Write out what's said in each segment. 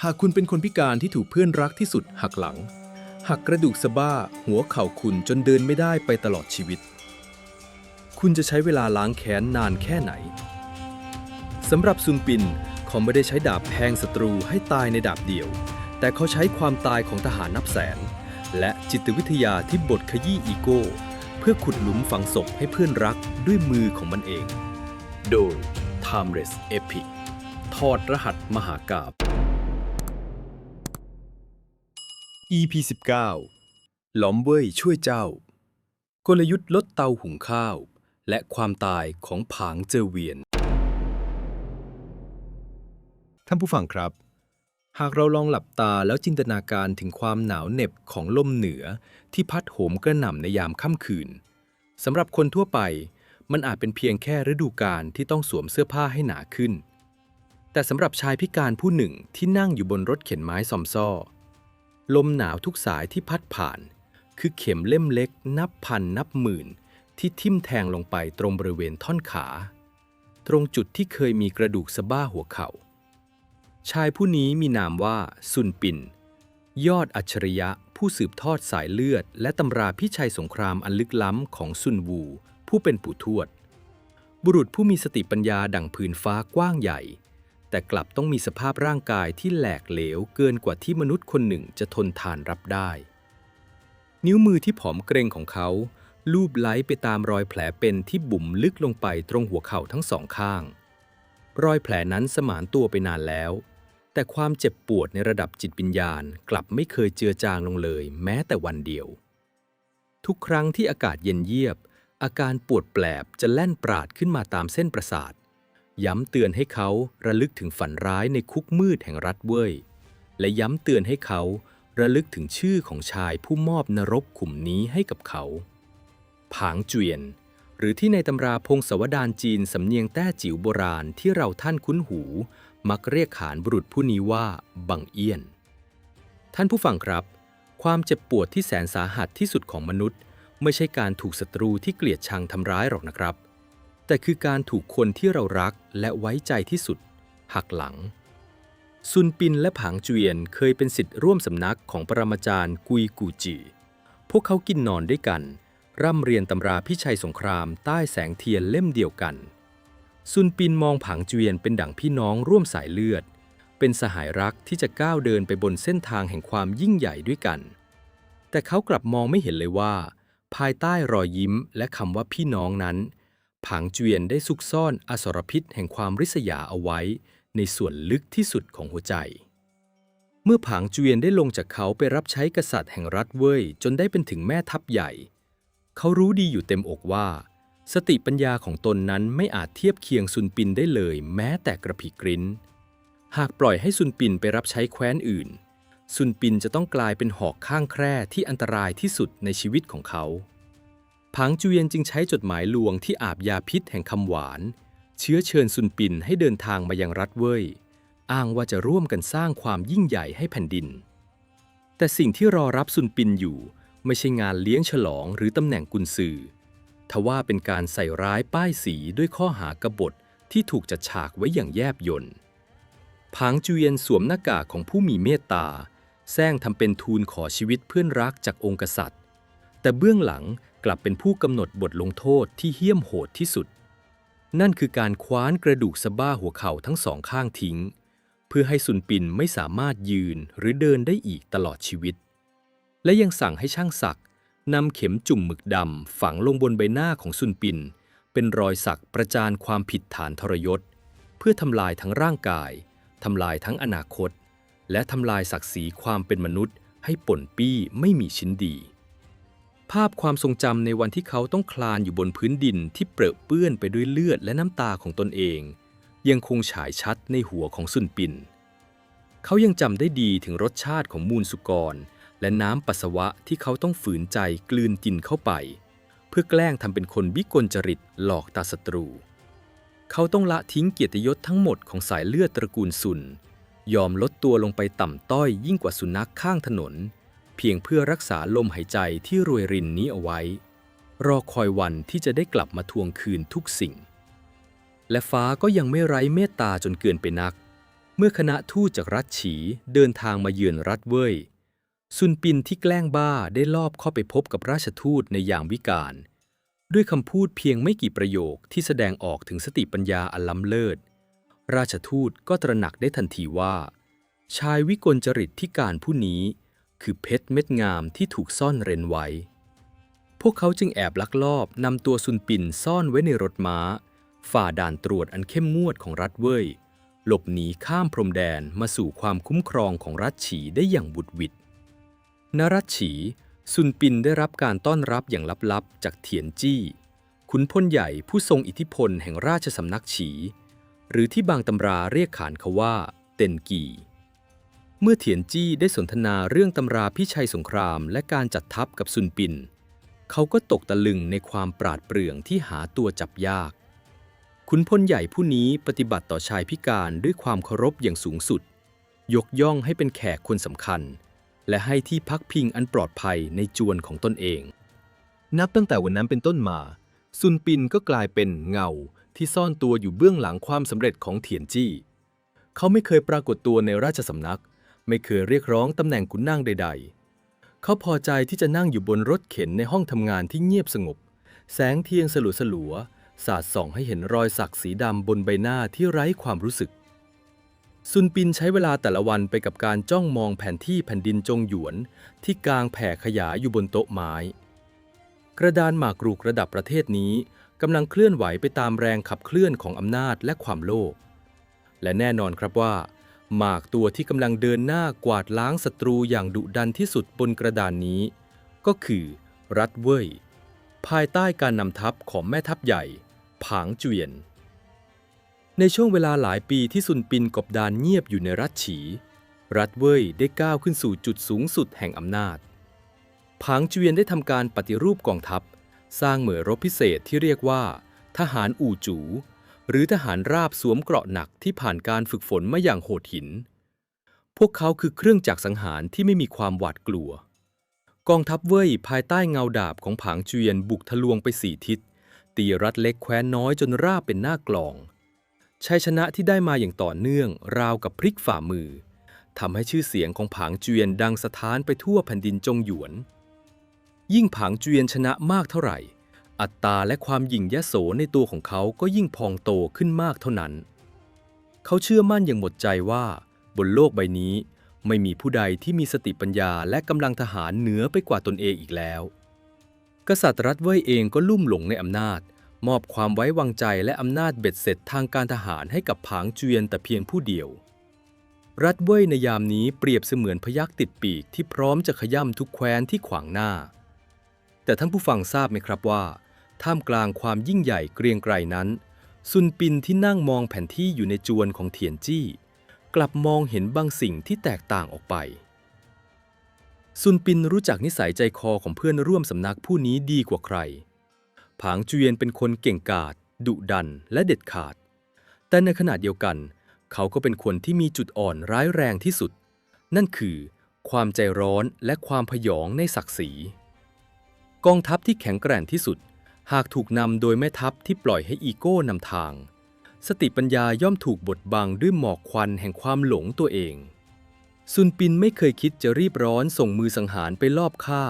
หากคุณเป็นคนพิการที่ถูกเพื่อนรักที่สุดหักหลังหักกระดูกสะบ้าหัวเข่าคุณจนเดินไม่ได้ไปตลอดชีวิตคุณจะใช้เวลาล้างแค้นนานแค่ไหนสำหรับซุนปินเขาไม่ได้ใช้ดาบแทงศัตรูให้ตายในดาบเดียวแต่เขาใช้ความตายของทหารนับแสนและจิตวิทยาที่บดขยี้อีโก้เพื่อขุดหลุมฝังศพให้เพื่อนรักด้วยมือของมันเองโดย Timeless Epic ถอดรหัสมหากาพย์ EP 19 หลอมเว่ยช่วยเจ้ากลยุทธ์ลดเตาหุงข้าวและความตายของผางเจอเวียนท่านผู้ฟังครับหากเราลองหลับตาแล้วจินตนาการถึงความหนาวเหน็บของลมเหนือที่พัดโหมกระหน่ำในยามค่ำคืนสำหรับคนทั่วไปมันอาจเป็นเพียงแค่ฤดูกาลที่ต้องสวมเสื้อผ้าให้หนาขึ้นแต่สำหรับชายพิการผู้หนึ่งที่นั่งอยู่บนรถเข็นไม้ซอมซ่อลมหนาวทุกสายที่พัดผ่านคือเข็มเล่มเล็กนับพันนับหมื่นที่ทิ่มแทงลงไปตรงบริเวณท่อนขาตรงจุดที่เคยมีกระดูกสะบ้าหัวเข่าชายผู้นี้มีนามว่าซุนปินยอดอัจฉริยะผู้สืบทอดสายเลือดและตำราพิชัยสงครามอันลึกล้ำของซุนวูผู้เป็นปู่ทวดบุรุษผู้มีสติปัญญาดั่งผืนฟ้ากว้างใหญ่แต่กลับต้องมีสภาพร่างกายที่แหลกเหลวเกินกว่าที่มนุษย์คนหนึ่งจะทนทานรับได้นิ้วมือที่ผอมเกร็งของเขาลูบไล้ไปตามรอยแผลเป็นที่บุ๋มลึกลงไปตรงหัวเข่าทั้งสองข้างรอยแผลนั้นสมานตัวไปนานแล้วแต่ความเจ็บปวดในระดับจิตวิญญาณกลับไม่เคยเจือจางลงเลยแม้แต่วันเดียวทุกครั้งที่อากาศเย็นเยียบอาการปวดแปลบจะแล่นปราดขึ้นมาตามเส้นประสาทย้ำเตือนให้เขาระลึกถึงฝันร้ายในคุกมืดแห่งรัฐเว่ยและย้ำเตือนให้เขาระลึกถึงชื่อของชายผู้มอบนรกขุมนี้ให้กับเขาผางเจวียนหรือที่ในตำราพงศาวดารจีนสำเนียงแต้จิ๋วโบราณที่เราท่านคุ้นหูมักเรียกขานบุรุษผู้นี้ว่าบังเอี้ยนท่านผู้ฟังครับความเจ็บปวดที่แสนสาหัสที่สุดของมนุษย์ไม่ใช่การถูกศัตรูที่เกลียดชังทำร้ายหรอกนะครับแต่คือการถูกคนที่เรารักและไว้ใจที่สุดหักหลังซุนปินและผางเจวียนเคยเป็นศิษย์ร่วมสำนักของปรมาจารย์กุยกูจีพวกเขากินนอนด้วยกันร่ำเรียนตำราพิชัยสงครามใต้แสงเทียนเล่มเดียวกันซุนปินมองผางเจวียนเป็นดั่งพี่น้องร่วมสายเลือดเป็นสหายรักที่จะก้าวเดินไปบนเส้นทางแห่งความยิ่งใหญ่ด้วยกันแต่เขากลับมองไม่เห็นเลยว่าภายใต้รอยยิ้มและคำว่าพี่น้องนั้นผางเจวียนได้ซุกซ่อนอสรพิษแห่งความริษยาเอาไว้ในส่วนลึกที่สุดของหัวใจเมื่อผางเจวียนได้ลงจากเขาไปรับใช้กษัตริย์แห่งรัฐเว่ยจนได้เป็นถึงแม่ทัพใหญ่เขารู้ดีอยู่เต็มอกว่าสติปัญญาของตนนั้นไม่อาจเทียบเคียงซุนปินได้เลยแม้แต่กระผีกริ้นหากปล่อยให้ซุนปินไปรับใช้แคว้นอื่นซุนปินจะต้องกลายเป็นหอกข้างแคร่ที่อันตรายที่สุดในชีวิตของเขาผางเจวียนจึงใช้จดหมายลวงที่อาบยาพิษแห่งคำหวานเชื้อเชิญซุนปินให้เดินทางมายังรัฐเว่ยอ้างว่าจะร่วมกันสร้างความยิ่งใหญ่ให้แผ่นดินแต่สิ่งที่รอรับซุนปินอยู่ไม่ใช่งานเลี้ยงฉลองหรือตำแหน่งกุนซือทว่าเป็นการใส่ร้ายป้ายสีด้วยข้อหากบฏที่ถูกจัดฉากไว้อย่างแยบยลผางเจวียนสวมหน้ากากของผู้มีเมตตาแซงทำเป็นทูลขอชีวิตเพื่อนรักจากองค์กษัตริย์แต่เบื้องหลังกลับเป็นผู้กำหนดบทลงโทษที่เหี้ยมโหดที่สุดนั่นคือการคว้านกระดูกสะบ้าหัวเข่าทั้งสองข้างทิ้งเพื่อให้ซุนปินไม่สามารถยืนหรือเดินได้อีกตลอดชีวิตและยังสั่งให้ช่างศักดิ์นำเข็มจุ่มหมึกดำฝังลงบนใบหน้าของซุนปินเป็นรอยสักประจานความผิดฐานทรยศเพื่อทำลายทั้งร่างกายทำลายทั้งอนาคตและทำลายศักดิ์ศรีความเป็นมนุษย์ให้ป่นปี้ไม่มีชิ้นดีภาพความทรงจำในวันที่เขาต้องคลานอยู่บนพื้นดินที่เปรอะเปื้อนไปด้วยเลือดและน้ำตาของตนเองยังคงฉายชัดในหัวของซุนปินเขายังจำได้ดีถึงรสชาติของมูลสุกรและน้ำปัสสาวะที่เขาต้องฝืนใจกลืนกินเข้าไปเพื่อแกล้งทำเป็นคนวิกลจริตหลอกตาศัตรูเขาต้องละทิ้งเกียรติยศทั้งหมดของสายเลือดตระกูลซุนยอมลดตัวลงไปต่ำต้อยยิ่งกว่าสุนัขข้างถนนเพียงเพื่อรักษาลมหายใจที่รวยรินนี้เอาไว้รอคอยวันที่จะได้กลับมาทวงคืนทุกสิ่งและฟ้าก็ยังไม่ไร้เมตตาจนเกินไปนัก เมื่อคณะทูตจากรัฐฉีเดินทางมาเยือนรัฐเว่ยซุนปินที่แกล้งบ้าได้ลอบเข้าไปพบกับราชทูตในยามวิกาลด้วยคำพูดเพียงไม่กี่ประโยคที่แสดงออกถึงสติปัญญาอันล้ำเลิศราชทูตก็ตระหนักได้ทันทีว่าชายวิกลจริตที่การผู้นี้คือเพชรเม็ดงามที่ถูกซ่อนเร้นไว้พวกเขาจึงแอบลักลอบนำตัวซุนปินซ่อนไว้ในรถม้าฝ่าด่านตรวจอันเข้มงวดของรัฐเว่ยหลบหนีข้ามพรมแดนมาสู่ความคุ้มครองของรัฐฉีได้อย่างบุดหวิดณรัฐฉีซุนปินได้รับการต้อนรับอย่างลับๆจากเถียนจี้ขุนพลใหญ่ผู้ทรงอิทธิพลแห่งราชสำนักฉีหรือที่บางตำราเรียกขานเขาว่าเต็นกีเมื่อเถียนจี้ได้สนทนาเรื่องตำราพิชัยสงครามและการจัดทัพกับซุนปินเขาก็ตกตะลึงในความปราดเปรื่องที่หาตัวจับยากขุนพลใหญ่ผู้นี้ปฏิบัติต่อชายพิการด้วยความเคารพอย่างสูงสุดยกย่องให้เป็นแขกคนสำคัญและให้ที่พักพิงอันปลอดภัยในจวนของตนเองนับตั้งแต่วันนั้นเป็นต้นมาซุนปินก็กลายเป็นเงาที่ซ่อนตัวอยู่เบื้องหลังความสำเร็จของเถียนจี้เขาไม่เคยปรากฏตัวในราชสำนักไม่เคยเรียกร้องตำแหน่งขุนนางใดๆเขาพอใจที่จะนั่งอยู่บนรถเข็นในห้องทำงานที่เงียบสงบแสงเทียนสลัวสาดส่องให้เห็นรอยสักสีดำบนใบหน้าที่ไร้ความรู้สึกซุนปินใช้เวลาแต่ละวันไปกับการจ้องมองแผนที่แผ่นดินจงหยวนที่กางแผ่ขยายอยู่บนโต๊ะไม้กระดานหมากรุกระดับประเทศนี้กำลังเคลื่อนไหวไปตามแรงขับเคลื่อนของอำนาจและความโลภและแน่นอนครับว่าหมากตัวที่กำลังเดินหน้ากวาดล้างศัตรูอย่างดุดันที่สุดบนกระดานนี้ก็คือรัฐเว่ยภายใต้การนำทัพของแม่ทัพใหญ่ผางเจวียนในช่วงเวลาหลายปีที่ซุนปินกบดานเงียบอยู่ในรัฐฉีรัฐเว่ยได้ก้าวขึ้นสู่จุดสูงสุดแห่งอำนาจผางเจวียนได้ทำการปฏิรูปกองทัพสร้างเหมืองรบพิเศษที่เรียกว่าทหารอู่จูหรือทหารราบสวมเกราะหนักที่ผ่านการฝึกฝนมาอย่างโหดหินพวกเขาคือเครื่องจักรสังหารที่ไม่มีความหวาดกลัวกองทัพเว่ยภายใต้เงาดาบของผางเจวียนบุกทะลวงไป4 ทิศตีรัฐเล็กแคว้นน้อยจนราบเป็นหน้ากลองชัยชนะที่ได้มาอย่างต่อเนื่องราวกับพริกฝ่ามือทำให้ชื่อเสียงของผางเจวียนดังสะท้านไปทั่วแผ่นดินจงหยวนยิ่งผางเจวียนชนะมากเท่าไหร่อัตตาและความหยิ่งยโสในตัวของเขาก็ยิ่งพองโตขึ้นมากเท่านั้นเขาเชื่อมั่นอย่างหมดใจว่าบนโลกใบนี้ไม่มีผู้ใดที่มีสติปัญญาและกำลังทหารเหนือไปกว่าตนเองอีกแล้วกษัตริย์รัฐเว่ยเองก็ลุ่มหลงในอำนาจมอบความไว้วางใจและอำนาจเบ็ดเสร็จทางการทหารให้กับผางเจวียนแต่เพียงผู้เดียวรัฐเว่ยในยามนี้เปรียบเสมือนพยัคฆ์ติดปีกที่พร้อมจะขย่ำทุกแคว้นที่ขวางหน้าแต่ท่านผู้ฟังทราบไหมครับว่าท่ามกลางความยิ่งใหญ่เกรียงไกรนั้นซุนปินที่นั่งมองแผนที่อยู่ในจวนของเถียนจี้กลับมองเห็นบางสิ่งที่แตกต่างออกไปซุนปินรู้จักนิสัยใจคอของเพื่อนร่วมสำนักผู้นี้ดีกว่าใครผางเจวียนเป็นคนเก่งกาจดุดันและเด็ดขาดแต่ในขณะเดียวกันเขาก็เป็นคนที่มีจุดอ่อนร้ายแรงที่สุดนั่นคือความใจร้อนและความพยองในศักดิ์ศรีกองทัพที่แข็งแกร่งที่สุดหากถูกนำโดยแม่ทัพที่ปล่อยให้อีโก้นำทางสติปัญญาย่อมถูกบดบังด้วยหมอกควันแห่งความหลงตัวเองซุนปินไม่เคยคิดจะรีบร้อนส่งมือสังหารไปลอบฆ่า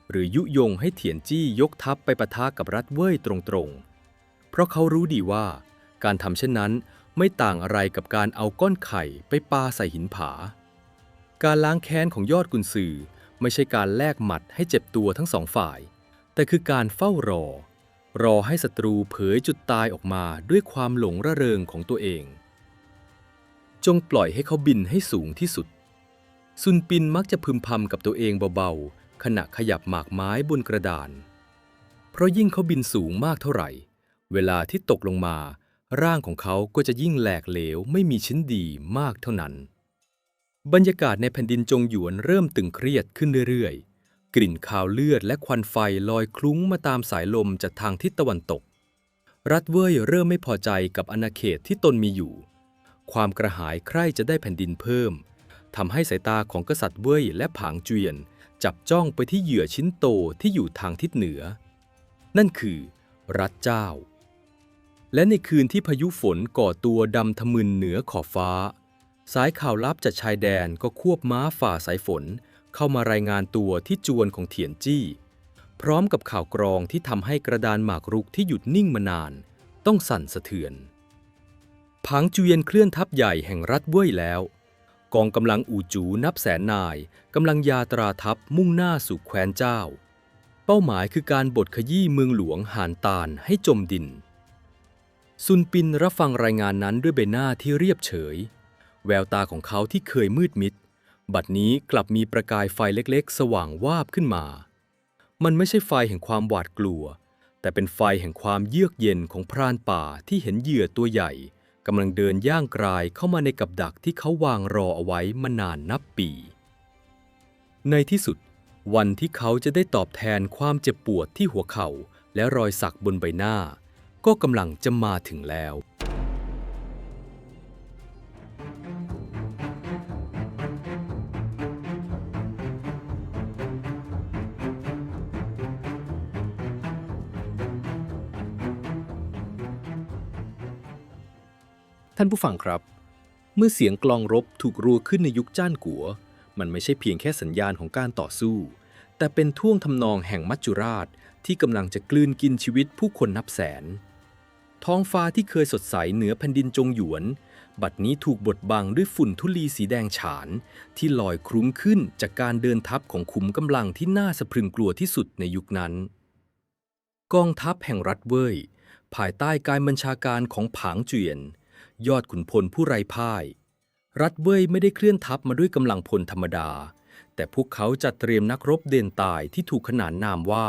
หรือยุยงให้เถียนจี้ยกทัพไปปะทะกับรัฐเว่ยตรงๆเพราะเขารู้ดีว่าการทำเช่นนั้นไม่ต่างอะไรกับการเอาก้อนไข่ไปปาใส่หินผาการล้างแค้นของยอดกุนซือไม่ใช่การแลกหมัดให้เจ็บตัวทั้งสองฝ่ายแต่คือการเฝ้ารอให้ศัตรูเผยจุดตายออกมาด้วยความหลงระเริงของตัวเองจงปล่อยให้เขาบินให้สูงที่สุดซุนปินมักจะพึมพำกับตัวเองเบาๆขณะขยับหมากไม้บนกระดานเพราะยิ่งเขาบินสูงมากเท่าไหร่เวลาที่ตกลงมาร่างของเขาก็จะยิ่งแหลกเหลวไม่มีชิ้นดีมากเท่านั้นบรรยากาศในแผ่นดินจงหยวนเริ่มตึงเครียดขึ้นเรื่อยๆกลิ่นคาวเลือดและควันไฟลอยคลุ้งมาตามสายลมจากทางทิศตะวันตกรัฐเว่ยเริ่มไม่พอใจกับอาณาเขตที่ตนมีอยู่ความกระหายใคร่จะได้แผ่นดินเพิ่มทำให้สายตาของกษัตริย์เว่ยและผางเจวียนจับจ้องไปที่เหยื่อชิ้นโตที่อยู่ทางทิศเหนือนั่นคือรัฐเจ้าและในคืนที่พายุฝนก่อตัวดำทะมึนเหนือขอบฟ้า สายข่าวลับจากชายแดนก็ควบม้าฝ่าสายฝนเข้ามารายงานตัวที่จวนของเถียนจี้พร้อมกับข่าวกรองที่ทำให้กระดานหมากรุกที่หยุดนิ่งมานานต้องสั่นสะเทือนผางเจียนเคลื่อนทัพใหญ่แห่งรัฐเว่ยแล้วกองกำลังอู่จูนับแสนนายกำลังยาตราทัพมุ่งหน้าสู่แคว้นเจ้าเป้าหมายคือการบดขยี้เมืองหลวงหานตาลให้จมดินซุนปินรับฟังรายงานนั้นด้วยใบหน้าที่เรียบเฉยแววตาของเขาที่เคยมืดมิดบัดนี้กลับมีประกายไฟเล็กๆสว่างวาบขึ้นมามันไม่ใช่ไฟแห่งความหวาดกลัวแต่เป็นไฟแห่งความเยือกเย็นของพรานป่าที่เห็นเหยื่อตัวใหญ่กำลังเดินย่างกรายเข้ามาในกับดักที่เขาวางรอเอาไว้มานานนับปีในที่สุดวันที่เขาจะได้ตอบแทนความเจ็บปวดที่หัวเข่าและรอยสักบนใบหน้าก็กำลังจะมาถึงแล้วท่านผู้ฟังครับเมื่อเสียงกลองรบถูกรัวขึ้นในยุคจ้านกัวมันไม่ใช่เพียงแค่สัญญาณของการต่อสู้แต่เป็นท่วงทำนองแห่งมัจจุราชที่กำลังจะกลืนกินชีวิตผู้คนนับแสนท้องฟ้าที่เคยสดใสเหนือแผ่นดินจงหยวนบัดนี้ถูกบดบังด้วยฝุ่นธุลีสีแดงฉานที่ลอยคลุ้งขึ้นจากการเดินทัพของขุมกำลังที่น่าสะพรึงกลัวที่สุดในยุคนั้นกองทัพแห่งรัฐเว่ยภายใต้การบัญชาการของผางเจียนยอดขุนพลผู้ไร้พ่ายรัฐเว่ยไม่ได้เคลื่อนทัพมาด้วยกำลังพลธรรมดาแต่พวกเขาจัดเตรียมนักรบเด่นตายที่ถูกขนานนามว่า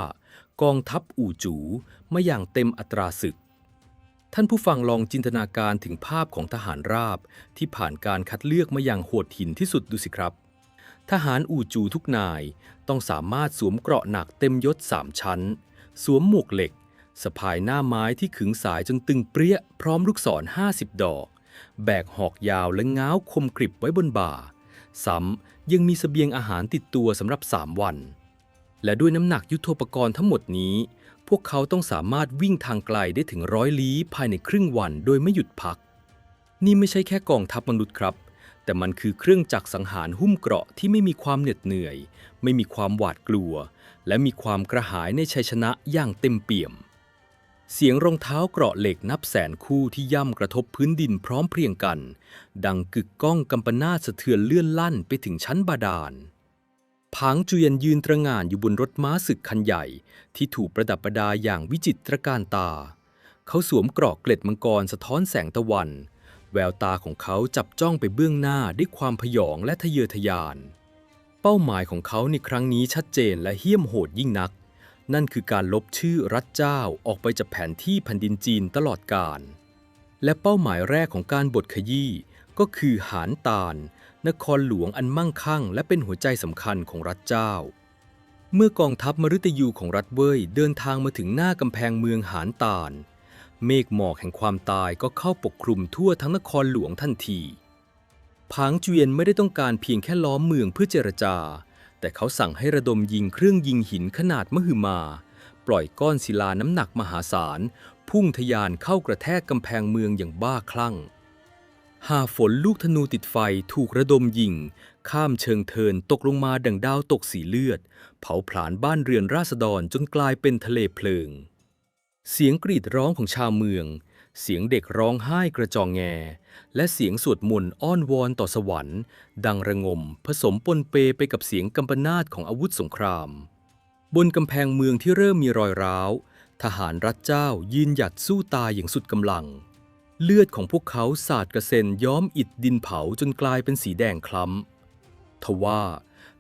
กองทัพอู่จูมาอย่างเต็มอัตราศึกท่านผู้ฟังลองจินตนาการถึงภาพของทหารราบที่ผ่านการคัดเลือกมาอย่างโหดหินที่สุดดูสิครับทหารอู่จูทุกนายต้องสามารถสวมเกราะหนักเต็มยศ3 ชั้นสวมหมวกเหล็กสะพายหน้าไม้ที่ขึงสายจนตึงเปรี้ยพร้อมลูกศร50 ดอกแบกหอกยาวและง้าวคมกริบไว้บนบ่าซ้ำยังมีเสบียงอาหารติดตัวสำหรับ3 วันและด้วยน้ำหนักยุทโธปกรณ์ทั้งหมดนี้พวกเขาต้องสามารถวิ่งทางไกลได้ถึง100 ลี้ภายในครึ่งวันโดยไม่หยุดพักนี่ไม่ใช่แค่กองทัพมนุษย์ครับแต่มันคือเครื่องจักรสังหารหุ้มเกราะที่ไม่มีความเหน็ดเหนื่อยไม่มีความหวาดกลัวและมีความกระหายในชัยชนะอย่างเต็มเปี่ยมเสียงรองเท้าเกราะเหล็กนับแสนคู่ที่ย่ำกระทบพื้นดินพร้อมเพรียงกันดังกึกก้องกำปนาตสะเทือนเลื่อนลั่นไปถึงชั้นบาดาลผางเจียนยืนตระหง่านอยู่บนรถม้าศึกคันใหญ่ที่ถูกประดับประดาอย่างวิจิตรการตาเขาสวมเกราะเกล็ดมังกรสะท้อนแสงตะวันแววตาของเขาจับจ้องไปเบื้องหน้าด้วยความพยองและทะเยอทะยานเป้าหมายของเขาในครั้งนี้ชัดเจนและเหี้ยมโหดยิ่งนักนั่นคือการลบชื่อรัฐเจ้าออกไปจากแผนที่แผ่นดินจีนตลอดกาลและเป้าหมายแรกของการบดขยี้ก็คือหานตาลนครหลวงอันมั่งคั่งและเป็นหัวใจสำคัญของรัฐเจ้าเมื่อกองทัพมฤตยูของรัฐเว่ยเดินทางมาถึงหน้ากำแพงเมืองหานตาลเมฆหมอกแห่งความตายก็เข้าปกคลุมทั่วทั้งนครหลวงทันทีผางเจียนไม่ได้ต้องการเพียงแค่ล้อมเมืองเพื่อเจรจาแต่เขาสั่งให้ระดมยิงเครื่องยิงหินขนาดมหึมาปล่อยก้อนศิลาน้ำหนักมหาศาลพุ่งทะยานเข้ากระแทกกำแพงเมืองอย่างบ้าคลั่งหาฝนลูกธนูติดไฟถูกระดมยิงข้ามเชิงเทินตกลงมาดั่งดาวตกสีเลือดเผาผลาญบ้านเรือนราษฎรจนกลายเป็นทะเลเพลิงเสียงกรีดร้องของชาวเมืองเสียงเด็กร้องไห้กระจองแงและเสียงสวดมนต์อ้อนวอนต่อสวรรค์ดังระงมผสมปนเปไปกับเสียงกำปนาตของอาวุธสงครามบนกำแพงเมืองที่เริ่มมีรอยร้าวทหารรัฐเจ้ายืนหยัดสู้ตายอย่างสุดกำลังเลือดของพวกเขาสาดกระเซ็นย้อมอิฐดินเผาจนกลายเป็นสีแดงคล้ำทว่า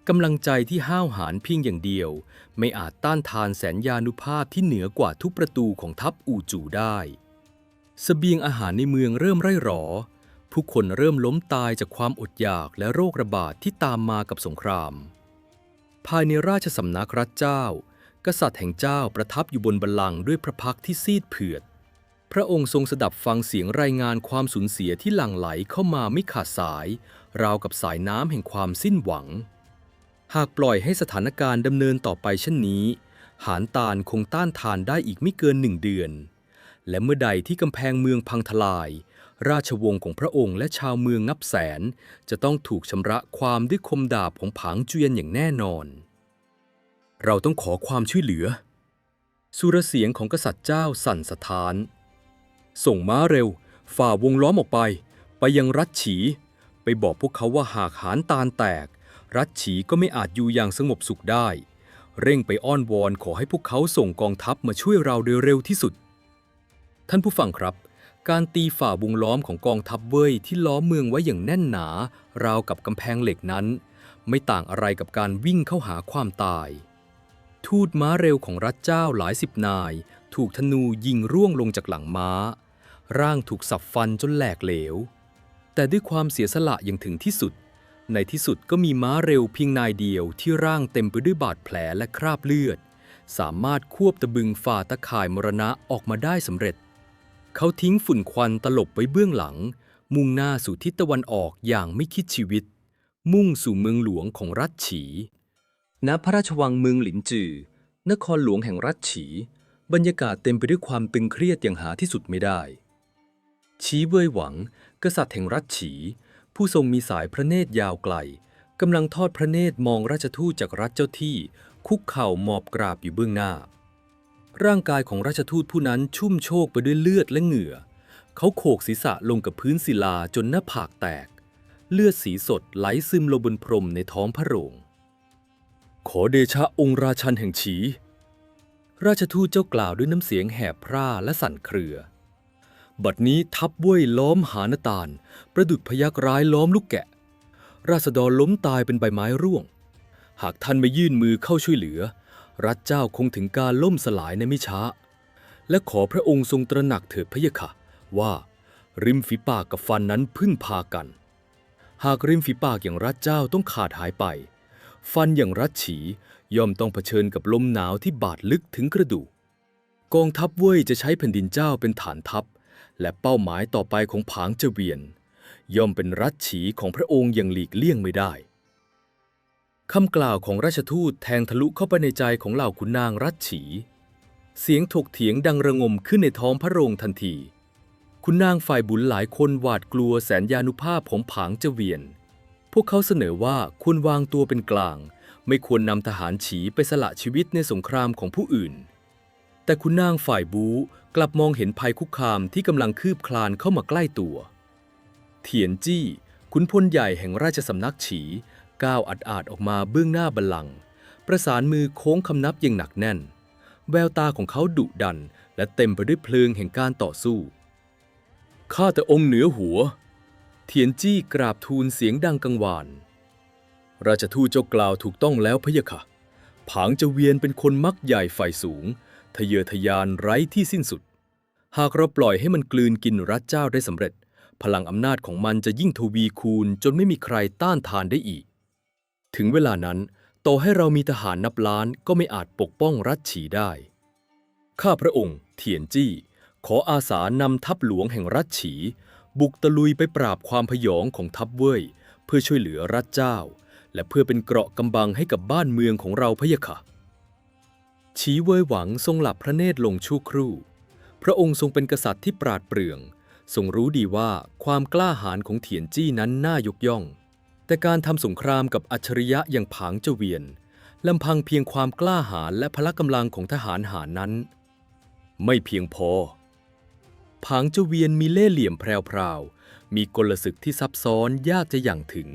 กำลังใจที่ห้าวหาญเพียงอย่างเดียวไม่อาจต้านทานแสนยานุภาพที่เหนือกว่าทุกประตูของทัพอู่จูได้เสบียงอาหารในเมืองเริ่มไร่หรอผู้คนเริ่มล้มตายจากความอดอยากและโรคระบาดที่ตามมากับสงครามภายในราชสำนักรัฐเจ้ากษัตริย์แห่งเจ้าประทับอยู่บนบัลลังก์ด้วยพระพักตร์ที่ซีดเผือดพระองค์ทรงสดับฟังเสียงรายงานความสูญเสียที่หลั่งไหลเข้ามาไม่ขาดสายราวกับสายน้ำแห่งความสิ้นหวังหากปล่อยให้สถานการณ์ดำเนินต่อไปเช่นนี้หานตาลคงต้านทานได้อีกไม่เกิน1 เดือนและเมื่อใดที่กำแพงเมืองพังทลาย ราชวงศ์ของพระองค์และชาวเมืองนับแสนจะต้องถูกชำระความด้วยคมดาบของผางเจียนอย่างแน่นอนเราต้องขอความช่วยเหลือสุรเสียงของกษัตริย์เจ้าสั่นสะท้านส่งม้าเร็วฝ่าวงล้อมออกไปยังรัชฉีไปบอกพวกเขาว่าหากหานตาลแตกรัชฉีก็ไม่อาจอยู่อย่างสงบสุขได้เร่งไปอ้อนวอนขอให้พวกเขาส่งกองทัพมาช่วยเราโดยเร็วที่สุดท่านผู้ฟังครับการตีฝ่าวงล้อมของกองทัพเว่ยที่ล้อมเมืองไว้อย่างแน่นหนาราวกับกำแพงเหล็กนั้นไม่ต่างอะไรกับการวิ่งเข้าหาความตายทูตม้าเร็วของรัชเจ้าหลายสิบนายถูกธนูยิงร่วงลงจากหลังม้าร่างถูกสับฟันจนแหลกเหลวแต่ด้วยความเสียสละอย่างถึงที่สุดในที่สุดก็มีม้าเร็วเพียงนายเดียวที่ร่างเต็มไปด้วยบาดแผลและคราบเลือดสามารถควบตะบึงฝ่าตะข่ายมรณะออกมาได้สำเร็จเขาทิ้งฝุ่นควันตลบไว้เบื้องหลังมุ่งหน้าสู่ทิศตะวันออกอย่างไม่คิดชีวิตมุ่งสู่เมืองหลวงของรัชฉีณพระราชวังเมืองหลินจือนครหลวงแห่งรัชฉีบรรยากาศเต็มไปด้วยความตึงเครียดอย่างหาที่สุดไม่ได้ฉีเว่ยหวังกษัตริย์แห่งรัชฉีผู้ทรงมีสายพระเนตรยาวไกลกำลังทอดพระเนตรมองราชทูตจากรัฐเจ้าที่คุกเข่าหมอบกราบอยู่เบื้องหน้าร่างกายของราชทูตผู้นั้นชุ่มโชกไปด้วยเลือดและเหงื่อเขาโขกศีรษะลงกับพื้นศิลาจนหน้าผากแตกเลือดสีสดไหลซึมลงบนพรมในท้องพระโรงขอเดชะองค์ราชันแห่งฉีราชทูตเจ้ากล่าวด้วยน้ำเสียงแหบพร่าและสั่นเครือบัดนี้ทัพเว่ยล้อมหานาตาลประดุจพยัคฆ์ร้ายล้อมลูกแกะราษฎรล้มตายเป็นใบไม้ร่วงหากท่านไม่ยื่นมือเข้าช่วยเหลือรัฐเจ้าคงถึงการล่มสลายในไม่ช้าและขอพระองค์ทรงตระหนักเถิดพะยะค่ะว่าริมฝีปากกับฟันนั้นพึ่งพากันหากริมฝีปากอย่างรัฐเจ้าต้องขาดหายไปฟันอย่างรัฐฉีย่อมต้องเผชิญกับลมหนาวที่บาดลึกถึงกระดูกกองทัพเว่ยจะใช้แผ่นดินเจ้าเป็นฐานทัพและเป้าหมายต่อไปของผางเจเวียนย่อมเป็นรัชฉีของพระองค์อย่างหลีกเลี่ยงไม่ได้คำกล่าวของราชทูตแทงทะลุเข้าไปในใจของเหล่าขุนนางรัชฉีเสียงถกเถียงดังระงมขึ้นในท้องพระโรงทันทีขุนนางฝ่ายบุญหลายคนหวาดกลัวแสนยานุภาพของผางเจเวียนพวกเขาเสนอว่าควรวางตัวเป็นกลางไม่ควรนำทหารฉีไปสละชีวิตในสงครามของผู้อื่นแต่ขุนนางฝ่ายบู๊กลับมองเห็นภัยคุกคามที่กำลังคืบคลานเข้ามาใกล้ตัวเถียนจี้ขุนพลใหญ่แห่งราชสำนักฉีก้าวอาดออกมาเบื้องหน้าบัลลังก์ประสานมือโค้งคำนับอย่างหนักแน่นแววตาของเขาดุดันและเต็มไปด้วยเพลิงแห่งการต่อสู้ข้าแต่องค์เหนือหัวเถียนจี้กราบทูลเสียงดังกังวานราชทูตเจ้ากล่าวถูกต้องแล้วพะยะค่ะผางเจเวียนเป็นคนมักใหญ่ฝ่ายสูงทะเยอทะยานไร้ที่สิ้นสุดหากเราปล่อยให้มันกลืนกินรัฐเจ้าได้สำเร็จพลังอำนาจของมันจะยิ่งทวีคูณจนไม่มีใครต้านทานได้อีกถึงเวลานั้นต่อให้เรามีทหารนับล้านก็ไม่อาจปกป้องรัชฉีได้ข้าพระองค์เถียนจี้ขออาสานำทัพหลวงแห่งรัชฉีบุกตะลุยไปปราบความพยองของทัพเว่ยเพื่อช่วยเหลือรัฐเจ้าและเพื่อเป็นเกราะกำบังให้กับบ้านเมืองของเราพะยะค่ะฉีเว่ยหวังทรงหลับพระเนตรลงชั่วครู่พระองค์ทรงเป็นกษัตริย์ที่ปราดเปรื่องทรงรู้ดีว่าความกล้าหาญของเถียนจี้นั้นน่ายกย่องแต่การทำสงครามกับอัจฉริยะอย่างผางเจเวียนลำพังเพียงความกล้าหาญและพละกำลังของทหารหารนั้นไม่เพียงพอผางเจเวียนมีเล่ห์เหลี่ยมแพรวๆมีกลศึกที่ซับซ้อนยากจะอย่างถึง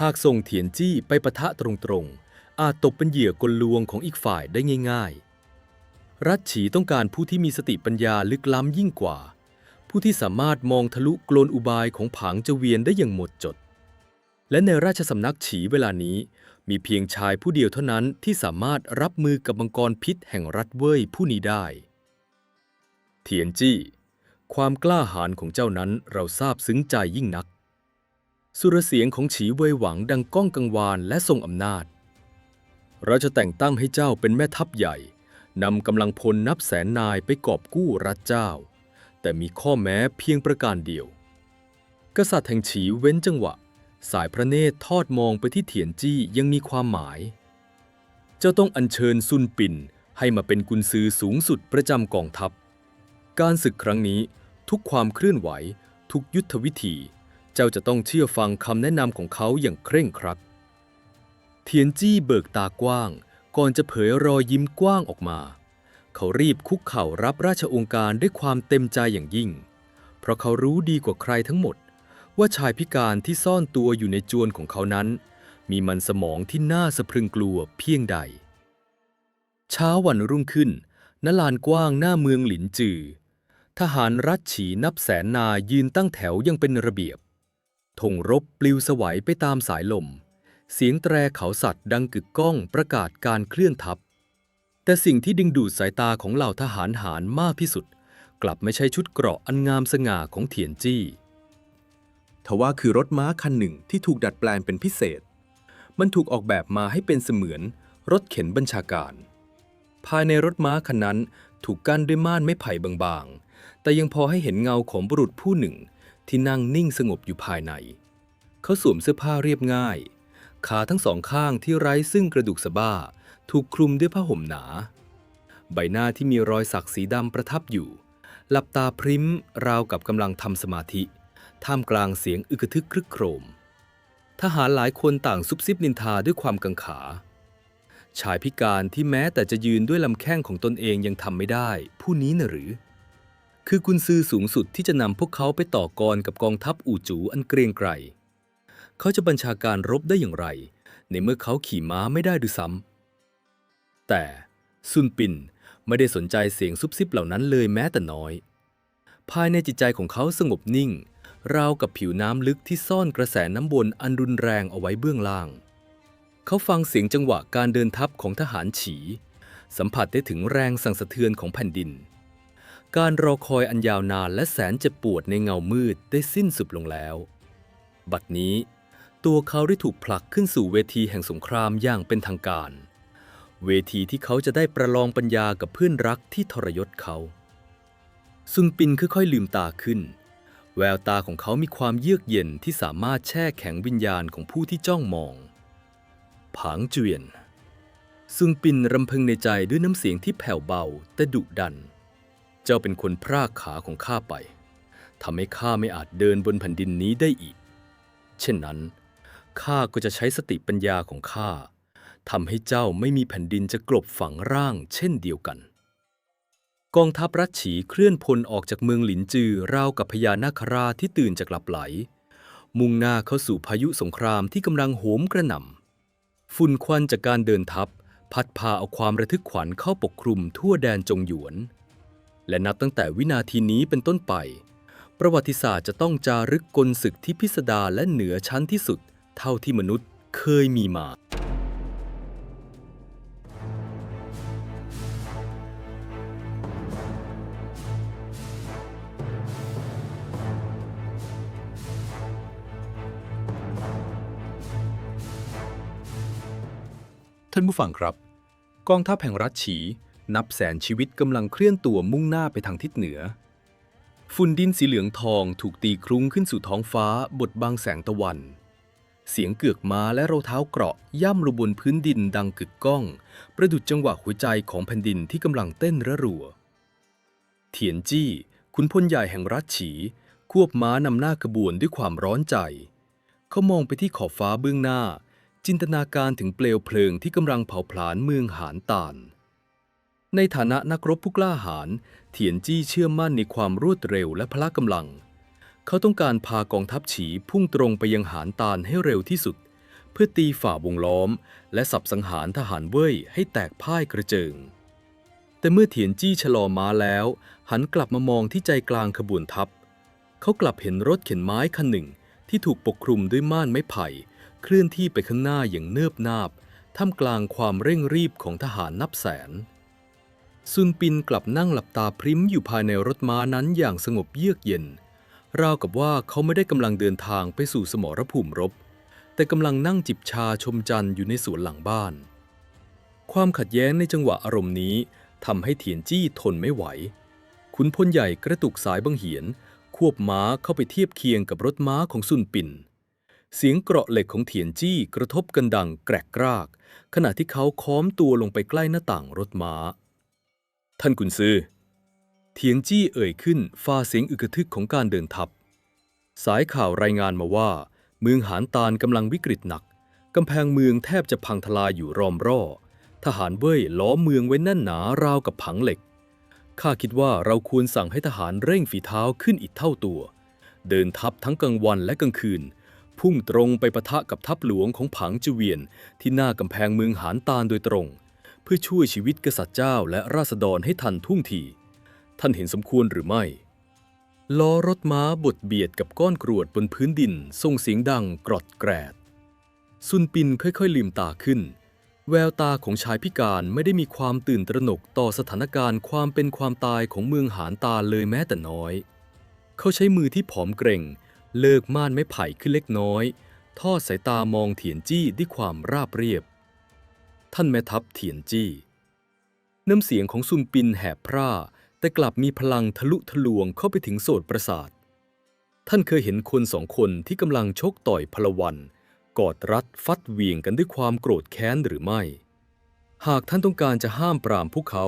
หากส่งเถียนจี้ไปปะทะตรงๆอาจตกเป็นเหยื่อกลลวงของอีกฝ่ายได้ง่ายๆรัชฉีต้องการผู้ที่มีสติปัญญาลึกล้ำยิ่งกว่าผู้ที่สามารถมองทะลุกลอุบายของผางเจเวียนได้อย่างหมดจดและในราชสำนักฉีเวลานี้มีเพียงชายผู้เดียวเท่านั้นที่สามารถรับมือกับมังกรพิษแห่งรัฐเว่ยผู้นี้ได้เถียนจี้ความกล้าหาญของเจ้านั้นเราซาบซึ้งใจยิ่งนักสุรเสียงของฉีเว่ยหวังดังก้องกังวานและทรงอำนาจเราจะแต่งตั้งให้เจ้าเป็นแม่ทัพใหญ่นำกำลังพลนับแสนนายไปกอบกู้รัฐเจ้าแต่มีข้อแม้เพียงประการเดียวกษัตริย์แห่งฉีเว้นจังหวะสายพระเนตรทอดมองไปที่เถียนจี้ยังมีความหมายเจ้าต้องอัญเชิญซุนปิ่นให้มาเป็นกุนซือสูงสุดประจำกองทัพการศึกครั้งนี้ทุกความเคลื่อนไหว ทุกยุทธวิธี เจ้าจะต้องเชื่อฟังคำแนะนำของเขาอย่างเคร่งครัดเทียนจี้เบิกตากว้างก่อนจะเผยรอยยิ้มกว้างออกมาเขารีบคุกเข่ารับราชองค์การด้วยความเต็มใจอย่างยิ่งเพราะเขารู้ดีกว่าใครทั้งหมดว่าชายพิการที่ซ่อนตัวอยู่ในจวนของเขานั้นมีมันสมองที่น่าสะพรึงกลัวเพียงใดเช้าวันรุ่งขึ้นณลานกว้างหน้าเมืองหลินจือทหารรัชฉีนับแสนนายยืนตั้งแถวยังเป็นระเบียบธงรบปลิวสวัยไปตามสายลมเสียงแตรเขาสัตว์ดังกึกก้องประกาศการเคลื่อนทัพแต่สิ่งที่ดึงดูดสายตาของเหล่าทหารหารมากที่สุดกลับไม่ใช่ชุดเกราะอันงามสง่าของเถียนจี้ทว่าคือรถม้าคันหนึ่งที่ถูกดัดแปลงเป็นพิเศษมันถูกออกแบบมาให้เป็นเสมือนรถเข็นบัญชาการภายในรถม้าคันนั้นถูกกั้นด้วยม่านไม้ไผ่บางๆแต่ยังพอให้เห็นเงาของบุรุษผู้หนึ่งที่นั่งนิ่งสงบอยู่ภายในเขาสวมเสื้อผ้าเรียบง่ายขาทั้งสองข้างที่ไร้ซึ่งกระดูกสะบ้าถูกคลุมด้วยผ้าห่มหนาใบหน้าที่มีรอยสักสีดำประทับอยู่หลับตาพริ้มราวกับกำลังทำสมาธิท่ามกลางเสียงอึกทึกครึกโครมทหารหลายคนต่างซุบซิบนินทาด้วยความกังขาชายพิการที่แม้แต่จะยืนด้วยลำแข้งของตนเองยังทำไม่ได้ผู้นี้น่ะหรือคือกุนซือสูงสุดที่จะนำพวกเขาไปต่อกรกับกองทัพอู่จูอันเกรียงไกรเขาจะบัญชาการรบได้อย่างไรในเมื่อเขาขี่ม้าไม่ได้ด้วยซ้ำแต่ซุนปินไม่ได้สนใจเสียงซุบซิบเหล่านั้นเลยแม้แต่น้อยภายในจิตใจของเขาสงบนิ่งราวกับผิวน้ำลึกที่ซ่อนกระแสน้ำวนอันรุนแรงเอาไว้เบื้องล่างเขาฟังเสียงจังหวะการเดินทัพของทหารฉีสัมผัสได้ถึงแรงสั่นสะเทือนของแผ่นดินการรอคอยอันยาวนานและแสนเจ็บปวดในเงามืดได้สิ้นสุดลงแล้วบัดนี้ตัวเขาได้ถูกผลักขึ้นสู่เวทีแห่งสงครามอย่างเป็นทางการเวทีที่เขาจะได้ประลองปัญญากับเพื่อนรักที่ทรยศเขาซุนปินค่อยๆลืมตาขึ้นแววตาของเขามีความเยือกเย็นที่สามารถแช่แข็งวิญญาณของผู้ที่จ้องมองผางเจวียนซุนปินรำพึงในใจด้วยน้ำเสียงที่แผ่วเบาแต่ดุดันเจ้าเป็นคนพรากขาของข้าไปทำให้ข้าไม่อาจเดินบนแผ่นดินนี้ได้อีกเช่นนั้นข้าก็จะใช้สติปัญญาของข้าทำให้เจ้าไม่มีแผ่นดินจะกลบฝังร่างเช่นเดียวกันกองทัพรัชฉีเคลื่อนพลออกจากเมืองหลินจือราวกับพญานาคราชที่ตื่นจากหลับไหลมุ่งหน้าเข้าสู่พายุสงครามที่กำลังโหมกระหน่ำฝุ่นควันจากการเดินทัพพัดพาเอาความระทึกขวัญเข้าปกคลุมทั่วแดนจงหยวนและนับตั้งแต่วินาทีนี้เป็นต้นไปประวัติศาสตร์จะต้องจารึกกลศึกที่พิสดารและเหนือชั้นที่สุดเท่าที่มนุษย์เคยมีมาท่านผู้ฟังครับกองทัพแห่งรัชฉีนับแสนชีวิตกำลังเคลื่อนตัวมุ่งหน้าไปทางทิศเหนือฝุ่นดินสีเหลืองทองถูกตีคลุ้งขึ้นสู่ท้องฟ้าบดบังแสงตะวันเสียงเกือกม้าและรองเท้าเกราะย่ำลงบนพื้นดินดังกึกก้องประดุจจังหวะหัวใจของแผ่นดินที่กำลังเต้นระรัวเถียนจี้ขุนพลใหญ่แห่งรัชฉีควบม้านำหน้าขบวนด้วยความร้อนใจเขามองไปที่ขอบฟ้าเบื้องหน้าจินตนาการถึงเปลวเพลิงที่กำลังเผาผลาญเมืองหานตานในฐานะนักรบผู้กล้าหาญเถียนจี้เชื่อมั่นในความรวดเร็วและพละกำลังเขาต้องการพากองทัพฉีพุ่งตรงไปยังหานตานให้เร็วที่สุดเพื่อตีฝ่าวงล้อมและสับสังหารทหารเว่ยให้แตกพ่ายกระเจิงแต่เมื่อเถียนจี้ชะลอม้าแล้วหันกลับมามองที่ใจกลางขบวนทัพเขากลับเห็นรถเข็นไม้คันหนึ่งที่ถูกปกคลุมด้วยม่านไม้ไผ่เคลื่อนที่ไปข้างหน้าอย่างเนิบนาบท่ามกลางความเร่งรีบของทหารนับแสนซุนปินกลับนั่งหลับตาพริ้มอยู่ภายในรถม้านั้นอย่างสงบเยือกเย็นราวกับว่าเขาไม่ได้กำลังเดินทางไปสู่สมรภูมิรบแต่กำลังนั่งจิบชาชมจันทร์อยู่ในสวนหลังบ้านความขัดแย้งในจังหวะอารมณ์นี้ทำให้เถียนจี้ทนไม่ไหวขุนพลใหญ่กระตุกสายบังเหียนควบม้าเข้าไปเทียบเคียงกับรถม้าของซุนปินเสียงเกราะเหล็กของเถียนจี้กระทบกันดังแกรกกรากขณะที่เขาค้อมตัวลงไปใกล้หน้าต่างรถม้าท่านกุนซือเถียนจี้เอ่ยขึ้นฝ่าเสียงอึกทึกของการเดินทัพ สายข่าวรายงานมาว่าเมืองหานตาลกำลังวิกฤตหนักกำแพงเมืองแทบจะพังทลายอยู่รอมร่อทหารเว่ยล้อมเมืองไว้แน่นหนาราวกับผังเหล็กข้าคิดว่าเราควรสั่งให้ทหารเร่งฝีเท้าขึ้นอีกเท่าตัวเดินทัพทั้งกลางวันและกลางคืนพุ่งตรงไปปะทะกับทัพหลวงของผังจเวียนที่หน้ากำแพงเมืองหานตาลโดยตรงเพื่อช่วยชีวิตกษัตริย์เจ้าและราษฎรให้ทันท่วงทีท่านเห็นสมควรหรือไม่ล้อรถม้าบดเบียดกับก้อนกรวดบนพื้นดินส่งเสียงดังกรอดแกรดซุนปินค่อยๆลืมตาขึ้นแววตาของชายพิการไม่ได้มีความตื่นตระหนกต่อสถานการณ์ความเป็นความตายของเมืองหานตาลเลยแม้แต่น้อยเขาใช้มือที่ผอมเกร็งเลิกม่านไม้ไผ่ขึ้นเล็กน้อยทอดสายตามองเถียนจี้ด้วยความราบเรียบท่านแม่ทัพเถียนจี้น้ำเสียงของซุนปินแหบพร่าแต่กลับมีพลังทะลุทะลวงเข้าไปถึงโสตประสาทท่านเคยเห็นคนสองคนที่กำลังชกต่อยพลวันกอดรัดฟัดเหวี่ยงกันด้วยความโกรธแค้นหรือไม่หากท่านต้องการจะห้ามปรามพวกเขา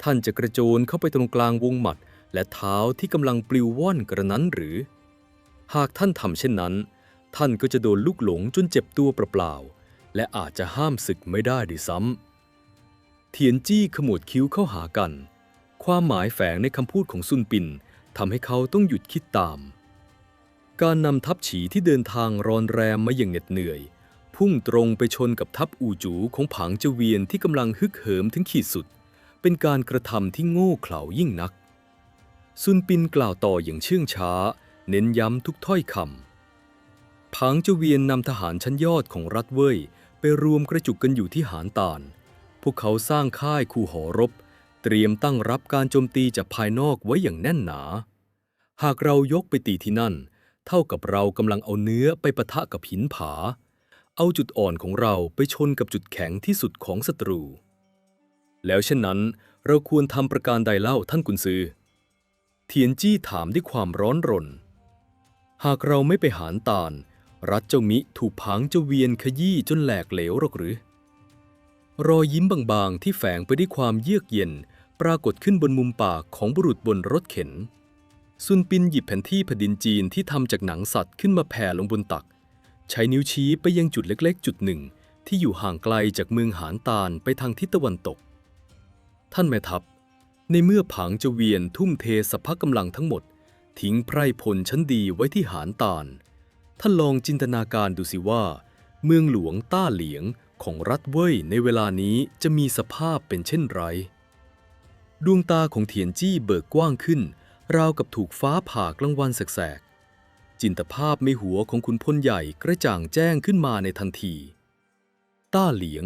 ท่านจะกระโจนเข้าไปตรงกลางวงหมัดและเท้าที่กำลังปลิวว่อนกระนั้นหรือหากท่านทำเช่นนั้นท่านก็จะโดนลูกหลงจนเจ็บตัวเปล่าๆและอาจจะห้ามศึกไม่ได้ด้วยซ้ำเทียนจี้ขมวดคิ้วเข้าหากันความหมายแฝงในคำพูดของซุนปินทำให้เขาต้องหยุดคิดตามการนำทัพฉีที่เดินทางรอนแรมมาอย่างเหน็ดเหนื่อยพุ่งตรงไปชนกับทัพอู่จูของผางเจเวียนที่กำลังฮึกเหิมถึงขีดสุดเป็นการกระทำที่โง่เขลายิ่งนักซุนปินกล่าวต่ออย่างเชื่องช้าเน้นย้ำทุกถ้อยคำผางเจเวียนนำทหารชั้นยอดของรัฐเว่ยไปรวมกระจุกกันอยู่ที่หานตาลพวกเขาสร้างค่ายคูหอรบเตรียมตั้งรับการโจมตีจากภายนอกไว้อย่างแน่นหนาหากเรายกไปตีที่นั่นเท่ากับเรากำลังเอาเนื้อไปปะทะกับหินผาเอาจุดอ่อนของเราไปชนกับจุดแข็งที่สุดของศัตรูแล้วเช่นนั้นเราควรทำประการใดเล่าท่านกุนซือเทียนจี้ถามด้วยความร้อนรนหากเราไม่ไปหานตาลรัฐเจ้ามิถูกผางเจ้าเวียนขยี้จนแหลกเหลวหรอกหรือรอยยิ้มบางๆที่แฝงไปด้วยความเยือกเย็นปรากฏขึ้นบนมุมปากของบุรุษบนรถเข็นซุนปินหยิบแผนที่แผ่นดินจีนที่ทำจากหนังสัตว์ขึ้นมาแผ่ลงบนตักใช้นิ้วชี้ไปยังจุดเล็กๆจุดหนึ่งที่อยู่ห่างไกลจากเมืองหานตาลไปทางทิศตะวันตกท่านแม่ทัพในเมื่อผางเจเวียนทุ่มเทสรรพกำลังทั้งหมดทิ้งไพร่พลชั้นดีไว้ที่หานตาลท่านลองจินตนาการดูสิว่าเมืองหลวงต้าเหลียงของรัฐเว่ยในเวลานี้จะมีสภาพเป็นเช่นไรดวงตาของเถียนจี้เบิกกว้างขึ้นราวกับถูกฟ้าผ่ากลางวันแสกๆจินตภาพในหัวของขุนพลใหญ่กระจ่างแจ้งขึ้นมาในทันทีต้าเหลียง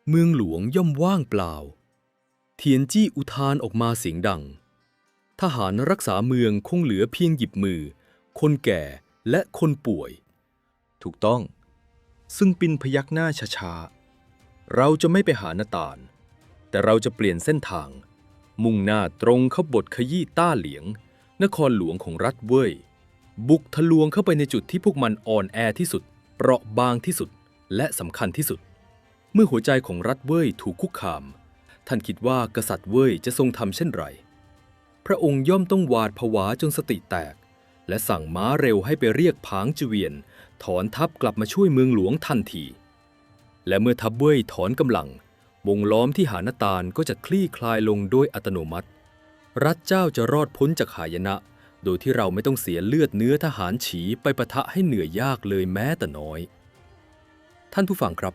เมืองหลวงย่อมว่างเปล่าเถียนจี้อุทานออกมาเสียงดังทหารรักษาเมืองคงเหลือเพียงหยิบมือคนแก่และคนป่วยถูกต้องซึ่งปินพยักหน้าช้าๆเราจะไม่ไปหาหน้าต่านแต่เราจะเปลี่ยนเส้นทางมุ่งหน้าตรงเข้าบทขยี้ต้าเหลียงนครหลวงของรัฐเว่ยบุกทะลวงเข้าไปในจุดที่พวกมันอ่อนแอที่สุดเปราะบางที่สุดและสำคัญที่สุดเมื่อหัวใจของรัฐเว่ยถูกคุกคามท่านคิดว่ากษัตริย์เว่ยจะทรงทำเช่นไรพระองค์ย่อมต้องหวาดผวาจนสติแตกและสั่งม้าเร็วให้ไปเรียกผางเจเวียนถอนทัพกลับมาช่วยเมืองหลวงทันทีและเมื่อทัพเว่ยถอนกำลังวงล้อมที่หานตาลก็จะคลี่คลายลงโดยอัตโนมัติรัฐเจ้าจะรอดพ้นจากหายนะโดยที่เราไม่ต้องเสียเลือดเนื้อทหารฉีไปปะทะให้เหนื่อยยากเลยแม้แต่น้อยท่านผู้ฟังครับ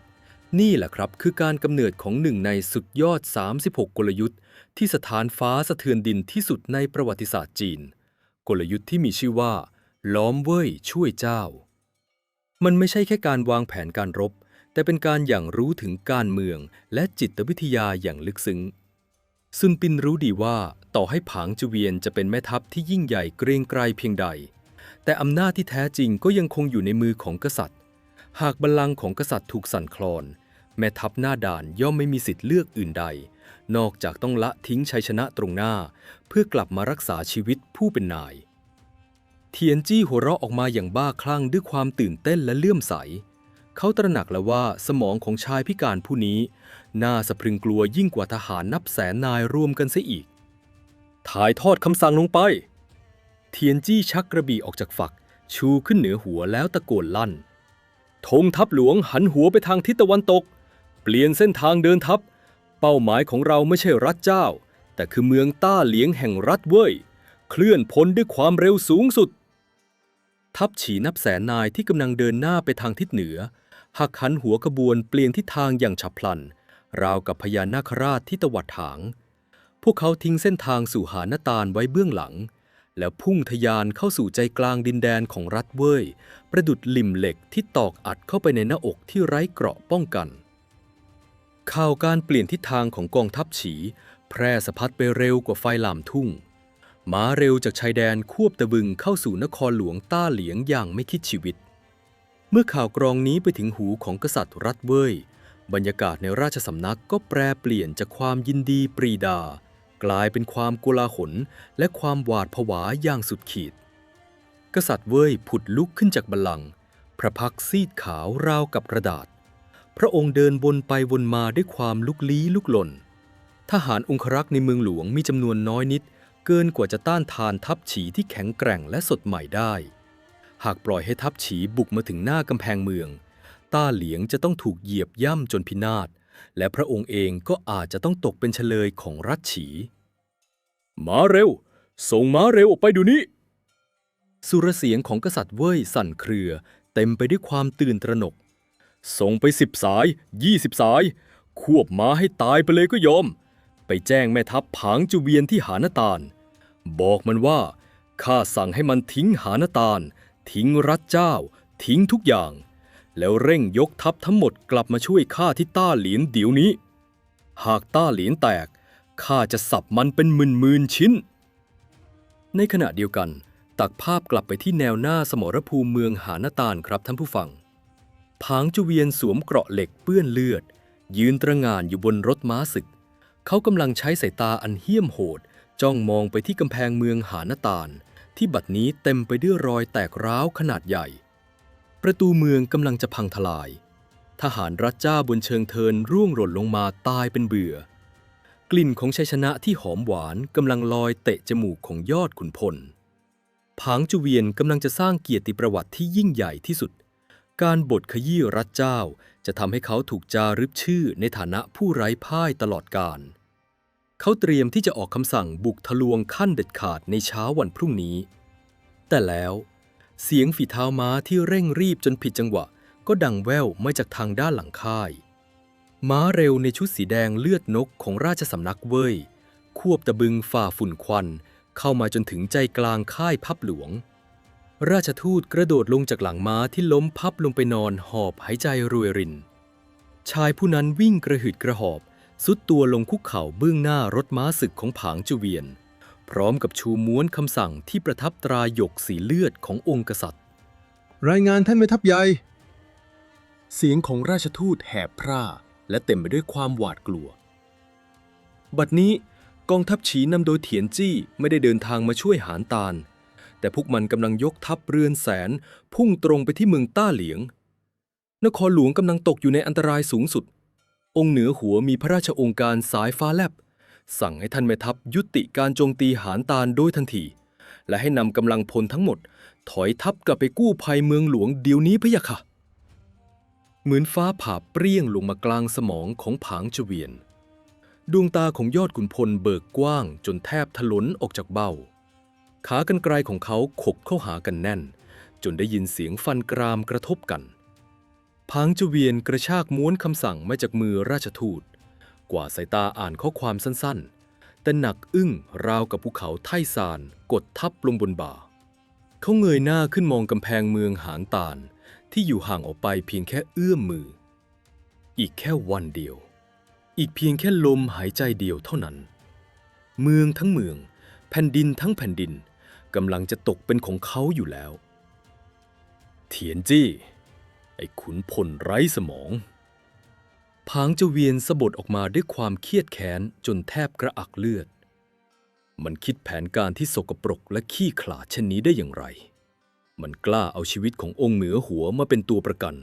นี่แหละครับคือการกำเนิดของหนึ่งในสุดยอด36กลยุทธ์ที่สถานฟ้าสะเทือนดินที่สุดในประวัติศาสตร์จีนกลยุทธ์ที่มีชื่อว่าล้อมเว่ยช่วยเจ้ามันไม่ใช่แค่การวางแผนการรบแต่เป็นการอย่างรู้ถึงการเมืองและจิตวิทยาอย่างลึกซึ้งซุนปินรู้ดีว่าต่อให้ผางเจเวียนจะเป็นแม่ทัพที่ยิ่งใหญ่เกรียงไกรเพียงใดแต่อำนาจที่แท้จริงก็ยังคงอยู่ในมือของกษัตริย์หากบัลลังก์ของกษัตริย์ถูกสั่นคลอนแม่ทัพหน้าด่านย่อมไม่มีสิทธิ์เลือกอื่นใดนอกจากต้องละทิ้งชัยชนะตรงหน้าเพื่อกลับมารักษาชีวิตผู้เป็นนายเทียนจี้หัวเราะออกมาอย่างบ้าคลั่งด้วยความตื่นเต้นและเลื่อมใสเขาตระหนักแล้วว่าสมองของชายพิการผู้นี้น่าสะพรึงกลัวยิ่งกว่าทหารนับแสนนายรวมกันเสียอีกถ่ายทอดคำสั่งลงไปเทียนจี้ชักกระบี่ออกจากฝัก ชูขึ้นเหนือหัวแล้วตะโกนลั่นธงทัพหลวงหันหัวไปทางทิศตะวันตกเปลี่ยนเส้นทางเดินทัพเป้าหมายของเราไม่ใช่รัฐเจ้าแต่คือเมืองต้าเหลียงแห่งรัฐเว่ยเคลื่อนพลด้วยความเร็วสูงสุดทัพฉีนับแสนนายที่กำลังเดินหน้าไปทางทิศเหนือหักหันหัวขบวนเปลี่ยนทิศทางอย่างฉับพลันราวกับพญานาคราชที่ตวัดถางพวกเขาทิ้งเส้นทางสู่หานตาลไว้เบื้องหลังแล้วพุ่งทะยานเข้าสู่ใจกลางดินแดนของรัฐเว่ยประดุจลิ่มเหล็กที่ตอกอัดเข้าไปในหน้าอกที่ไร้เกราะป้องกันข่าวการเปลี่ยนทิศทางของกองทัพฉีแพร่สะพัดไปเร็วกว่าไฟลามทุ่งม้าเร็วจากชายแดนควบตะบึงเข้าสู่นครหลวงต้าเหลียงอย่างไม่คิดชีวิตเมื่อข่าวกรองนี้ไปถึงหูของกษัตริย์รัฐเว่ยบรรยากาศในราชสำนักก็แปรเปลี่ยนจากความยินดีปรีดากลายเป็นความโกลาหลและความหวาดผวาอย่างสุดขีดกษัตริย์เว่ยผุดลุกขึ้นจากบัลลังก์พระพักตร์ซีดขาวราวกับกระดาษพระองค์เดินวนไปวนมาด้วยความลุกลี้ลุกลนทหารองครักษ์ในเมืองหลวงมีจำนวนน้อยนิดเกินกว่าจะต้านทานทัพฉีที่แข็งแกร่งและสดใหม่ได้หากปล่อยให้ทัพฉีบุกมาถึงหน้ากำแพงเมืองต้าเหลียงจะต้องถูกเหยียบย่ำจนพินาศและพระองค์เองก็อาจจะต้องตกเป็นเฉลยของรัฐฉีม้าเร็วส่งม้าเร็วออกไปเดี๋ยวนี้สุรเสียงของกษัตริย์เว่ยสั่นเครือเต็มไปด้วยความตื่นตระหนกส่งไป10 สาย20 สายควบม้าให้ตายไปเลยก็ยอมไปแจ้งแม่ทัพผางจุเวียนที่หานตาลบอกมันว่าข้าสั่งให้มันทิ้งหานตาลทิ้งรัฐเจ้าทิ้งทุกอย่างแล้วเร่งยกทัพทั้งหมดกลับมาช่วยข้าที่ต้าเหลียนเดี๋ยวนี้หากต้าเหลียนแตกข้าจะสับมันเป็นหมื่นชิ้นในขณะเดียวกันตักภาพกลับไปที่แนวหน้าสมรภูมิเมืองหานตาลครับท่านผู้ฟังผางจุเวียนสวมเกราะเหล็กเปื้อนเลือดยืนตระหง่านอยู่บนรถม้าศึกเขากำลังใช้สายตาอันเหี้ยมโหดจ้องมองไปที่กำแพงเมืองหานตาลที่บัดนี้เต็มไปด้วยรอยแตกร้าวขนาดใหญ่ประตูเมืองกำลังจะพังทลายทหารรัฐเจ้าบนเชิงเทินร่วงหล่นลงมาตายเป็นเบื่อกลิ่นของชัยชนะที่หอมหวานกำลังลอยเตะจมูกของยอดขุนพลผางจุเวียนกำลังจะสร้างเกียรติประวัติที่ยิ่งใหญ่ที่สุดการบดขยี้รัฐเจ้าจะทำให้เขาถูกจารึกชื่อในฐานะผู้ไร้พ่ายตลอดกาลเขาเตรียมที่จะออกคำสั่งบุกทะลวงขั้นเด็ดขาดในเช้าวันพรุ่งนี้แต่แล้วเสียงฝีเท้าม้าที่เร่งรีบจนผิดจังหวะก็ดังแว่วมาจากทางด้านหลังค่ายม้าเร็วในชุดสีแดงเลือดนกของราชสำนักเว่ยควบตะบึงฝ่าฝุ่นควันเข้ามาจนถึงใจกลางค่ายพับหลวงราชทูตกระโดดลงจากหลังม้าที่ล้มพับลงไปนอนหอบหายใจรวยรินชายผู้นั้นวิ่งกระหืดกระหอบสุดตัวลงคุกเข่าเบื้องหน้ารถม้าศึกของผางจุเวียนพร้อมกับชูม้วนคำสั่งที่ประทับตราหยกสีเลือดขององค์กษัตริย์รายงานท่านแม่ทัพใหญ่เสียงของราชทูตแหบพร่าและเต็มไปด้วยความหวาดกลัวบัดนี้กองทัพฉีนำโดยเถียนจี้ไม่ได้เดินทางมาช่วยหานตาลแต่พวกมันกำลังยกทัพเรือนแสนพุ่งตรงไปที่เมืองต้าเหลียงนครหลวงกำลังตกอยู่ในอันตรายสูงสุดองค์เหนือหัวมีพระราชโองการสายฟ้าแลบสั่งให้ท่านแม่ทัพยุติการโจมตีหานตาลโดยทันทีและให้นำกำลังพลทั้งหมดถอยทัพกลับไปกู้ภัยเมืองหลวงเดี๋ยวนี้พะยะค่ะเหมือนฟ้าผ่าเปรี้ยงลงมากลางสมองของผางจุเวียนดวงตาของยอดขุนพลเบิกกว้างจนแทบถลนออกจากเบ้าขากรรไกรของเขาขบเข้าหากันแน่นจนได้ยินเสียงฟันกรามกระทบกันผางจุเวียนกระชากม้วนคำสั่งมาจากมือราชทูตกว่าสายตาอ่านข้อความสั้นๆแต่หนักอึ้งราวกับภูเขาไท่ซานกดทับลงบนบ่าเขาเงยหน้าขึ้นมองกำแพงเมืองหานตาลที่อยู่ห่างออกไปเพียงแค่เอื้อมมืออีกแค่วันเดียวอีกเพียงแค่ลมหายใจเดียวเท่านั้นเมืองทั้งเมืองแผ่นดินทั้งแผ่นดินกำลังจะตกเป็นของเขาอยู่แล้วเถียนจี้ไอ้ขุนพลไร้สมองผางจุเวียนสะบดออกมาด้วยความเครียดแค้นจนแทบกระอักเลือดมันคิดแผนการที่สกปรกและขี้ขลาดเช่นนี้ได้อย่างไรมันกล้าเอาชีวิตขององค์เหนือหัวมาเป็นตัวประกัน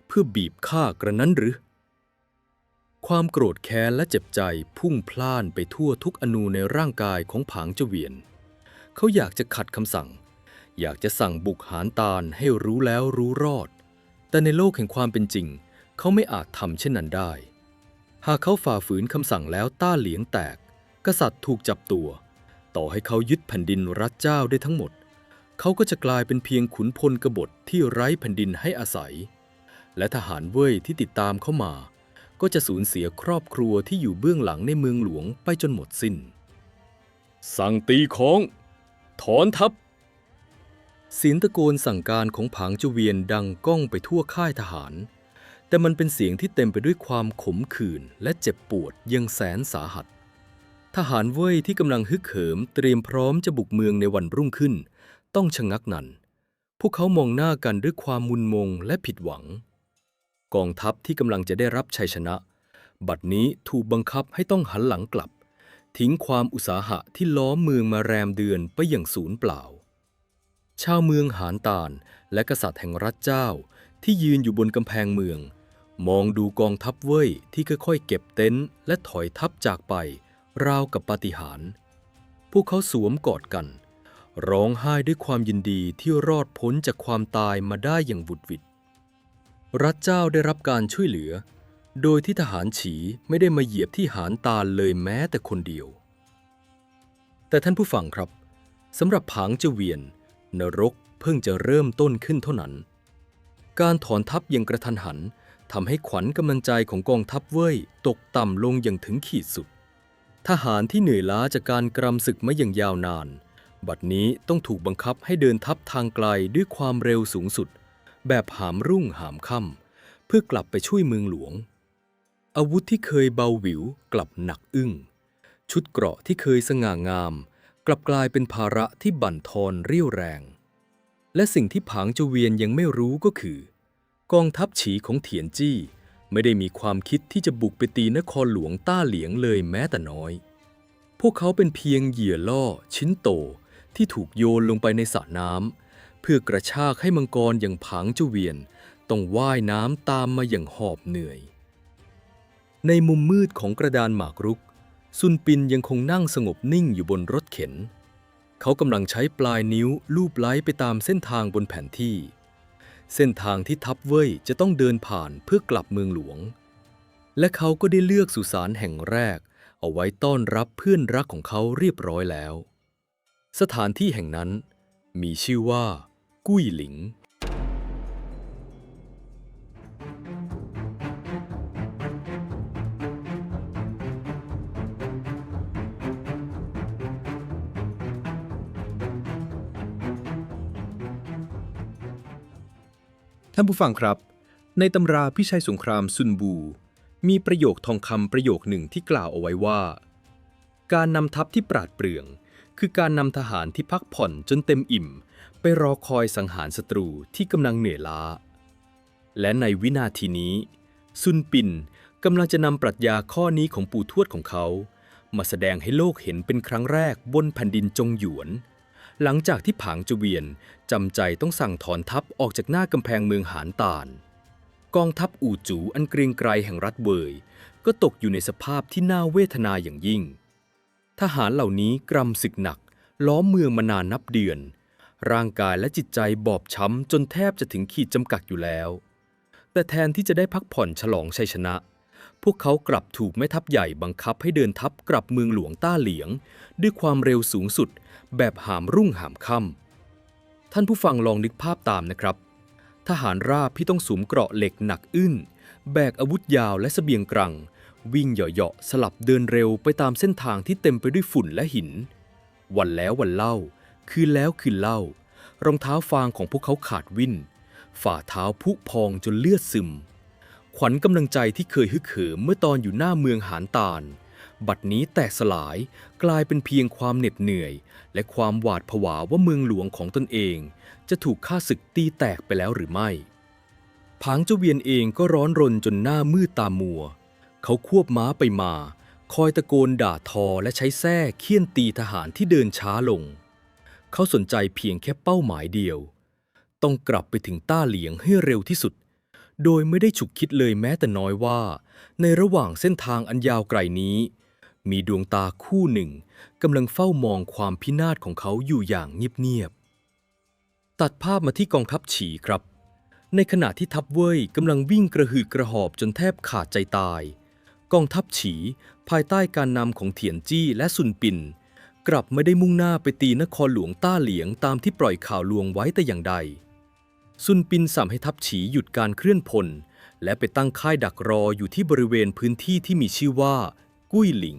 เพื่อบีบฆ่ากระนั้นหรือความโกรธแค้นและเจ็บใจพุ่งพล่านไปทั่วทุกอนูในร่างกายของผางจุเวียนเขาอยากจะขัดคำสั่ง อยากจะสั่งบุกหานตาลให้รู้แล้วรู้รอดแต่ในโลกแห่งความเป็นจริงเขาไม่อาจทำเช่นนั้นได้หากเขาฝ่าฝืนคำสั่งแล้วต้าเหลียงแตกกษัตริย์ถูกจับตัวต่อให้เขายึดแผ่นดินรัฐเจ้าได้ทั้งหมดเขาก็จะกลายเป็นเพียงขุนพลกบฏที่ไร้แผ่นดินให้อาศัยและทหารเว่ยที่ติดตามเข้ามาก็จะสูญเสียครอบครัวที่อยู่เบื้องหลังในเมืองหลวงไปจนหมดสิ้นสั่งตีของถอนทัพเสียงตะโกนสั่งการของผางเจเวียนดังก้องไปทั่วค่ายทหารแต่มันเป็นเสียงที่เต็มไปด้วยความขมขื่นและเจ็บปวดยังแสนสาหัสทหารเว่ยที่กำลังฮึกเหิมเตรียมพร้อมจะบุกเมืองในวันรุ่งขึ้นต้องชะงักหนันพวกเขามองหน้ากันด้วยความมุนมงและผิดหวังกองทัพที่กำลังจะได้รับชัยชนะบัดนี้ถูกบังคับให้ต้องหันหลังกลับทิ้งความอุตสาหะที่ล้อมเมืองมาแรมเดือนไปอย่างสูญเปล่าชาวเมืองหานตาลและกษัตริย์แห่งรัฐเจ้าที่ยืนอยู่บนกำแพงเมืองมองดูกองทัพเว่ยที่ค่อยๆเก็บเต็นท์และถอยทัพจากไปราวกับปาฏิหาริย์พวกเขาสวมกอดกันร้องไห้ด้วยความยินดีที่รอดพ้นจากความตายมาได้อย่างบุดหวิดรัฐเจ้าได้รับการช่วยเหลือโดยที่ทหารฉีไม่ได้มาเหยียบที่หานตาลเลยแม้แต่คนเดียวแต่ท่านผู้ฟังครับสำหรับผางเจเวียนนรกเพิ่งจะเริ่มต้นขึ้นเท่านั้นการถอนทัพอย่างกระทันหันทำให้ขวัญกำลังใจของกองทัพเว่ยตกต่ำลงอย่างถึงขีดสุดทหารที่เหนื่อยล้าจากการกรำศึกมาอย่างยาวนานบัดนี้ต้องถูกบังคับให้เดินทัพทางไกลด้วยความเร็วสูงสุดแบบหามรุ่งหามค่ำเพื่อกลับไปช่วยเมืองหลวงอาวุธที่เคยเบาหวิวกลับหนักอึ้งชุดเกราะที่เคยสง่างามกลับกลายเป็นภาระที่บั่นทอนเรี่ยวแรงและสิ่งที่ผางเจเวียนยังไม่รู้ก็คือกองทัพฉีของเถียนจี้ไม่ได้มีความคิดที่จะบุกไปตีนครหลวงต้าเหลียงเลยแม้แต่น้อยพวกเขาเป็นเพียงเหยื่อล่อชิ้นโตที่ถูกโยนลงไปในสระน้ำเพื่อกระชากให้มังกรอย่างผางเจเวียนต้องว่ายน้ำตามมาอย่างหอบเหนื่อยในมุมมืดของกระดานหมากรุกซุนปินยังคงนั่งสงบนิ่งอยู่บนรถเข็นเขากำลังใช้ปลายนิ้วลูบไล้ไปตามเส้นทางบนแผนที่เส้นทางที่ทัพเว่ยจะต้องเดินผ่านเพื่อกลับเมืองหลวงและเขาก็ได้เลือกสุสานแห่งแรกเอาไว้ต้อนรับเพื่อนรักของเขาเรียบร้อยแล้วสถานที่แห่งนั้นมีชื่อว่ากุ้ยหลิงท่านผู้ฟังครับในตำราพิชัยสงครามซุนบูมีประโยคทองคำประโยคหนึ่งที่กล่าวเอาไว้ว่าการนำทัพที่ปราดเปรื่องคือการนำทหารที่พักผ่อนจนเต็มอิ่มไปรอคอยสังหารศัตรูที่กำลังเหนื่อยล้าและในวินาทีนี้ซุนปินกำลังจะนำปรัชญาข้อนี้ของปู่ทวดของเขามาแสดงให้โลกเห็นเป็นครั้งแรกบนแผ่นดินจงหยวนหลังจากที่ผางเจเวียนจำใจต้องสั่งถอนทัพออกจากหน้ากำแพงเมืองหานตาลกองทัพอู่จูอันเกรียงไกรแห่งรัฐเวยก็ตกอยู่ในสภาพที่น่าเวทนาอย่างยิ่งทหารเหล่านี้กรำศึกหนักล้อมเมืองมานานนับเดือนร่างกายและจิตใจบอบช้ำจนแทบจะถึงขีดจำกัดอยู่แล้วแต่แทนที่จะได้พักผ่อนฉลองชัยชนะพวกเขากลับถูกแม่ทัพใหญ่บังคับให้เดินทัพกลับเมืองหลวงต้าเหลียงด้วยความเร็วสูงสุดแบบหามรุ่งหามค่ำท่านผู้ฟังลองนึกภาพตามนะครับทหารราบที่ต้องสวมเกราะเหล็กหนักอึ้นแบกอาวุธยาวและเสบียงกรังวิ่งเหยาะๆสลับเดินเร็วไปตามเส้นทางที่เต็มไปด้วยฝุ่นและหินวันแล้ววันเล่าคืนแล้วคืนเล่ารองเท้าฟางของพวกเขาขาดวิ่นฝ่าเท้าพุพองจนเลือดซึมขวัญกำลังใจที่เคยฮึกเหิมเมื่อตอนอยู่หน้าเมืองหานตาลบัดนี้แตกสลายกลายเป็นเพียงความเหน็ดเหนื่อยและความหวาดผวาว่าเมืองหลวงของตนเองจะถูกข้าศึกตีแตกไปแล้วหรือไม่ผางเจเวียนเองก็ร้อนรนจนหน้ามืดตามัวเขาควบม้าไปมาคอยตะโกนด่าทอและใช้แส้เฆี่ยนตีทหารที่เดินช้าลงเขาสนใจเพียงแค่เป้าหมายเดียวต้องกลับไปถึงต้าเหลียงให้เร็วที่สุดโดยไม่ได้ฉุกคิดเลยแม้แต่น้อยว่าในระหว่างเส้นทางอันยาวไกลนี้มีดวงตาคู่หนึ่งกำลังเฝ้ามองความพินาศของเขาอยู่อย่างเงียบ ตัดภาพมาที่กองทัพฉีครับ ในขณะที่ทัพเว่ยกำลังวิ่งกระหืดกระหอบจนแทบขาดใจตาย กองทัพฉีภายใต้การนำของเถียนจี้และซุนปินกลับไม่ได้มุ่งหน้าไปตีนครหลวงต้าเหลียงตามที่ปล่อยข่าวลวงไว้แต่อย่างใด ซุนปินสั่งให้ทัพฉีหยุดการเคลื่อนพลและไปตั้งค่ายดักรออยู่ที่บริเวณพื้นที่ที่มีชื่อว่ากุ้ยหลิง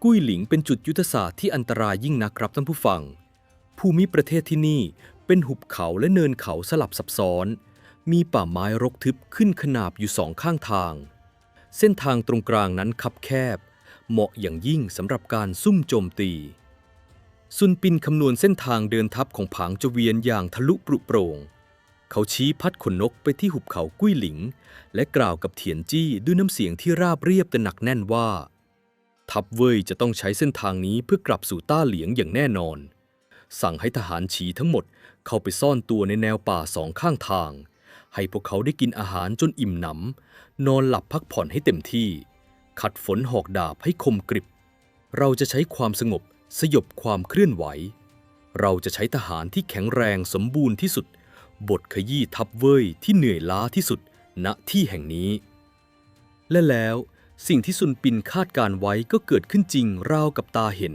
กุ้ยหลิงเป็นจุดยุทธศาสตร์ที่อันตรายยิ่งนักครับท่านผู้ฟัง ภูมิประเทศที่นี่เป็นหุบเขาและเนินเขาสลับซับซ้อน มีป่าไม้รกทึบขึ้นขนาบอยู่สองข้างทาง เส้นทางตรงกลางนั้นคับแคบ เหมาะอย่างยิ่งสำหรับการซุ่มโจมตี ซุนปินคำนวณเส้นทางเดินทัพของผางจเวียนอย่างทะลุปรุโปร่ง เขาชี้พัดขนนกไปที่หุบเขากุ้ยหลิง และกล่าวกับเถียนจี้ด้วยน้ำเสียงที่ราบเรียบแต่หนักแน่นว่า ทัพเว่ยจะต้องใช้เส้นทางนี้เพื่อกลับสู่ต้าเหลียงอย่างแน่นอน สั่งให้ทหารฉีทั้งหมดเข้าไปซ่อนตัวในแนวป่าสองข้างทาง ให้พวกเขาได้กินอาหารจนอิ่มหนำนอนหลับพักผ่อนให้เต็มที่ ขัดฝนหอกดาบให้คมกริบ เราจะใช้ความสงบสยบความเคลื่อนไหว เราจะใช้ทหารที่แข็งแรงสมบูรณ์ที่สุดบทขยี้ทัพเว่ยที่เหนื่อยล้าที่สุดณที่แห่งนี้ และแล้วสิ่งที่ซุนปินคาดการไว้ก็เกิดขึ้นจริงราวกับตาเห็น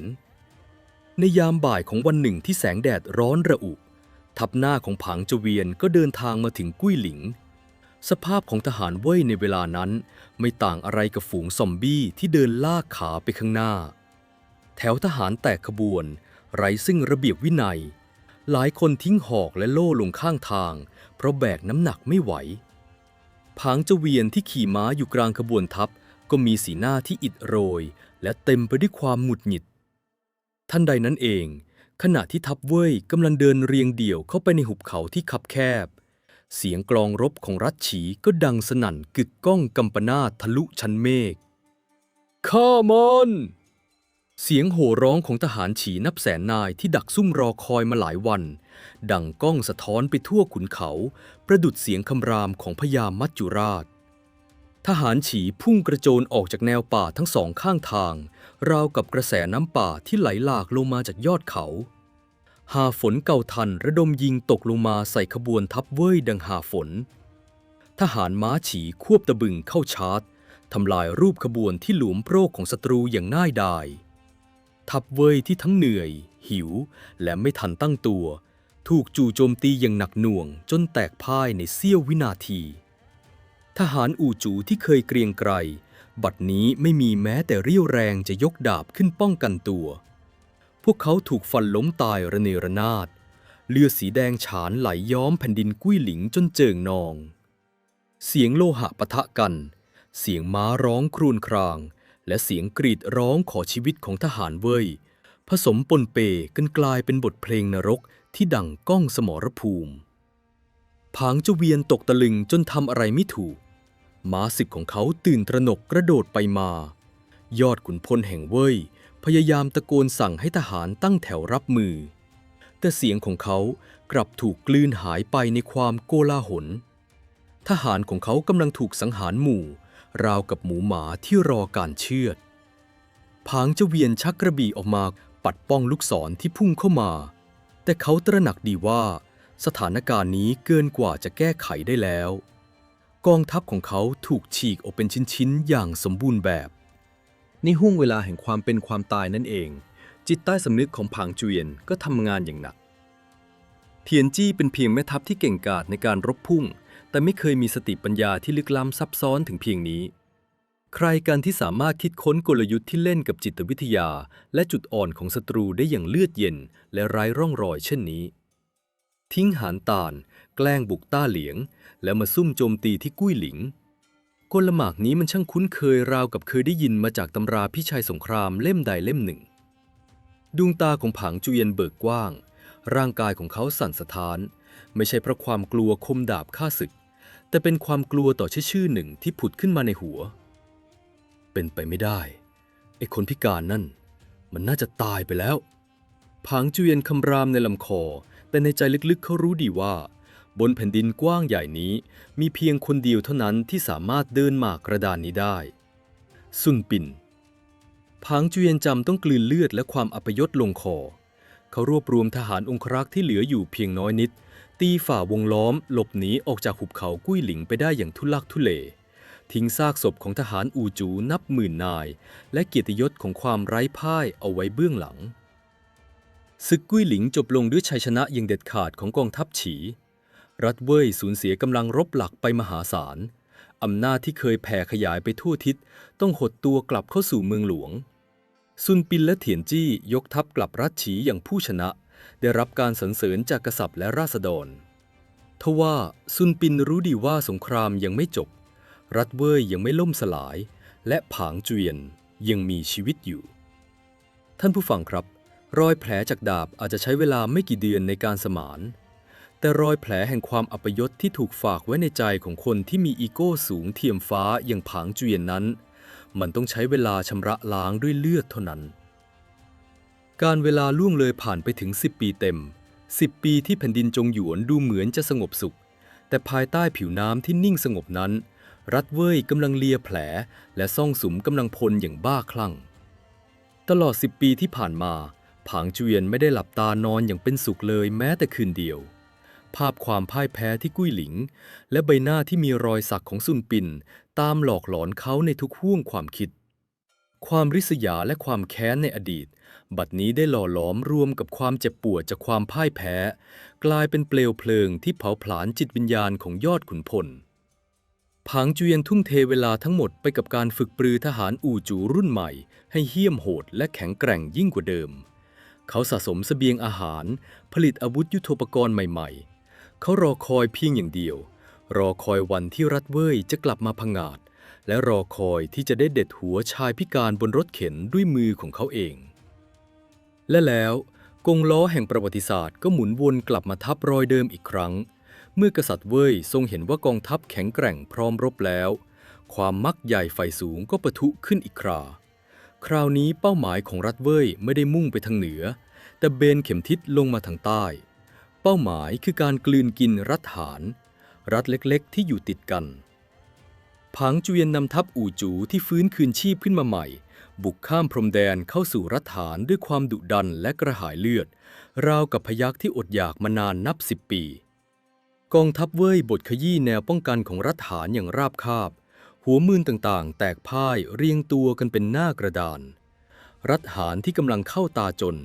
ในยามบ่ายของวันหนึ่งที่แสงแดดร้อนระอุ ทัพหน้าของผางจเวียนก็เดินทางมาถึงกุ้ยหลิง สภาพของทหารเว่ยในเวลานั้นไม่ต่างอะไรกับฝูงซอมบี้ที่เดินลากขาไปข้างหน้า แถวทหารแตกขบวนไร้ซึ่งระเบียบวินัย หลายคนทิ้งหอกและโล่ลงข้างทางเพราะแบกน้ำหนักไม่ไหว ผางจเวียนที่ขี่ม้าอยู่กลางขบวนทัพก็มีสีหน้าที่อิดโรยและเต็มไปด้วยความหงุดหงิด ทันใดนั้นเอง ขณะที่ทัพเว่ยกำลังเดินเรียงเดี่ยวเข้าไปในหุบเขาที่คับแคบ เสียงกลองรบของรัชฉีก็ดังสนั่นกึกก้องกำปนาททะลุชั้นเมฆ ข้ามอนเสียงโห่ร้องของทหารฉีนับแสนนายที่ดักซุ่มรอคอยมาหลายวัน ดังก้องสะท้อนไปทั่วขุนเขา ประดุจเสียงคำรามของพญามัจจุราช ทหารฉีพุ่งกระโจนออกจากแนวป่าทั้งสองข้างทาง ราวกับกระแสน้ำป่าที่ไหลหลากลงมาจากยอดเขา หาฝนเก่าทันระดมยิงตกลงมาใส่ขบวนทัพเว่ยดังหาฝน ทหารม้าฉีควบตะบึงเข้าชาร์จทำลายรูปขบวนที่หลวมโพรกของศัตรูอย่างง่ายดาย ทัพเว่ยที่ทั้งเหนื่อย หิว และไม่ทันตั้งตัว ถูกจู่โจมตีอย่างหนักหน่วงจนแตกพ่ายในเสี้ยววินาที ทหารอู่จูที่เคยเกรียงไกรบัดนี้ไม่มีแม้แต่เรี่ยวแรงจะยกดาบขึ้นป้องกันตัว พวกเขาถูกฟันล้มตายระเนระนาดเลือดสีแดงฉานไหลย้อมแผ่นดินกุ้ยหลิงจนเจิ่งนอง เสียงโลหะปะทะกัน เสียงม้าร้องครวญครางและเสียงกรีดร้องขอชีวิตของทหารเว่ยผสมปนเปกันกลายเป็นบทเพลงนรกที่ดังก้องสมรภูมิ ผางจเวียนตกตะลึงจนทำอะไรไม่ถูก ม้าศึกของเขาตื่นตระหนกกระโดดไปมา ยอดขุนพลแห่งเว่ยพยายามตะโกนสั่งให้ทหารตั้งแถวรับมือ แต่เสียงของเขากลับถูกกลืนหายไปในความโกลาหล ทหารของเขากำลังถูกสังหารหมู่ ราวกับหมูหมาที่รอการเชือด ผางจเวียนชักกระบี่ออกมาปัดป้องลูกศรที่พุ่งเข้ามา แต่เขาตระหนักดีว่าสถานการณ์นี้เกินกว่าจะแก้ไขได้แล้ว กองทัพของเขาถูกฉีกออกเป็นชิ้นๆอย่างสมบูรณ์แบบในห่วงเวลาแห่งความเป็นความตายนั่นเอง จิตใต้สำนึกของผางจเวียนก็ทำงานอย่างหนัก เทียนจี้เป็นเพียงแม่ทัพที่เก่งกาจในการรบพุ่ง แต่ไม่เคยมีสติปัญญาที่ลึกล้ำซับซ้อนถึงเพียงนี้ ใครกันที่สามารถคิดค้นกลยุทธ์ที่เล่นกับจิตวิทยาและจุดอ่อนของศัตรูได้อย่างเลือดเย็นและไร้ร่องรอยเช่นนี้ ทิ้งหานต่านแกล้งบุกต้าเหลียงแล้วมาซุ่มโจมตีที่กุ้ยหลิง กลหมากนี้มันช่างคุ้นเคยราวกับเคยได้ยินมาจากตำราพิชัยสงครามเล่มใดเล่มหนึ่ง ดวงตาของผางจุเวียนเบิกกว้าง ร่างกายของเขาสั่นสะท้าน ไม่ใช่เพราะความกลัวคมดาบฆ่าศึก แต่เป็นความกลัวต่อชื่อหนึ่งที่ผุดขึ้นมาในหัว เป็นไปไม่ได้ไอ้คนพิการนั่นมันน่าจะตายไปแล้ว ผางจุเวียนคำรามในลำคอ แต่ในใจลึกๆเขารู้ดีว่าบนแผ่นดินกว้างใหญ่นี้มีเพียงคนเดียวเท่านั้นที่สามารถเดินหมากกระดานนี้ได้ซุนปินผางจุเวียนจำต้องกลืนเลือดและความอัปยศลงคอ เขารวบรวมทหารองครักษ์ที่เหลืออยู่เพียงน้อยนิดตีฝ่าวงล้อมหลบหนีออกจากหุบเขากุ้ยหลิงไปได้อย่างทุลักทุเลทิ้งซากศพของทหารอู่จูนับหมื่นนายและเกียรติยศของความไร้พ่ายเอาไว้เบื้องหลังศึกกุ้ยหลิงจบลงด้วยชัยชนะอย่างเด็ดขาดของกองทัพฉี รัฐเว่ยสูญเสียกำลังรบหลักไปมหาศาลอำนาจที่เคยแผ่ขยายไปทั่วทิศต้องหดตัวกลับเข้าสู่เมืองหลวงซุนปินและเถียนจี้ยกทัพกลับรัฐฉีอย่างผู้ชนะได้รับการสรรเสริญจากกษัตริย์และราษฎรทว่าซุนปินรู้ดีว่าสงครามยังไม่จบรัฐเว่ยยังไม่ล่มสลายและผางเจวียนยังมีชีวิตอยู่ท่านผู้ฟังครับรอยแผลจากดาบอาจจะใช้เวลาไม่กี่เดือนในการสมานแต่รอยแผลแห่งความอัปยศที่ถูกฝากไว้ในใจของคนที่มีอีโก้สูงเทียมฟ้าอย่างผางเจวียนนั้นมันต้องใช้เวลาชำระล้างด้วยเลือดเท่านั้นการเวลาล่วงเลยผ่านไปถึง10 ปีเต็ม10 ปีที่แผ่นดินจงหยวนดูเหมือนจะสงบสุขแต่ภายใต้ผิวน้ำที่นิ่งสงบนั้นรัฐเว่ยกำลังเลียแผลและซ่องสุมกำลังพลอย่างบ้าคลั่งตลอด10 ปีที่ผ่านมาผางเจวียนไม่ได้หลับตานอนอย่างเป็นสุขเลยแม้แต่คืนเดียวภาพความพ่ายแพ้ที่กุ้ยหลิงและใบหน้าที่มีรอยสักของซุนปินตามหลอกหลอนเขาในทุกห้วงความคิดความริษยาและความแค้นในอดีตบัดนี้ได้หล่อหลอมรวมกับความเจ็บปวดจากความพ่ายแพ้กลายเป็นเปลวเพลิงที่เผาผลาญจิตวิญญาณของยอดขุนพลผางเจวียนทุ่มเทเวลาทั้งหมดไปกับการฝึกปรือทหารอู่จูรุ่นใหม่ให้เหี้ยมโหดและแข็งแกร่งยิ่งกว่าเดิมเขาสะสมเสบียงอาหารผลิตอาวุธยุทโธปกรณ์ใหม่ๆเขารอคอยเพียงอย่างเดียวรอคอยวันที่รัฐเว่ยจะกลับมาผงาดและรอคอยที่จะได้เด็ดหัวชายพิการบนรถเข็นด้วยมือของเขาเองและแล้วกงล้อแห่งประวัติศาสตร์ก็หมุนวนกลับมาทับรอยเดิมอีกครั้งเมื่อกษัตริย์เว่ยทรงเห็นว่ากองทัพแข็งแกร่งพร้อมรบแล้วความมักใหญ่ไฟสูงก็ปะทุขึ้นอีกคราวนี้เป้าหมายของรัฐเว่ยไม่ได้มุ่งไปทางเหนือแต่เบนเข็มทิศลงมาทางใต้เป้าหมายคือการกลืนกินรัฐหารรัฐเล็กๆที่อยู่ติดกันผางเจวียนนำทัพอู่จูที่ฟื้นคืนชีพขึ้นมาใหม่บุกข้ามพรมแดนเข้าสู่รัฐฐานด้วยความดุดันและกระหายเลือดราวกับพยัคฆ์ที่อดอยากมานานนับ10 ปีกองทัพเว่ยบดขยี้แนวป้องกันของรัฐฐานอย่างราบคาบหัวมืนต่างๆแตกพ่ายเรียงตัวกันเป็นหน้ากระดานรัฐฐานที่กำลังเข้าตาจน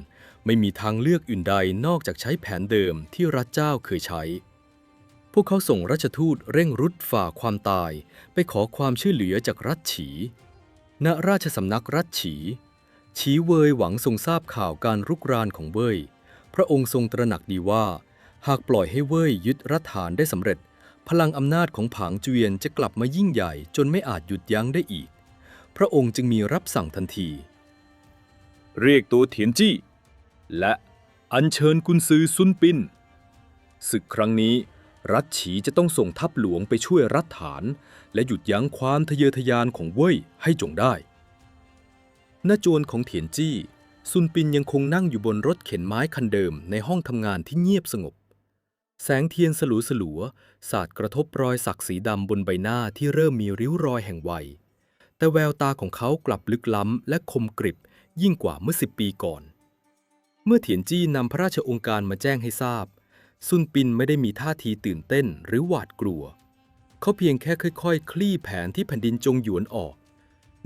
ไม่มีทางเลือกอื่นใดนอกจากใช้แผนเดิมที่รัฐเจ้าเคยใช้พวกเขาส่งราชทูตเร่งรุดฝ่าความตายไปขอความช่วยเหลือจากรัฐฉีณราชสำนักรัฐฉีเว่ยหวังทรงทราบข่าวการรุกรานของเว่ยพระองค์ทรงตระหนักดีว่าหากปล่อยให้เว่ยยึดรัฐฐานได้สำเร็จพลังอำนาจของผางเจวียนจะกลับมายิ่งใหญ่จนไม่อาจหยุดยั้งได้อีกพระองค์จึงมีรับสั่งทันทีเรียกตัวเถียนจี้และอัญเชิญกุนซือซุนปินศึกครั้งนี้รัฐฉีจะต้องส่งทัพหลวงไปช่วยรัฐฐานและหยุดยั้งความทะเยอทะยานของเว่ยให้จงได้ณโจรของเถียนจี้ซุนปินยังคงนั่งอยู่บนรถเข็นไม้คันเดิมในห้องทำงานที่เงียบสงบแสงเทียนสลัวสาดกระทบรอยสักสีดำบนใบหน้าที่เริ่มมีริ้วรอยแห่งวัยแต่แววตาของเขากลับลึกล้ำและคมกริบยิ่งกว่าเมื่อ10 ปีก่อนเมื่อเถียนจี้นำพระราชโองการมาแจ้งให้ทราบซุนปินไม่ได้มีท่าทีตื่นเต้นหรือหวาดกลัวเขาเพียงแค่ค่อยๆคลี่แผนที่แผ่นดินจงหยวนออก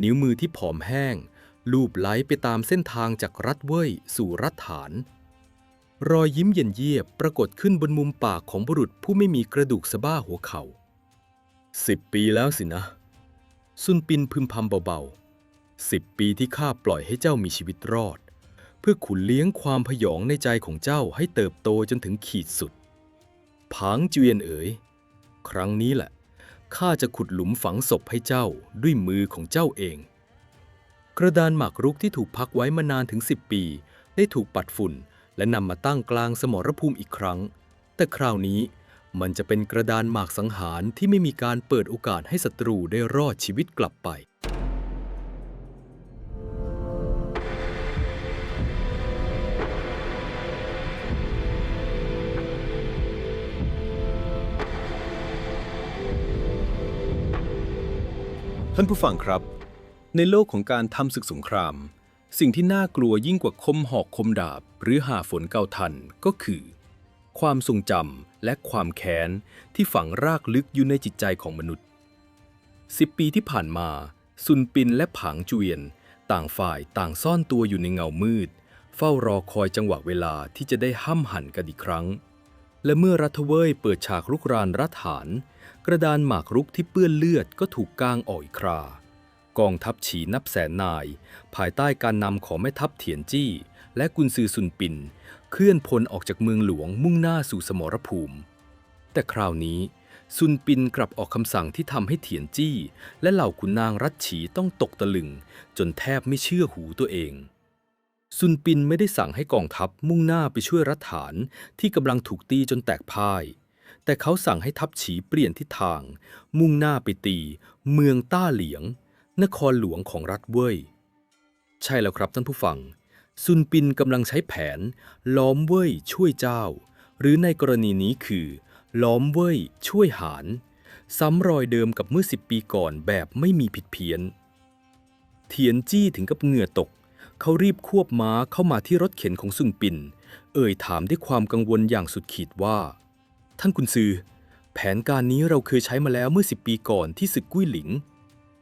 นิ้วมือที่ผอมแห้งลูบไหลไปตามเส้นทางจากรัฐเว่ยสู่รัฐฐานรอยยิ้มเย็นเยียบปรากฏขึ้นบนมุมปากของบุรุษผู้ไม่มีกระดูกสะบ้าหัวเข่า10 ปีแล้วสินะซุนปินพึมพำเบาๆ10 ปีที่ข้าปล่อยให้เจ้ามีชีวิตรอดเพื่อขุนเลี้ยงความพยองในใจของเจ้าให้เติบโตจนถึงขีดสุดผางเจวียนเอ๋ยครั้งนี้แหละข้าจะขุดหลุมฝังศพให้เจ้าด้วยมือของเจ้าเองกระดานหมากรุกที่ถูกพักไว้มานานถึง10 ปีได้ถูกปัดฝุ่นและนำมาตั้งกลางสมรภูมิอีกครั้งแต่คราวนี้มันจะเป็นกระดานหมากสังหารที่ไม่มีการเปิดโอกาสให้ศัตรูได้รอดชีวิตกลับไปท่านผู้ฟังครับในโลกของการทำศึกสงคราม สิ่งที่น่ากลัวยิ่งกว่าคมหอกคมดาบหรือหาฝนเกาทันก็คือความทรงจำและความแค้นที่ฝังรากลึกอยู่ในจิตใจของมนุษย์10 ปีที่ผ่านมาซุนปินและผางเจวียนต่างฝ่ายต่างซ่อนตัวอยู่ในเงามืดเฝ้ารอคอยจังหวะเวลาที่จะได้ห้ำหั่นกันอีกครั้งและเมื่อรัฐเวยเปิดฉากรุกรานรัฐฐานกระดานหมากรุกที่เปื้อนเลือดก็ถูกกางออกอีกครากองทัพฉีนับแสนนายภายใต้การนำของแม่ทัพเถียนจี้และกุนซือซุนปินเคลื่อนพลออกจากเมืองหลวงมุ่งหน้าสู่สมรภูมิแต่คราวนี้ซุนปินกลับออกคำสั่งที่ทำให้เถียนจี้และเหล่าขุนนางรัชฉีต้องตกตะลึงจนแทบไม่เชื่อหูตัวเองซุนปินไม่ได้สั่งให้กองทัพมุ่งหน้าไปช่วยรัฐฐานที่กำลังถูกตีจนแตกพ่ายแต่เขาสั่งให้ทัพฉีเปลี่ยนทิศทางมุ่งหน้าไปตีเมืองต้าเหลียงนครหลวงของรัฐเว่ยใช่แล้วครับท่านผู้ฟังซุนปินกำลังใช้แผนล้อมเว่ยช่วยเจ้าหรือในกรณีนี้คือล้อมเว่ยช่วยหารซ้ำรอยเดิมกับเมื่อ10 ปีก่อนแบบไม่มีผิดเพี้ยนเถียนจี้ถึงกับเหงื่อตกเขารีบควบม้าเข้ามาที่รถเข็นของซุนปินถามด้วยความกังวลอย่างสุดขีดว่าท่านกุนซือแผนการนี้เราเคยใช้มาแล้วเมื่อ10 ปีก่อนที่ศึกกุ้ยหลิง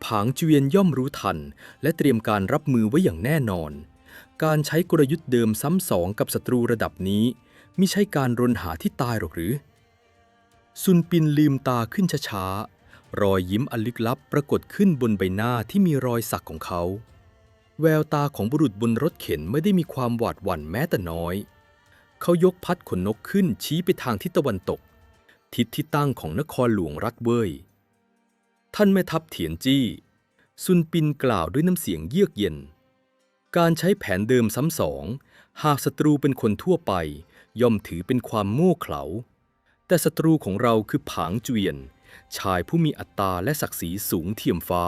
ผางเจวียนย่อมรู้ทันและเตรียมการรับมือไว้อย่างแน่นอนการใช้กลยุทธ์เดิมซ้ำสองกับศัตรูระดับนี้มิใช่การรนหาที่ตายหรอกหรือซุนปินลืมตาขึ้นช้าๆรอยยิ้มอันลึกลับปรากฏขึ้นบนใบหน้าที่มีรอยสักของเขาแววตาของบุรุษบนรถเข็นไม่ได้มีความหวาดหวั่นแม้แต่น้อยเขายกพัดขนนกขึ้นชี้ไปทางทิศตะวันตกทิศที่ตั้งของนครหลวงรัฐเว่ยท่านแม่ทัพเถียนจี้ซุนปินกล่าวด้วยน้ำเสียงเยือกเย็นการใช้แผนเดิมซ้ำสองหากศัตรูเป็นคนทั่วไปย่อมถือเป็นความโง่เขลาแต่ศัตรูของเราคือผางเจวียนชายผู้มีอัตตาและศักดิ์ศรีสูงเทียมฟ้า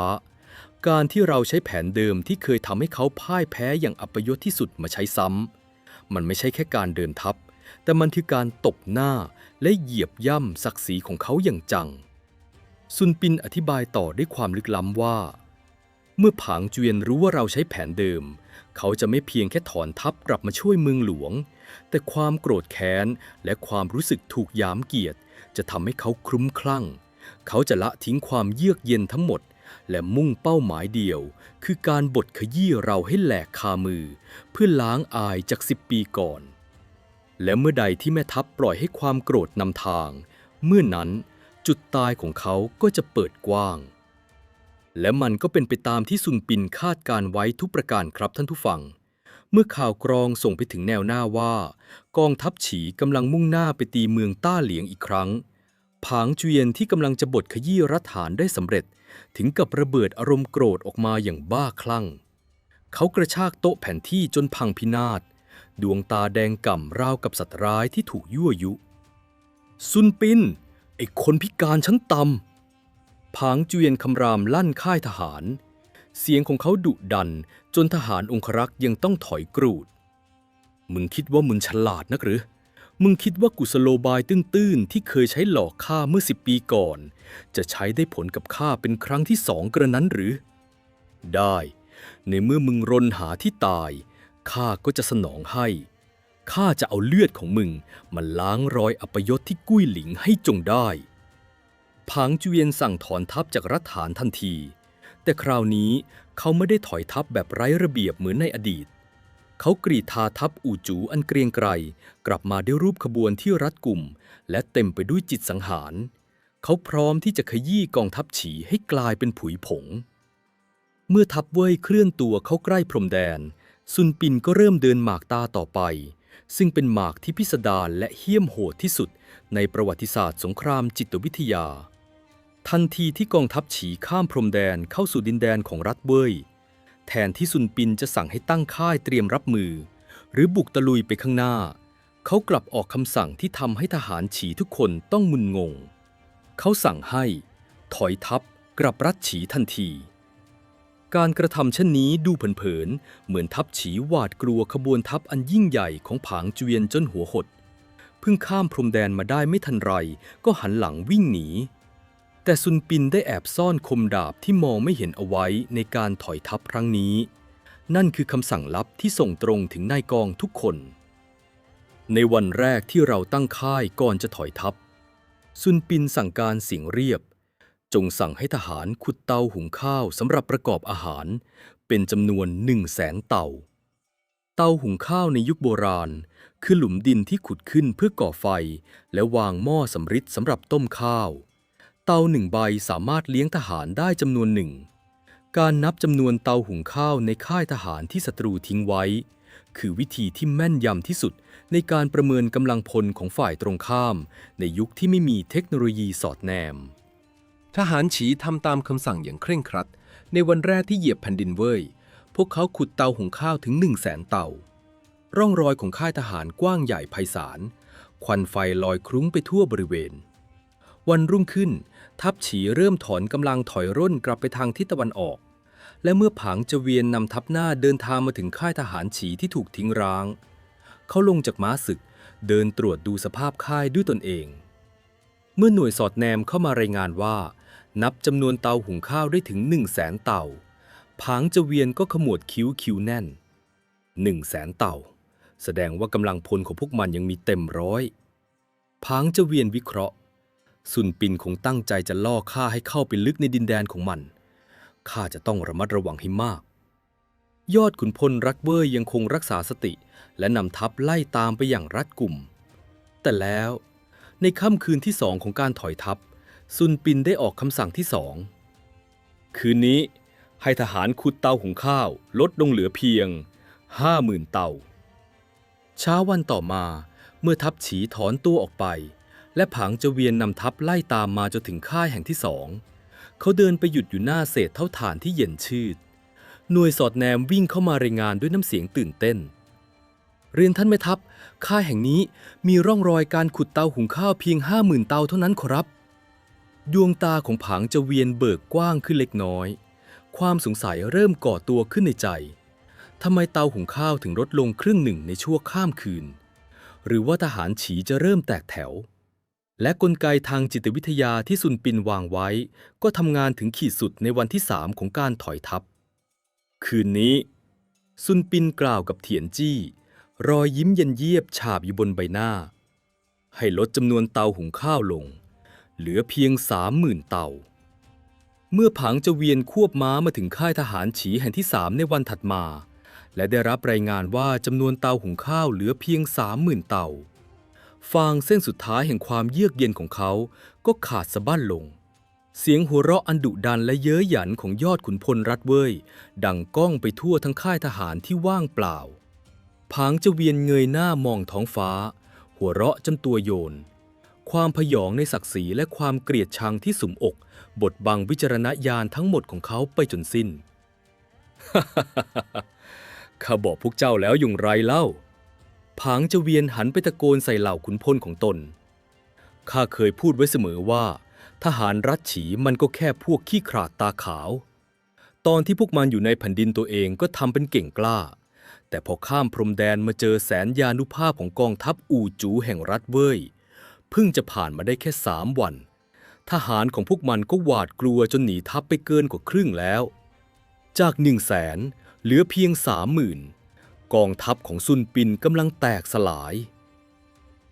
การที่เราใช้แผนเดิมที่เคยทำให้เขาพ่ายแพ้อย่างอัปยศที่สุดมาใช้ซ้ำมันไม่ใช่แค่การเดินทัพแต่มันคือการตบหน้าและเหยียบย่ำศักดิ์ศรีของเขาอย่างจังซุนปินอธิบายต่อด้วยความลึกล้ำว่าเมื่อผางเจวียนรู้ว่าเราใช้แผนเดิมเขาจะไม่เพียงแค่ถอนทัพกลับมาช่วยเมืองหลวงแต่ความโกรธแค้นและความรู้สึกถูกหยามเกียรติจะทำให้เขาคลุ้มคลั่งเขาจะละทิ้งความเยือกเย็นทั้งหมดและมุ่งเป้าหมายเดียวคือการบดขยี้เราให้แหลกคามือเพื่อล้างอายจาก10 ปีก่อนและเมื่อใดที่แม่ทัพปล่อยให้ความโกรธนำทางเมื่อนั้นจุดตายของเขาก็จะเปิดกว้างและมันก็เป็นไปตามที่ซุนปินคาดการไว้ทุกประการครับท่านผู้ฟังเมื่อข่าวกรองส่งไปถึงแนวหน้าว่ากองทัพฉีกำลังมุ่งหน้าไปตีเมืองต้าเหลียงอีกครั้งผางเจวียนที่กำลังจะบดขยี้รัฐฐานได้สำเร็จถึงกับระเบิดอารมณ์โกรธออกมาอย่างบ้าคลั่งเขากระชากโต๊ะแผนที่จนพังพินาศดวงตาแดงก่ำราวกับสัตว์ร้ายที่ถูกยั่วยุซุนปินไอ้คนพิการชั้นต่ำผางเจวียนคำรามลั่นค่ายทหารเสียงของเขาดุดันจนทหารองครักษ์ยังต้องถอยกรูดมึงคิดว่ามึงฉลาดนักหรือมึงคิดว่ากุศโลบายตื้นๆที่เคยใช้หลอกข้าเมื่อ10 ปีก่อนจะใช้ได้ผลกับข้าเป็นครั้งที่2กระนั้นหรือได้ในเมื่อมึงรนหาที่ตายข้าก็จะสนองให้ข้าจะเอาเลือดของมึงมาล้างรอยอัปยศที่กุ้ยหลิงให้จงได้ผางเจวียนสั่งถอนทัพจากรัฐฐานทันทีแต่คราวนี้เขาไม่ได้ถอยทัพแบบไร้ระเบียบเหมือนในอดีตเขากรีดทาทัพอู่จูอันเกรียงไกรกลับมาด้วยรูปขบวนที่รัดกุมและเต็มไปด้วยจิตสังหารเขาพร้อมที่จะขยี้กองทัพฉีให้กลายเป็นผุยผงเมื่อทัพเว่ยเคลื่อนตัวเข้าใกล้พรมแดนซุนปินก็เริ่มเดินหมากตาต่อไปซึ่งเป็นหมากที่พิสดารและเหี้ยมโหดที่สุดในประวัติศาสตร์สงครามจิตวิทยาทันทีที่กองทัพฉีข้ามพรมแดนเข้าสู่ดินแดนของรัฐเว่ยแทนที่ซุนปินจะสั่งให้ตั้งค่ายเตรียมรับมือหรือบุกตะลุยไปข้างหน้าเขากลับออกคำสั่งที่ทำให้ทหารฉีทุกคนต้องมึนงงเขาสั่งให้ถอยทัพกลับรัฐฉีทันทีการกระทำเช่นนี้ดูเผินๆเหมือนทัพฉีหวาดกลัวขบวนทัพอันยิ่งใหญ่ของผางเจวียนจนหัวหดเพิ่งข้ามพรมแดนมาได้ไม่ทันไรก็หันหลังวิ่งหนีแต่ซุนปินได้แอบซ่อนคมดาบที่มองไม่เห็นเอาไว้ในการถอยทัพครั้งนี้ นั่นคือคำสั่งลับที่ส่งตรงถึงนายกองทุกคน ในวันแรกที่เราตั้งค่ายก่อนจะถอยทัพซุนปินสั่งการเสียงเรียบจงสั่งให้ทหารขุดเตาหุงข้าวสำหรับประกอบอาหารเป็นจำนวน100,000 เตา เตาหุงข้าวในยุคโบราณคือหลุมดินที่ขุดขึ้นเพื่อก่อไฟและวางหม้อสำริดสำหรับต้มข้าว เตา1 ใบสามารถเลี้ยงทหารได้จำนวนหนึ่ง การนับจำนวนเตาหุงข้าวในค่ายทหารที่ศัตรูทิ้งไว้ คือวิธีที่แม่นยำที่สุดในการประเมินกำลังพลของฝ่ายตรงข้ามในยุคที่ไม่มีเทคโนโลยีสอดแนม ทหารฉีทำตามคำสั่งอย่างเคร่งครัดในวันแรกที่เหยียบแผ่นดินเว่ยพวกเขาขุดเตาหุงข้าวถึง100,000 เตาร่องรอยของค่ายทหารกว้างใหญ่ไพศาลควันไฟลอยคลุ้งไปทั่วบริเวณวันรุ่งขึ้นทัพฉีเริ่มถอนกำลังถอยร่นกลับไปทางทิศตะวันออกและเมื่อผางเจเวียนนำทัพหน้าเดินทางมาถึงค่ายทหารฉีที่ถูกทิ้งร้างเขาลงจากม้าศึกเดินตรวจดูสภาพค่ายด้วยตนเองเมื่อหน่วยสอดแนมเข้ามารายงานว่านับจำนวนเตาหุงข้าวได้ถึง100,000 เตาผางเจเวียนก็ขมวดคิ้วแน่น100,000 เตาแสดงว่ากำลังพลของพวกมันยังมีเต็มร้อยผางเจเวียนวิเคราะห์ซุนปินคงตั้งใจจะล่อข้าให้เข้าไปลึกในดินแดนของมันข้าจะต้องระมัดระวังให้มากยอดขุนพลรักเว่ยยังคงรักษาสติและนำทัพไล่ตามไปอย่างรัดกุมแต่แล้วในค่ำคืนที่2ของการถอยทัพซุนปินได้ออกคำสั่งที่2คืนนี้ให้ทหารขุดเตาหุงข้าวลดลงเหลือเพียง 50,000 เตาเช้าวันต่อมาเมื่อทัพฉีถอนตัวออกไปและผางเจเวียนนำทัพไล่ตามมาจนถึงค่ายแห่งที่2เขาเดินไปหยุดอยู่หน้าเศษเท่าฐานที่เย็นชืดหน่วยสอดแนมวิ่งเข้ามารายงานด้วยน้ำเสียงตื่นเต้นเรียนท่านแม่ทัพค่ายแห่งนี้มีร่องรอยการขุดเตาหุงข้าวเพียง 50,000 เตาเท่านั้นขอรับดวงตาของผางเจเวียนเบิกกว้างขึ้นเล็กน้อยความสงสัยเริ่มก่อตัวขึ้นในใจทำไมเตาหุงข้าวถึงลดลงครึ่งหนึ่งในชั่วข้ามคืนหรือว่าทหารฉีจะเริ่มแตกแถวและกลไกทางจิตวิทยาที่ซุนปินวางไว้ก็ทำงานถึงขีดสุดในวันที่3ของการถอยทัพคืนนี้ซุนปินกล่าวกับเถียนจี้รอยยิ้มเย็นเยียบฉาบอยู่บนใบหน้าให้ลดจำนวนเตาหุงข้าวลงเหลือเพียง 30,000 เตาเมื่อผางเจเวียนควบม้ามาถึงค่ายทหารฉีแห่งที่3ในวันถัดมาและได้รับรายงานว่าจำนวนเตาหุงข้าวเหลือเพียง 30,000 เตาฟางเส้นสุดท้ายแห่งความเยือกเย็นของเขาก็ขาดสะบั้นลงเสียงหัวเราะอันดุดันและเย้ยหยันของยอดขุนพลรัฐเว่ยดังก้องไปทั่วทั้งค่ายทหารที่ว่างเปล่าผางเจเวียนเงยหน้ามองท้องฟ้าหัวเราะจนตัวโยนความพยองในศักดิ์ศรีและความเกลียดชังที่สุมอกบดบังวิจารณญาณทั้งหมดของเขาไปจนสิ้น ข้าบอกพวกเจ้าแล้วอย่างไรเล่าผางเจเวียนหันไปตะโกนใส่เหล่าขุนพลของตนข้าเคยพูดไว้เสมอว่าทหารรัฐฉีมันก็แค่พวกขี้ขลาดตาขาวตอนที่พวกมันอยู่ในแผ่นดินตัวเองก็ทำเป็นเก่งกล้าแต่พอข้ามพรมแดนมาเจอแสนยานุภาพของกองทัพอู่จูแห่งรัฐเว่ยเพิ่งจะผ่านมาได้แค่3 วันทหารของพวกมันก็หวาดกลัวจนหนีทัพไปเกินกว่าครึ่งแล้วจาก100,000เหลือเพียง 30,000กองทัพของซุนปินกำลังแตกสลาย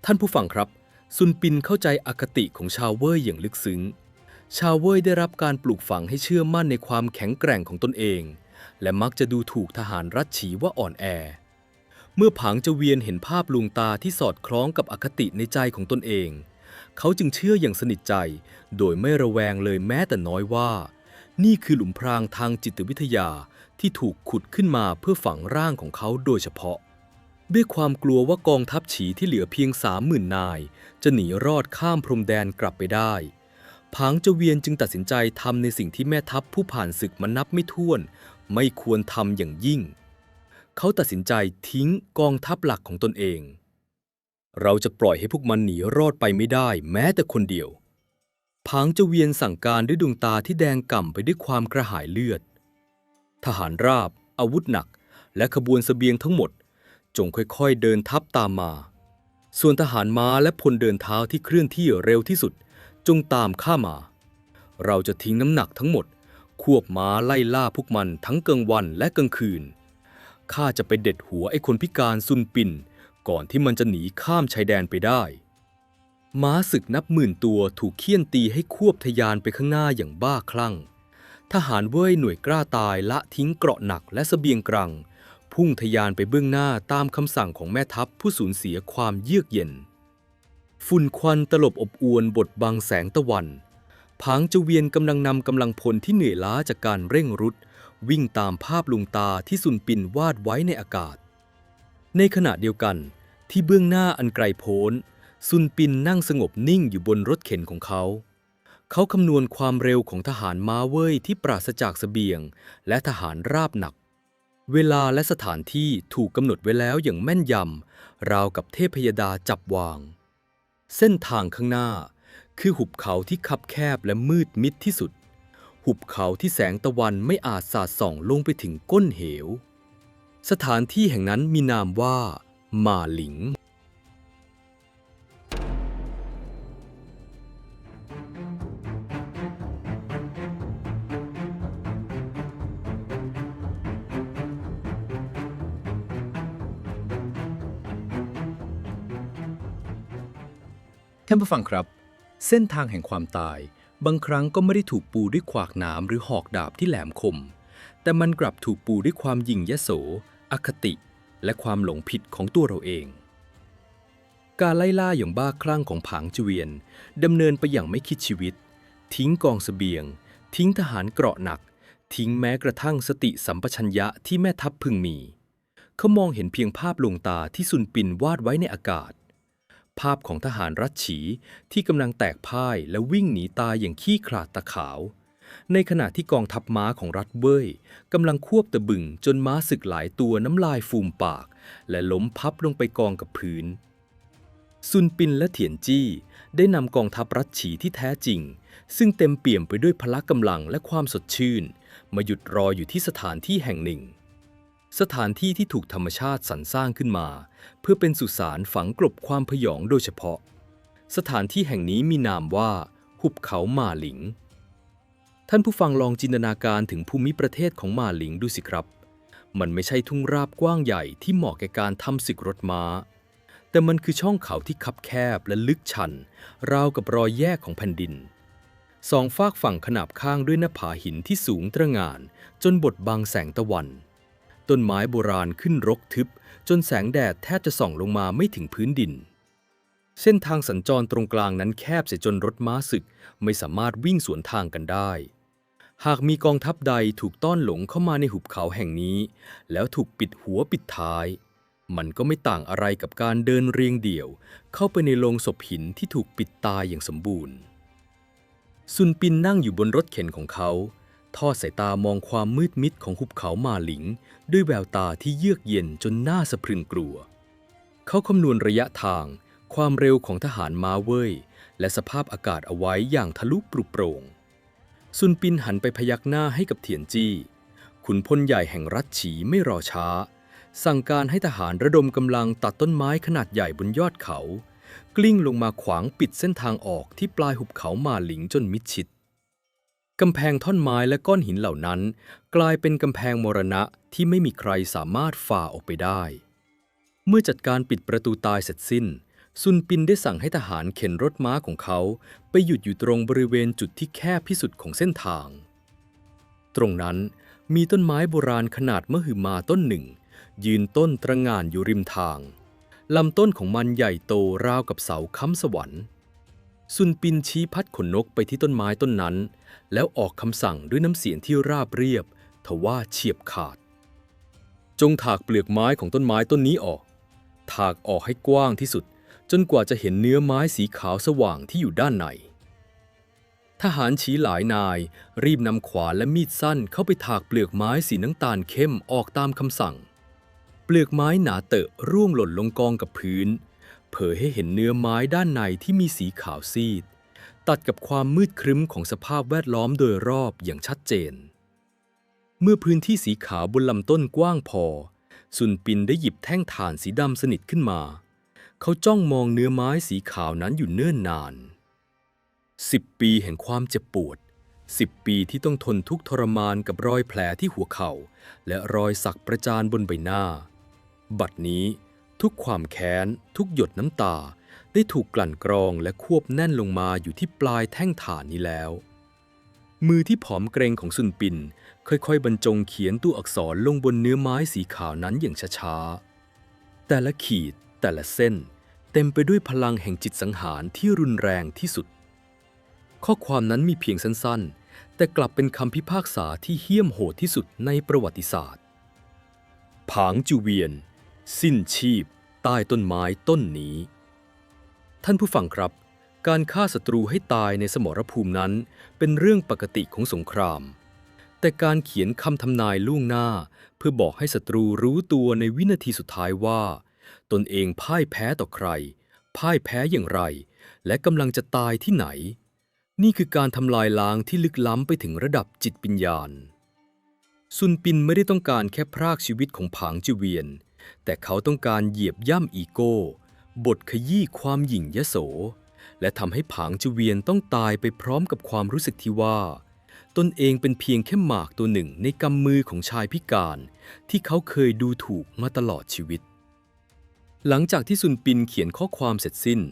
ท่านผู้ฟังครับซุนปินเข้าใจอคติของชาวเว่ยอย่างลึกซึ้งชาวเว่ยได้รับการปลูกฝังให้เชื่อมั่นในความแข็งแกร่งของตนเองและมักจะดูถูกทหารรัฐฉีว่าอ่อนแอเมื่อผางเจเวียนเห็นภาพลวงตาที่สอดคล้องกับอคติในใจของตนเองเขาจึงเชื่ออย่างสนิทใจโดยไม่ระแวงเลยแม้แต่น้อยว่านี่คือหลุมพรางทางจิตวิทยาที่ถูกขุดขึ้นมาเพื่อฝังร่างของเขาโดยเฉพาะด้วยความกลัวว่ากองทัพฉีที่เหลือเพียง 30,000 นายจะหนีรอดข้ามพรมแดนกลับไปได้ผางเจเวียนจึงตัดสินใจทำในสิ่งที่แม่ทัพผู้ผ่านศึกมานับไม่ถ้วนไม่ควรทำอย่างยิ่งเขาตัดสินใจทิ้งกองทัพหลักของตนเองเราจะปล่อยให้พวกมันหนีรอดไปไม่ได้แม้แต่คนเดียวผางเจเวียนสั่งการด้วยดวงตาที่แดงก่ำไปด้วยความกระหายเลือดทหารราบอาวุธหนักและขบวนเสบียงทั้งหมดจงค่อยๆเดินทัพตามมาส่วนทหารม้าและพลเดินเท้าที่เคลื่อนที่เร็วที่สุดจงตามข้ามาเราจะทิ้งน้ำหนักทั้งหมดควบม้าไล่ล่าพวกมันทั้งกลางวันและกลางคืน ข้าจะไปเด็ดหัวไอ้คนพิการซุนปินก่อนที่มันจะหนีข้ามชายแดนไปได้ม้าศึกนับหมื่นตัวถูกเฆี่ยนตีให้ควบทะยานไปข้างหน้าอย่างบ้าคลั่งทหารเว่ยหน่วยกล้าตายละทิ้งเกราะหนักและเสบียงกรังพุ่งทะยานไปเบื้องหน้าตามคำสั่งของแม่ทัพผู้สูญเสียความเยือกเย็นฝุ่นควันตลบอบอวนบดบังแสงตะวันผางจเวียนกำลังนำกำลังพลที่เหนื่อยล้าจากการเร่งรุดวิ่งตามภาพลวงตาที่ซุนปินวาดไว้ในอากาศในขณะเดียวกันที่เบื้องหน้าอันไกลโพ้นซุนปินนั่งสงบนิ่งอยู่บนรถเข็นของเขาคำนวณความเร็วของทหารม้าเว่ยที่ปราศจากเสบียงและทหารราบหนักเวลาและสถานที่ถูกกำหนดไว้แล้วอย่างแม่นยำราวกับเทพยดาจับวางเส้นทางข้างหน้าคือหุบเขาที่คับแคบและมืดมิดที่สุดหุบเขาที่แสงตะวันไม่อาจสาดส่องลงไปถึงก้นเหวสถานที่แห่งนั้นมีนามว่าหม่าหลิงท่านผู้ฟังครับเส้นทางแห่งความตายบางครั้งก็ไม่ได้ถูกปูด้วยขวากหนามหรือหอกดาบที่แหลมคมแต่มันกลับถูกปูด้วยความหยิ่งยโสอคติและความหลงผิดของตัวเราเองการไล่ล่าอย่างบ้าคลั่งของผางจเวียนดำเนินไปอย่างไม่คิดชีวิตทิ้งกองเสบียงทิ้งทหารเกราะหนักทิ้งแม้กระทั่งสติสัมปชัญญะที่แม่ทัพพึงมีเขามองเห็นเพียงภาพลวงตาที่ซุนปินวาดไว้ในอากาศภาพของทหารรัชฉีที่กำลังแตกพ่ายและวิ่งหนีตายอย่างขี้ขลาดตะขาวในขณะที่กองทัพม้าของรัฐเว่ยกำลังควบตะบึงจนม้าศึกหลายตัวน้ำลายฟูมปากและล้มพับลงไปกองกับพื้นซุนปินและเถียนจี้ได้นำกองทัพรัชฉีที่แท้จริงซึ่งเต็มเปี่ยมไปด้วยพละกำลังและความสดชื่นมาหยุดรออยู่ที่สถานที่แห่งหนึ่งสถานที่ที่ถูกธรรมชาติสรรสร้างขึ้นมาเพื่อเป็นสุสานฝังกลบความพยองโดยเฉพาะสถานที่แห่งนี้มีนามว่าหุบเขาหม่าหลิงท่านผู้ฟังลองจินตนาการถึงภูมิประเทศของหม่าหลิงดูสิครับมันไม่ใช่ทุ่งราบกว้างใหญ่ที่เหมาะแก่การทำศึกรถม้าแต่มันคือช่องเขาที่คับแคบและลึกชันราวกับรอยแยกของแผ่นดินสองฝากฝั่งขนาบข้างด้วยหน้าผาหินที่สูงตระหง่านจนบดบังแสงตะวันต้นไม้โบราณขึ้นรกทึบจนแสงแดดแทบจะส่องลงมาไม่ถึงพื้นดินเส้นทางสัญจรตรงกลางนั้นแคบเสียจนรถม้าศึกไม่สามารถวิ่งสวนทางกันได้หากมีกองทัพใดถูกต้อนหลงเข้ามาในหุบเขาแห่งนี้แล้วถูกปิดหัวปิดท้ายมันก็ไม่ต่างอะไรกับการเดินเรียงเดี่ยวเข้าไปในโลงศพหินที่ถูกปิดตายอย่างสมบูรณ์ซุนปินนั่งอยู่บนรถเข็นของเขาทอดสายตามองความมืดมิดของหุบเขาหม่าหลิงด้วยแววตาที่เยือกเย็นจนน่าสะพรึงกลัวเขาคำนวณระยะทางความเร็วของทหารม้าเว่ยและสภาพอากาศเอาไว้อย่างทะลุปรุโปร่งซุนปินหันไปพยักหน้าให้กับเถียนจี้ขุนพลใหญ่แห่งรัฐฉีไม่รอช้าสั่งการให้ทหารระดมกำลังตัดต้นไม้ขนาดใหญ่บนยอดเขากลิ้งลงมาขวางปิดเส้นทางออกที่ปลายหุบเขาหม่าหลิงจนมิดชิดกำแพงท่อนไม้และก้อนหินเหล่านั้นกลายเป็นกำแพงมรณะที่ไม่มีใครสามารถฝ่าออกไปได้เมื่อจัดการปิดประตูตายเสร็จสิ้นซุนปินได้สั่งให้ทหารเข็นรถม้าของเขาไปหยุดอยู่ตรงบริเวณจุดที่แคบที่สุดของเส้นทางตรงนั้นมีต้นไม้โบราณขนาดมหึมาต้นหนึ่งยืนต้นตระหง่านอยู่ริมทางลำต้นของมันใหญ่โตราวกับเสาค้ำสวรรค์ซุนปินชี้พัดขนนกไปที่ต้นไม้ต้นนั้นแล้วออกคำสั่งด้วยน้ำเสียงที่ราบเรียบทว่าเฉียบขาดจงถากเปลือกไม้ของต้นไม้ต้นนี้ออกถากออกให้กว้างที่สุดจนกว่าจะเห็นเนื้อไม้สีขาวสว่างที่อยู่ด้านในทหารชี้หลายนายรีบนำขวานและมีดสั้นเข้าไปถากเปลือกไม้สีน้ำตาลเข้มออกตามคำสั่งเปลือกไม้หนาเตอะร่วงหล่นลงกองกับพื้นเผยให้เห็นเนื้อไม้ด้านในที่มีสีขาวซีดตัดกับความมืดครึ้มของสภาพแวดล้อมโดยรอบอย่างชัดเจนเมื่อพื้นที่สีขาวบนลำต้นกว้างพอซุนปินได้หยิบแท่งถ่านสีดำสนิทขึ้นมาเขาจ้องมองเนื้อไม้สีขาวนั้นอยู่เนิ่นนาน10 ปีแห่งความเจ็บปวด 10 ปีที่ต้องทนทุกข์ทรมานกับรอยแผลที่หัวเข่าและรอยสักประจานบนใบหน้า บัดนี้ทุกความแค้นทุกหยดน้ำตาได้ถูกกลั่นกรองและควบแน่นลงมาอยู่ที่ปลายแท่งฐานนี้แล้ว มือที่ผอมเกรงของซุนปินค่อยๆบรรจงเขียนตัวอักษรลงบนเนื้อไม้สีขาวนั้นอย่างช้าๆ แต่ละขีดแต่ละเส้นเต็มไปด้วยพลังแห่งจิตสังหารที่รุนแรงที่สุด ข้อความนั้นมีเพียงสั้นๆ แต่กลับเป็นคำพิพากษาที่เหี้ยมโหดที่สุดในประวัติศาสตร์ ผางจูเวียน สิ้นชีพใต้ต้นไม้ต้นนี้ ท่านผู้ฟังครับ การฆ่าศัตรูให้ตายในสมรภูมินั้นเป็นเรื่องปกติของสงคราม แต่การเขียนคำทำนายล่วงหน้าเพื่อบอกให้ศัตรูรู้ตัวในวินาทีสุดท้ายว่า ตนเองพ่ายแพ้ต่อใคร พ่ายแพ้อย่างไร และกำลังจะตายที่ไหน นี่คือการทำลายล้างที่ลึกล้ำไปถึงระดับจิตวิญญาณ ซุนปินไม่ได้ต้องการแค่พรากชีวิตของผางจือเวียน แต่เขาต้องการเหยียบย่ำอีโก้ บทขยี้ความหยิ่งยโส และทำให้ผางจือเวียนต้องตายไปพร้อมกับความรู้สึกที่ว่า ตนเองเป็นเพียงแค่หมากตัวหนึ่งในกำมือของชายพิการที่เขาเคยดูถูกมาตลอดชีวิต หลังจากที่ซุนปินเขียนข้อความเสร็จสิ้น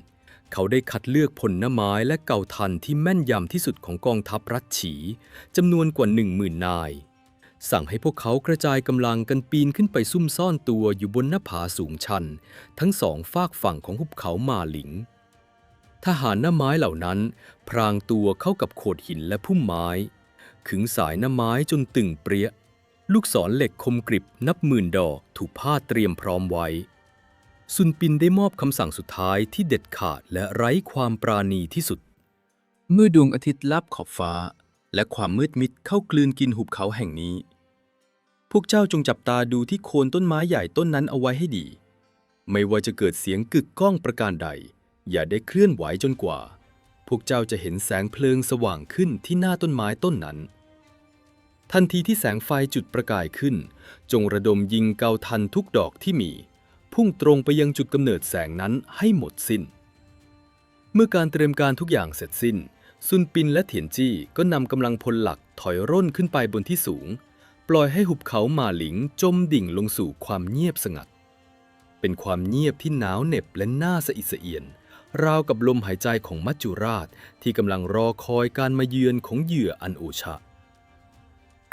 เขาได้คัดเลือกพลหน้าไม้และเก่าทันที่แม่นยำที่สุดของกองทัพรัชฉีจำนวนกว่า 10,000 นาย สั่งให้พวกเขากระจายกำลังกันปีนขึ้นไปซุ่มซ่อนตัวอยู่บนหน้าผาสูงชันทั้งสองฝากฝั่งของหุบเขามาหลิง ทหารหน้าไม้เหล่านั้นพรางตัวเข้ากับโขดหินและพุ่มไม้ ขึงสายหน้าไม้จนตึงเปรี้ย ลูกศรเหล็กคมกริบนับหมื่นดอกถูกพาดเตรียมพร้อมไว้ ซุนปินได้มอบคำสั่งสุดท้ายที่เด็ดขาดและไร้ความปราณีที่สุด เมื่อดวงอาทิตย์ลับขอบฟ้าและความมืดมิดเข้ากลืนกินหุบเขาแห่งนี้ พวกเจ้าจงจับตาดูที่โคนต้นไม้ใหญ่ต้นนั้นเอาไว้ให้ดี ไม่ว่าจะเกิดเสียงกึกก้องประการใด อย่าได้เคลื่อนไหวจนกว่า พวกเจ้าจะเห็นแสงเพลิงสว่างขึ้นที่หน้าต้นไม้ต้นนั้น ทันทีที่แสงไฟจุดประกายขึ้น จงระดมยิงเกาทันทุกดอกที่มี พุ่งตรงไปยังจุดกำเนิดแสงนั้นให้หมดสิ้น เมื่อการเตรียมการทุกอย่างเสร็จสิ้น ซุนปินและเถียนจี้ก็นำกำลังพลหลักถอยร่นขึ้นไปบนที่สูง ปล่อยให้หุบเขาหมาหลิงจมดิ่งลงสู่ความเงียบสงัด เป็นความเงียบที่หนาวเหน็บและน่าสะอิดสะเอียน ราวกับลมหายใจของมัจจุราชที่กำลังรอคอยการมาเยือนของเหยื่ออันโอชะ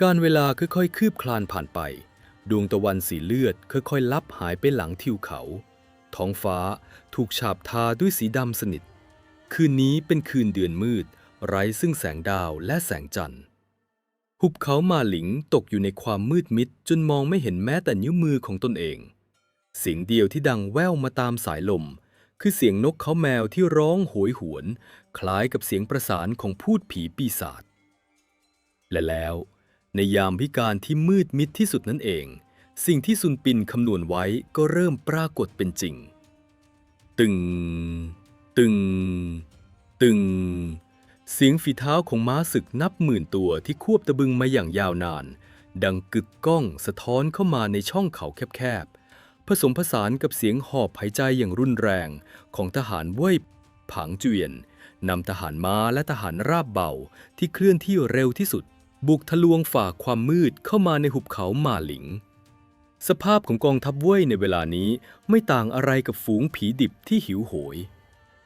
การเวลาค่อยๆคืบคลานผ่านไป ดวงตะวันสีเลือดค่อยๆลับหายไปหลังทิวเขา ท้องฟ้าถูกฉาบทาด้วยสีดำสนิท คืนนี้เป็นคืนเดือนมืด ไร้ซึ่งแสงดาวและแสงจันทร์ หุบเขามาหลิงตกอยู่ในความมืดมิดจนมองไม่เห็นแม้แต่นิ้วมือของตนเอง เสียงเดียวที่ดังแว่วมาตามสายลม คือเสียงนกเขาแมวที่ร้องโหยหวน คล้ายกับเสียงประสานของพูดผีปีศาจ และแล้วในยามพิการที่มืดมิดที่สุดนั่นเอง สิ่งที่ซุนปินคำนวณไว้ก็เริ่มปรากฏเป็นจริง ตึง ตึง ตึง เสียงฝีเท้าของม้าศึกนับหมื่นตัวที่ควบตะบึงมาอย่างยาวนาน ดังกึกก้องสะท้อนเข้ามาในช่องเขาแคบๆ ผสมผสานกับเสียงหอบหายใจอย่างรุนแรงของทหารเว่ยผางเจวียนนำทหารม้าและทหารราบเบาที่เคลื่อนที่เร็วที่สุด บุกทะลวงฝ่าความมืดเข้ามาในหุบเขาหมาหลิง สภาพของกองทัพเว่ยในเวลานี้ไม่ต่างอะไรกับฝูงผีดิบที่หิวโหย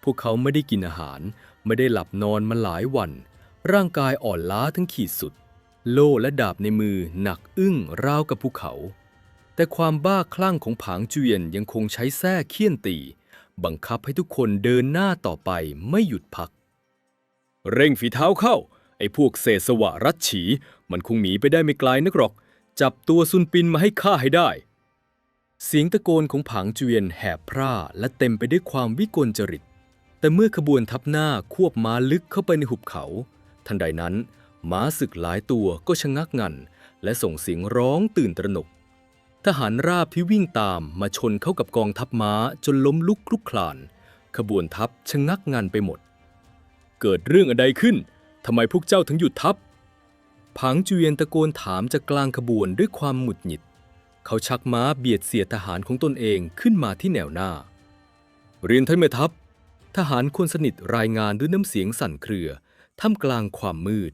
พวกเขาไม่ได้กินอาหารไม่ได้หลับนอนมาหลายวัน ร่างกายอ่อนล้าทั้งขีดสุด โล่และดาบในมือหนักอึ้งราวกับภูเขา แต่ความบ้าคลั่งของผางเจวียนยังคงใช้แส้เคี่ยนตี บังคับให้ทุกคนเดินหน้าต่อไปไม่หยุดพัก เร่งฝีเท้าเข้าไอ้พวกเศษสวะรัชฉี มันคงหนีไปได้ไม่ไกลนักหรอก จับตัวซุนปินมาให้ข้าให้ได้ เสียงตะโกนของผางเจวียนแหบพร่าและเต็มไปด้วยความวิกลจริต แต่เมื่อขบวนทัพหน้าควบม้าลึกเข้าไปในหุบเขา ทันใดนั้นม้าศึกหลายตัวก็ชะงักงันและส่งเสียงร้องตื่นตระหนก ทหารราบที่วิ่งตามมาชนเข้ากับกองทัพม้าจนล้มลุกคลุกคลาน ขบวนทัพชะงักงันไปหมด เกิดเรื่องอะไรขึ้นทำไมพวกเจ้าถึงหยุดทัพ ผางเจวียนตะโกนถามจากกลางขบวนด้วยความหงุดหงิด เขาชักม้าเบียดเสียดทหารของตนเองขึ้นมาที่แนวหน้า เรียนท่านแม่ทัพ ทหารคนสนิทรายงานด้วยน้ำเสียงสั่นเครือท่ามกลางความมืด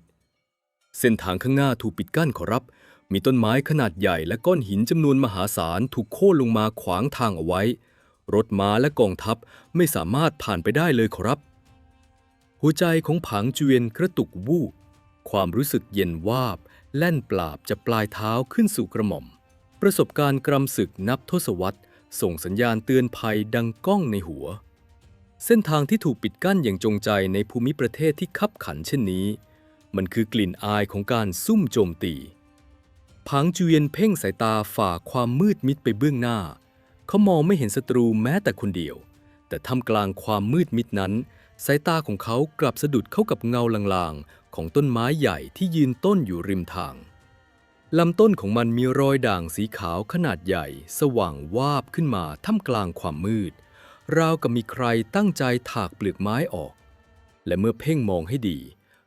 เส้นทางข้างหน้าถูกปิดกั้นขอรับ มีต้นไม้ขนาดใหญ่และก้อนหินจำนวนมหาศาลถูกโค่นลงมาขวางทางเอาไว้ รถม้าและกองทัพไม่สามารถผ่านไปได้เลยขอรับ หัวใจของผางเจวียนกระตุกวูบ ความรู้สึกเย็นวาบแล่นปราบจากปลายเท้าขึ้นสู่กระหม่อม ประสบการณ์กรำศึกนับทศวรรษส่งสัญญาณเตือนภัยดังก้องในหัว เส้นทางที่ถูกปิดกั้นอย่างจงใจในภูมิประเทศที่คับขันเช่นนี้ มันคือกลิ่นอายของการซุ่มโจมตีผางเจวียนเพ่งสายตาฝ่าความมืดมิดไปเบื้องหน้า เขามองไม่เห็นศัตรูแม้แต่คนเดียว แต่ท่ามกลางความมืดมิดนั้น สายตาของเขากลับสะดุดเข้ากับเงาลางๆของต้นไม้ใหญ่ที่ยืนต้นอยู่ริมทางลำต้นของมันมีรอยด่างสีขาวขนาดใหญ่ สว่างวาบขึ้นมาท่ามกลางความมืด ราวกับมีใครตั้งใจถากเปลือกไม้ออก และเมื่อเพ่งมองให้ดี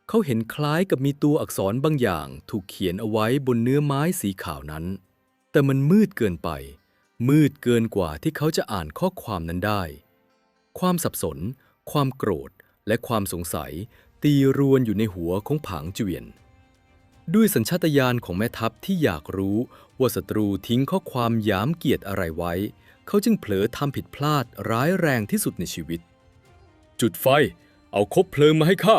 เขาเห็นคล้ายกับมีตัวอักษรบางอย่างถูกเขียนเอาไว้บนเนื้อไม้สีขาวนั้น แต่มันมืดเกินไป มืดเกินกว่าที่เขาจะอ่านข้อความนั้นได้ ความสับสน ความโกรธ และความสงสัยตีรวนอยู่ในหัวของผางเจวียน ด้วยสัญชาตญาณของแม่ทัพที่อยากรู้ว่าศัตรูทิ้งข้อความหยามเกียรติอะไรไว้ เขาจึงเผลอทำผิดพลาดร้ายแรงที่สุดในชีวิต จุดไฟ เอาคบเพลิงมาให้ข้า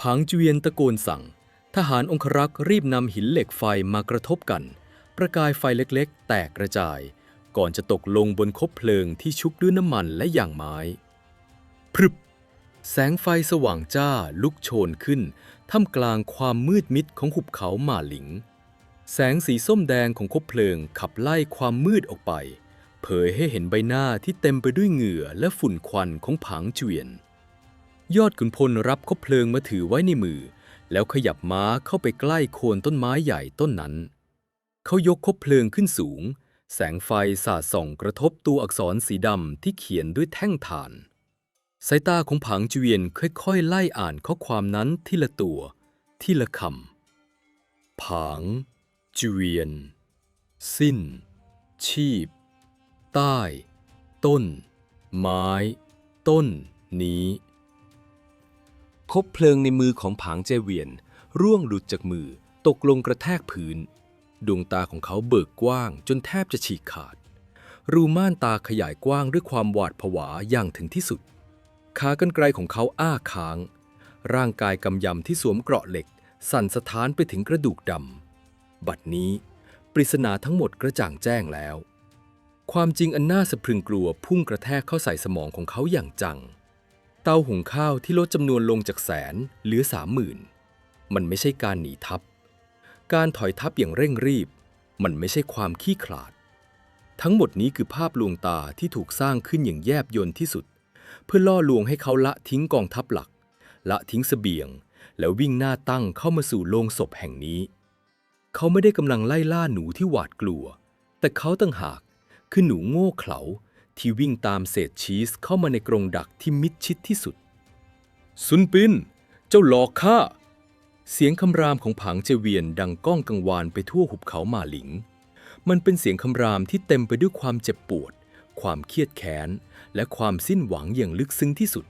ผางเจวียนตะโกนสั่ง ทหารองครักษ์รีบนำหินเหล็กไฟมากระทบกัน ประกายไฟเล็กๆ แตกกระจาย ก่อนจะตกลงบนคบเพลิงที่ชุบด้วยน้ำมันและย่างไม้พรึบแสงไฟสว่างจ้าลุกโชนขึ้นท่ามกลางความมืดมิดของหุบเขาหม่าหลิง แสงสีส้มแดงของคบเพลิงขับไล่ความมืดออกไป เผยให้เห็นใบหน้าที่เต็มไปด้วยเหงื่อและฝุ่นควันของผางเจวียน ยอดขุนพลรับคบเพลิงมาถือไว้ในมือ แล้วขยับม้าเข้าไปใกล้โคนต้นไม้ใหญ่ต้นนั้น เขายกคบเพลิงขึ้นสูง แสงไฟสาดส่องกระทบตัวอักษรสีดำที่เขียนด้วยแท่งถ่าน สายตาของผางเจวียนค่อยๆไล่อ่านข้อความนั้นทีละตัวทีละคำผางเจวียน สิ้น ชีพ ใต้ ต้น ไม้ ต้น นี้ คบเพลิงในมือของผางเจเวียนร่วงหลุดจากมือตกลงกระแทกพื้น ดวงตาของเขาเบิกกว้างจนแทบจะฉีกขาด รูม่านตาขยายกว้างด้วยความหวาดผวาอย่างถึงที่สุด ขากรรไกรของเขาอ้าค้าง ร่างกายกำยำที่สวมเกราะเหล็กสั่นสะท้านไปถึงกระดูกดำ บัดนี้ปริศนาทั้งหมดกระจ่างแจ้งแล้ว ความจริงอันน่าสะพรึงกลัวพุ่งกระแทกเข้าใส่สมองของเขาอย่างจัง เตาหุงข้าวที่ลดจำนวนลงจาก100,000เหลือ30,000มันไม่ใช่การหนีทัพ การถอยทัพอย่างเร่งรีบ มันไม่ใช่ความขี้ขลาด ทั้งหมดนี้คือภาพลวงตาที่ถูกสร้างขึ้นอย่างแยบยลที่สุด เพื่อล่อลวงให้เขาละทิ้งกองทัพหลัก ละทิ้งเสบียง แล้ววิ่งหน้าตั้งเข้ามาสู่โลงศพแห่งนี้ เขาไม่ได้กำลังไล่ล่าหนูที่หวาดกลัว แต่เขาต่างหากคือหนูโง่เขลาที่วิ่งตามเศษชีสเข้ามาในกรงดักที่มิดชิดที่สุด ซุนปิน เจ้าหลอกข้า เสียงคำรามของผางเจเวียนดังก้องกังวานไปทั่วหุบเขาหมาหลิง มันเป็นเสียงคำรามที่เต็มไปด้วยความเจ็บปวด ความเครียดแค้น และความสิ้นหวังอย่างลึกซึ้งที่สุด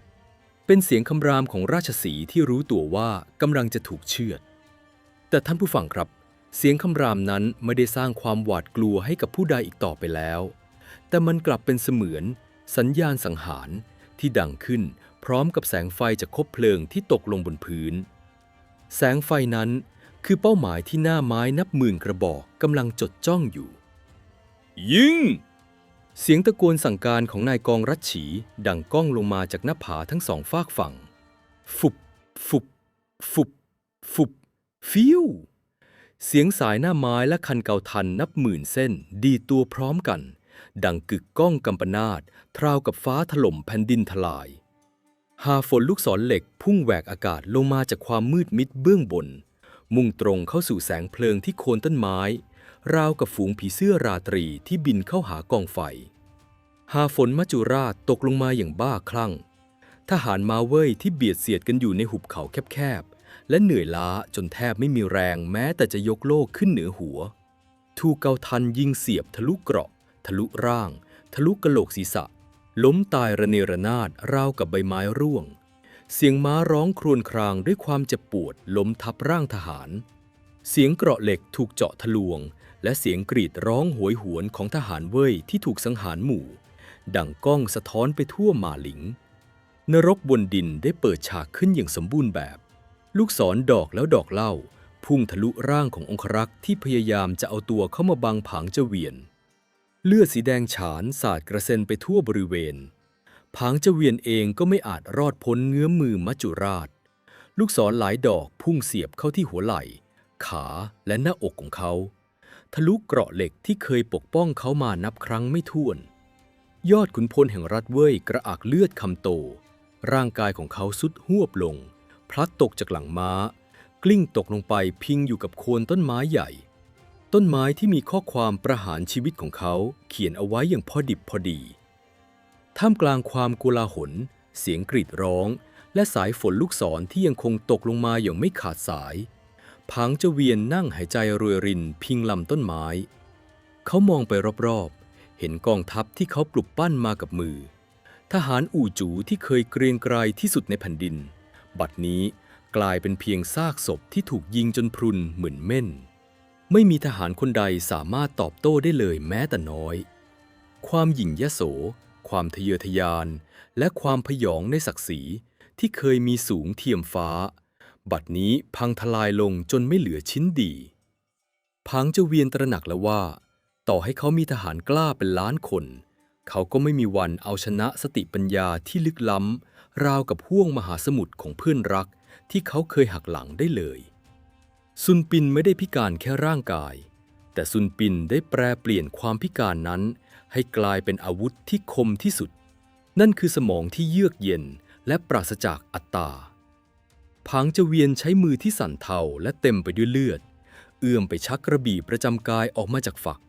เป็นเสียงคำรามของราชสีห์ที่รู้ตัวว่ากำลังจะถูกเชือด แต่ท่านผู้ฟังครับ เสียงคำรามนั้นไม่ได้สร้างความหวาดกลัวให้กับผู้ใดอีกต่อไปแล้ว แต่มันกลับเป็นเสมือนสัญญาณสังหารที่ดังขึ้นพร้อมกับแสงไฟจากคบเพลิงที่ตกลงบนพื้น แสงไฟนั้นคือเป้าหมายที่หน้าไม้นับหมื่นกระบอกกำลังจดจ้องอยู่ ยิง เสียงตะโกนสั่งการของนายกองรัชฉีดังก้องลงมาจากหน้าผาทั้งสองฝากฝั่ง ฟุบ ฟุบ ฟุบ ฟุบ ฟิว เสียงสายหน้าไม้และคันเกาทันนับหมื่นเส้นดีดตัวพร้อมกัน ดังกึกก้องกำปนาตราวกับฟ้าถล่มแผ่นดินทลาย หาฝนลูกศรเหล็กพุ่งแหวกอากาศลงมาจากความมืดมิดเบื้องบน มุ่งตรงเข้าสู่แสงเพลิงที่โคนต้นไม้ ราวกับฝูงผีเสื้อราตรีที่บินเข้าหากองไฟ หาฝนมัจจุราชตกลงมาอย่างบ้าคลั่ง ทหารมาเว่ยที่เบียดเสียดกันอยู่ในหุบเขาแคบๆและเหนื่อยล้าจนแทบไม่มีแรงแม้แต่จะยกโล่ขึ้นเหนือหัว ถูกเกาทันยิงเสียบทะลุเกราะทะลุร่าง ทะลุกะโหลกศีรษะ ล้มตายระเนระนาดราวกับใบไม้ร่วง เสียงม้าร้องครวญครางด้วยความเจ็บปวดล้มทับร่างทหารเสียงเกราะเหล็กถูกเจาะทะลวงและเสียงกรีดร้องโหยหวนของทหารเว่ยที่ถูกสังหารหมู่ดังก้องสะท้อนไปทั่วหมาหลิงนรกบนดินได้เปิดฉากขึ้นอย่างสมบูรณ์แบบลูกศรดอกแล้วดอกเล่าพุ่งทะลุร่างขององครักษ์ที่พยายามจะเอาตัวเข้ามาบังผางเจเวียนเลือดสีแดงฉานสาดกระเซ็นไปทั่วบริเวณผางเจเวียนเองก็ไม่อาจรอดพ้นเงื้อมมือมัจจุราชลูกศรหลายดอกพุ่งเสียบเข้าที่หัวไหล่ขาและหน้าอกของเขาทะลุเกราะเหล็กที่เคยปกป้องเขามานับครั้งไม่ถ้วนยอดขุนพลแห่งรัฐเว่ยกระอักเลือดคำโตร่างกายของเขาสุดหวบลงพลัดตกจากหลังม้ากลิ้งตกลงไปพิงอยู่กับโคนต้นไม้ใหญ่ต้นไม้ที่มีข้อความประหารชีวิตของเขาเขียนเอาไว้อย่างพอดิบพอดีท่ามกลางความโกลาหลเสียงกรีดร้องและสายฝนลูกศรที่ยังคงตกลงมาอย่างไม่ขาดสายผางเจเวียนนั่งหายใจรวยรินพิงลำต้นไม้เขามองไปรอบๆเห็นกองทัพที่เขาปลุกปั้นมากับมือทหารอู่จูที่เคยเกรียงไกรที่สุดในแผ่นดินบัดนี้กลายเป็นเพียงซากศพที่ถูกยิงจนพรุนเหมือนเม่นไม่มีทหารคนใดสามารถตอบโต้ได้เลยแม้แต่น้อยความหยิ่งยโสความทะเยอทะยานและความพยองในศักดิ์ศรีที่เคยมีสูงเทียมฟ้าบัดนี้พังทลายลงจนไม่เหลือชิ้นดีผางเจเวียนตระหนักแล้วว่าต่อให้เขามีทหารกล้าเป็นล้านคนเขาก็ไม่มีวันเอาชนะสติปัญญาที่ลึกล้ำราวกับห้วงมหาสมุทรของเพื่อนรักที่เขาเคยหักหลังได้เลยซุนปินไม่ได้พิการแค่ร่างกายแต่ซุนปินได้แปรเปลี่ยนความพิการนั้นให้กลายเป็นอาวุธที่คมที่สุดนั่นคือสมองที่เยือกเย็นและปราศจากอัตตาผางเจเวียนใช้มือที่สั่นเทาและเต็มไปด้วยเลือดเอื้อมไปชักกระบี่ประจำกายออกมาจากฝัก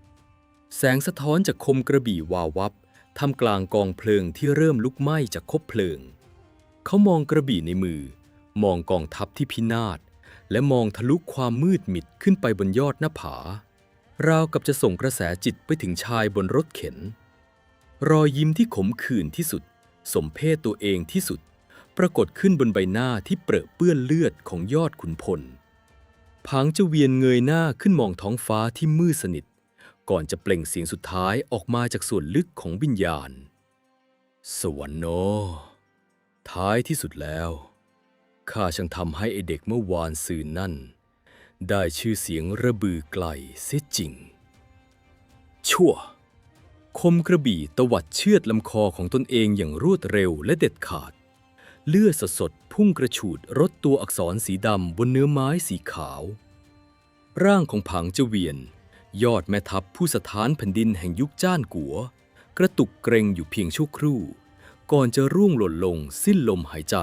แสงสะท้อนจากคมกระบี่วาววับท่ามกลางกองเพลิงที่เริ่มลุกไหม้จากคบเพลิงเขามองกระบี่ในมือมองกองทัพที่พินาศและมองทะลุความมืดมิดขึ้นไปบนยอดหน้าผาราวกับจะส่งกระแสจิตไปถึงชายบนรถเข็นรอยยิ้มที่ขมขื่นที่สุดสมเพศตัวเองที่สุดปรากฏขึ้นบนใบหน้าที่เปรอะเปื้อนเลือดของยอดขุนพลผางเจเวียนเงยหน้าขึ้นมองท้องฟ้าที่มืดสนิทก่อนจะเปล่งเสียงสุดท้ายออกมาจากส่วนลึกของวิญญาณสวรรค์โนท้ายที่สุดแล้วข้าช่างทำให้ไอเด็กเมื่อวานซืนนั่นได้ชื่อเสียงระบือไกลเสียจริงชั่วคมกระบี่ตวัดเชือดลำคอของตนเองอย่างรวดเร็วและเด็ดขาดเลือดสดๆพุ่งกระฉูดรดตัวอักษรสีดำบนเนื้อไม้สีขาวร่างของผางเจเวียนยอดแม่ทัพผู้สถานแผ่นดินแห่งยุคจ้านกัวกระตุกเกรงอยู่เพียงชั่วครู่ก่อนจะร่วงหล่นลงสิ้นลมหายใจ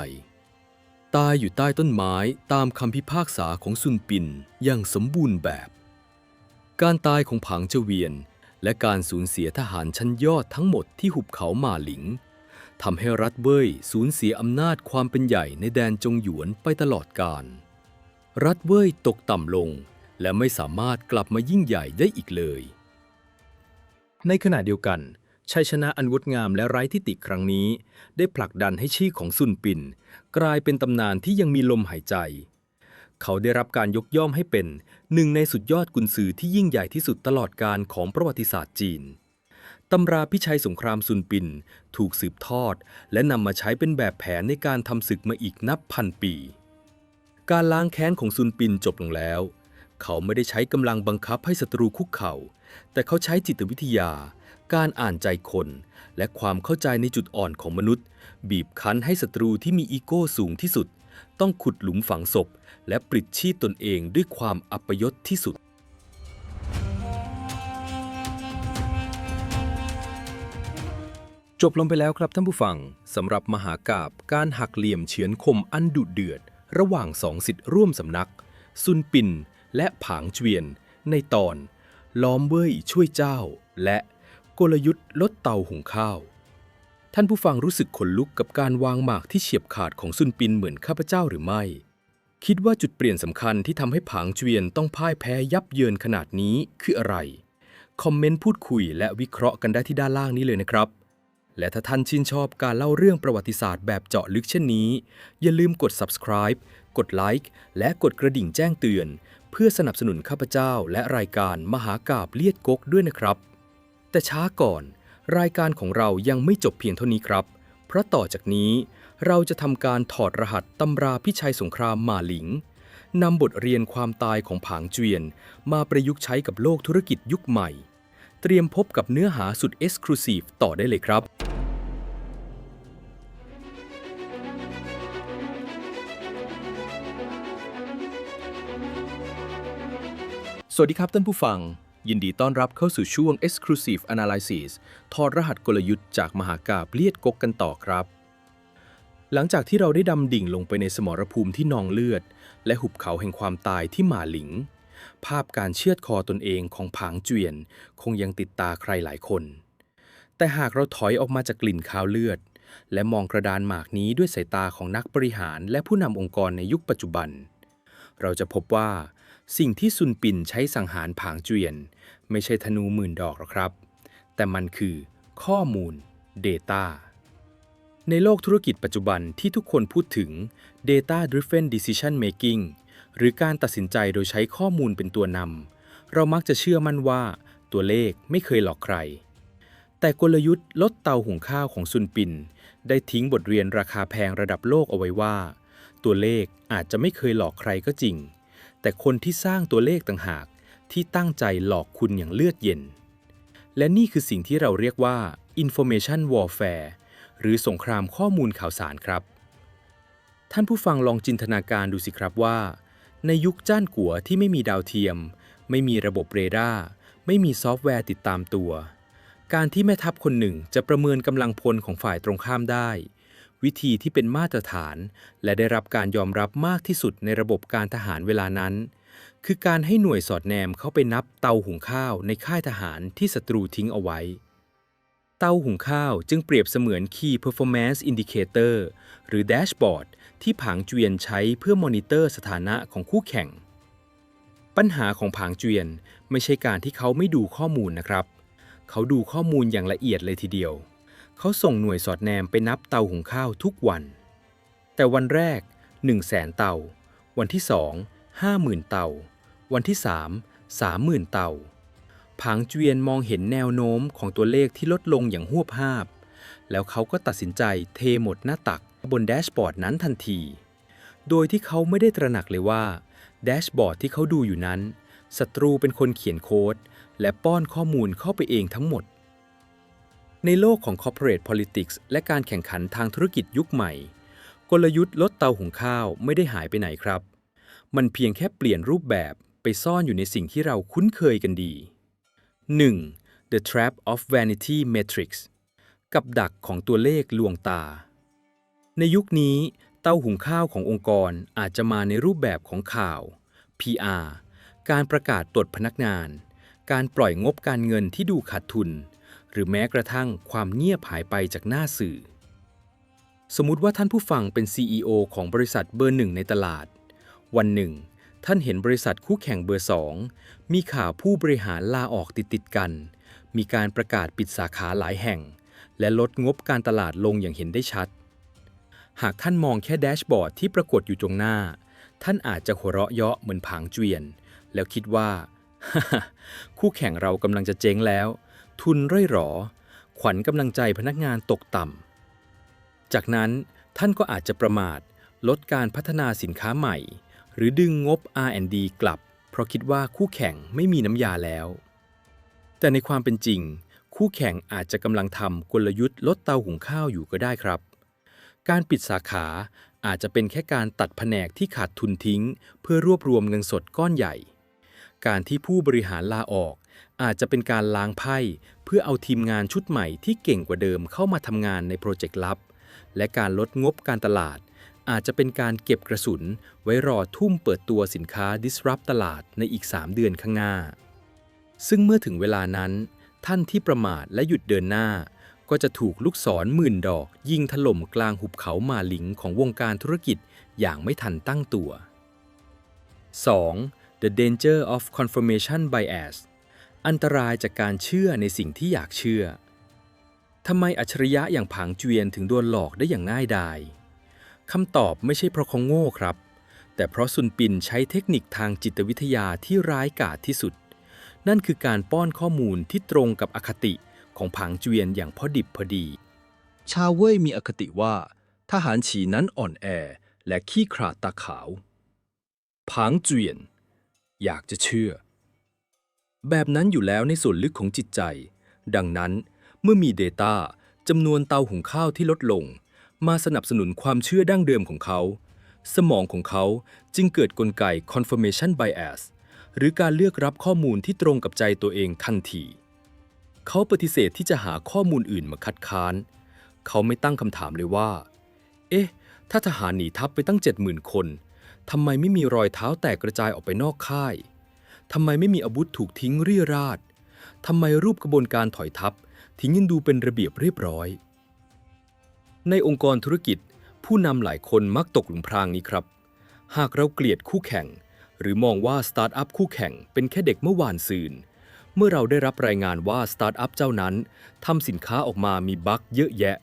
ตายอยู่ใต้ต้นไม้ตามคำพิพากษาของซุนปินอย่างสมบูรณ์แบบการตายของผางเจเวียนและการสูญเสียทหารชั้นยอดทั้งหมดที่หุบเขาหม่าหลิงทำให้รัฐเว่ยสูญเสียอำนาจความเป็นใหญ่ในแดนจงหยวนไปตลอดกาลรัฐเว่ยตกต่ำลงและไม่สามารถกลับมายิ่งใหญ่ได้อีกเลยในขณะเดียวกันชัยชนะอันงดงามและไร้ทิฏฐิครั้งนี้ได้ผลักดันให้ชื่อของซุนปินกลายเป็นตำนานที่ยังมีลมหายใจเขาได้รับการยกย่องให้เป็นหนึ่งในสุดยอดกุนซือที่ยิ่งใหญ่ที่สุดตลอดกาลของประวัติศาสตร์จีนตำราพิชัยสงครามซุนปินถูกสืบทอดและนำมาใช้เป็นแบบแผนในการทำศึกมาอีกนับพันปีการล้างแค้นของซุนปินจบลงแล้วเขาไม่ได้ใช้กำลังบังคับให้ศัตรูคุกเข่าแต่เขาใช้จิตวิทยาการอ่านใจคนและความเข้าใจในจุดอ่อนของมนุษย์บีบคั้นให้ศัตรูที่มีอีโก้สูงที่สุดต้องขุดหลุมฝังศพและปลิดชีพตนเองด้วยความอัปยศที่สุดจบลงไปแล้วครับท่านผู้ฟังสำหรับมหากาพย์การหักเหลี่ยมเฉือนคมอันดุเดือดระหว่างสองศิษย์ร่วมสำนักซุนปินและผางเจวียนในตอนล้อมเว่ยช่วยเจ้าและกลยุทธ์ลดเตาหุงข้าวท่านผู้ฟังรู้สึกขนลุกกับการวางหมากที่เฉียบขาดของซุนปินเหมือนข้าพเจ้าหรือไม่คิดว่าจุดเปลี่ยนสำคัญที่ทำให้ผางเจวียนต้องพ่ายแพ้ยับเยินขนาดนี้คืออะไรคอมเมนต์พูดคุยและวิเคราะห์กันได้ที่ด้านล่างนี้เลยนะครับ และถ้าท่านชื่นชอบการเล่าเรื่องประวัติศาสตร์แบบเจาะลึกเช่นนี้อย่าลืมกด subscribe กดไลค์และกดกระดิ่งแจ้งเตือนเพื่อสนับสนุนข้าพเจ้าและรายการมหากาพย์เลียดก๊กด้วยนะครับแต่ช้าก่อนรายการของเรายังไม่จบเพียงเท่านี้ครับเพราะต่อจากนี้เราจะทำการถอดรหัสตำราพิชัยสงครามหม่าหลิงนำบทเรียนความตายของผางเจวียนมาประยุกต์ใช้กับโลกธุรกิจยุคใหม่เตรียมพบกับเนื้อหาสุดเอ็กซ์คลูซีฟต่อได้เลยครับสวัสดีครับท่านผู้ฟังยินดีต้อนรับเข้าสู่ช่วง Exclusive Analysis ถอดรหัสกลยุทธ์จากมหากาพย์เลียดก๊กกันต่อครับหลังจากที่เราได้ดำดิ่งลงไปในสมรภูมิที่นองเลือดและหุบเขาแห่งความตายที่หม่าหลิงภาพการเชือดคอตนเองของผางเจวียนคงยังติดตาใครหลายคนแต่หากเราถอยออกมาจากกลิ่นคาวเลือดและมองกระดานหมากนี้ด้วยสายตาของนักบริหารและผู้นำองค์กรในยุคปัจจุบันเราจะพบว่าสิ่งที่ซุนปินใช้สังหารผางเจวียนไม่ใช่ธนูหมื่นดอกหรอกครับแต่มันคือข้อมูล Data ในโลกธุรกิจปัจจุบันที่ทุกคนพูดถึง Data Driven Decision Making หรือการตัดสินใจโดยใช้ข้อมูลเป็นตัวนำเรามักจะเชื่อมั่นว่าตัวเลขไม่เคยหลอกใครแต่กลยุทธ์ลดเตาหุงข้าวของซุนปินได้ทิ้งบทเรียนราคาแพงระดับโลกเอาไว้ว่าตัวเลขอาจจะไม่เคยหลอกใครก็จริงแต่คนที่สร้างตัวเลขต่างหากที่ตั้งใจหลอกคุณอย่างเลือดเย็นและนี่คือสิ่งที่เราเรียกว่า Information Warfare หรือสงครามข้อมูลข่าวสารครับท่านผู้ฟังลองจินตนาการดูสิครับว่าในยุคจ้านกัวที่ไม่มีดาวเทียมไม่มีระบบเรดาร์ไม่มีซอฟต์แวร์ติดตามตัวการที่แม่ทัพคนหนึ่งจะประเมินกำลังพลของฝ่ายตรงข้ามได้วิธีที่เป็นมาตรฐานและได้รับการยอมรับมากที่สุดในระบบการทหารเวลานั้นคือการให้หน่วยสอดแนมเข้าไปนับเตาหุงข้าวในค่ายทหารที่ศัตรูทิ้งเอาไว้เตาหุงข้าวจึงเปรียบเสมือน Key Performance Indicator หรือ Dashboard ที่ผางเจวียนใช้เพื่อมอนิเตอร์สถานะของคู่แข่งปัญหาของผางเจวียนไม่ใช่การที่เขาไม่ดูข้อมูลนะครับเขาดูข้อมูลอย่างละเอียดเลยทีเดียวเขาส่งหน่วยสอดแนมไปนับเตาหุงข้าวทุกวันแต่วันแรก 100,000 เตาวันที่ 2 50,000 เตาวันที่ 3 30,000 เตาผางเจวียนมองเห็นแนวโน้มของตัวเลขที่ลดลงอย่างหวบหาบแล้วเขาก็ตัดสินใจเทหมดหน้าตักบนแดชบอร์ดนั้นทันทีโดยที่เขาไม่ได้ตระหนักเลยว่าแดชบอร์ดที่เขาดูอยู่นั้นศัตรูเป็นคนเขียนโค้ดและป้อนข้อมูลเข้าไปเองทั้งหมดในโลกของ Corporate Politics และการแข่งขันทางธุรกิจยุคใหม่กลยุทธ์ลดเตาหุงข้าวไม่ได้หายไปไหนครับมันเพียงแค่เปลี่ยนรูปแบบไปซ่อนอยู่ในสิ่งที่เราคุ้นเคยกันดี 1. The Trap of Vanity Metrics กับดักของตัวเลขลวงตาในยุคนี้เตาหุงข้าวขององค์กรอาจจะมาในรูปแบบของข่าว PR การประกาศปลดพนักงานการปล่อยงบการเงินที่ดูขาดทุนหรือแม้กระทั่งความเงียบหายไปจากหน้าสื่อสมมุติว่าท่านผู้ฟังเป็น CEO ของบริษัทเบอร์หนึ่งในตลาดวันหนึ่งท่านเห็นบริษัทคู่แข่งเบอร์2มีข่าวผู้บริหารลาออกติดกันมีการประกาศปิดสาขาหลายแห่งและลดงบการตลาดลงอย่างเห็นได้ชัดหากท่านมองแค่แดชบอร์ดที่ปรากฏอยู่ตรงหน้าท่านอาจจะหัวเราะเยาะเหมือนผางเจวียนแล้วคิดว่า คู่แข่งเรากำลังจะเจ๊งแล้วทุนร่อยหรอขวัญกำลังใจพนักงานตกต่ำจากนั้นท่านก็อาจจะประมาทลดการพัฒนาสินค้าใหม่หรือดึงงบ R&D กลับเพราะคิดว่าคู่แข่งไม่มีน้ำยาแล้วแต่ในความเป็นจริงคู่แข่งอาจจะกำลังทำกลยุทธ์ลดเตาหุงข้าวอยู่ก็ได้ครับการปิดสาขาอาจจะเป็นแค่การตัดแผนกที่ขาดทุนทิ้งเพื่อรวบรวมเงินสดก้อนใหญ่การที่ผู้บริหารลาออกอาจจะเป็นการล้างไพ่เพื่อเอาทีมงานชุดใหม่ที่เก่งกว่าเดิมเข้ามาทำงานในโปรเจกต์ลับและการลดงบการตลาดอาจจะเป็นการเก็บกระสุนไว้รอทุ่มเปิดตัวสินค้า disrupt ตลาดในอีก3 เดือนข้างหน้าซึ่งเมื่อถึงเวลานั้นท่านที่ประมาทและหยุดเดินหน้าก็จะถูกลูกศร10,000 ดอกยิงถล่มกลางหุบเขาหมาหลิงของวงการธุรกิจอย่างไม่ทันตั้งตัว 2. The danger of confirmation bias อันตรายจากการเชื่อในสิ่งที่อยากเชื่อ ทำไมอัจฉริยะอย่างผางเจวียนถึงโดนหลอกได้อย่างง่ายดายคำตอบไม่ใช่เพราะเขาโง่ครับ แต่เพราะซุนปินใช้เทคนิคทางจิตวิทยาที่ร้ายกาจที่สุด นั่นคือการป้อนข้อมูลที่ตรงกับอคติของผางเจวียนอย่างพอดิบพอดี ชาวเว่ยมีอคติว่าทหารฉีนั้นอ่อนแอและขี้ขลาดตาขาวผางเจียนอยากจะเชื่อ แบบนั้นอยู่แล้วในส่วนลึกของจิตใจ ดังนั้นเมื่อมี Data จำนวนเตาหุงข้าวที่ลดลง มาสนับสนุนความเชื่อดั้งเดิมของเขา สมองของเขาจึงเกิดกลไก confirmation bias หรือการเลือกรับข้อมูลที่ตรงกับใจตัวเองทันที เขาปฏิเสธที่จะหาข้อมูลอื่นมาคัดค้าน เขาไม่ตั้งคำถามเลยว่า เอ๊ะ ถ้าทหารหนีทัพไปตั้ง 70,000 คน ทำไมไม่มีรอยเท้าแตกกระจายออกไปนอกค่าย ทำไมไม่มีอาวุธถูกทิ้งเรี่ยราด ทำไมรูปกระบวนการถอยทัพถึงยังดูเป็นระเบียบเรียบร้อย ในองค์กรธุรกิจผู้นำหลายคนมักตกหลุมพรางนี้ครับ หากเราเกลียดคู่แข่ง หรือมองว่าสตาร์ทอัพคู่แข่งเป็นแค่เด็กเมื่อวานซืน เมื่อเราได้รับรายงานว่าสตาร์ทอัพเจ้านั้นทำสินค้าออกมามีบั๊กเยอะแยะ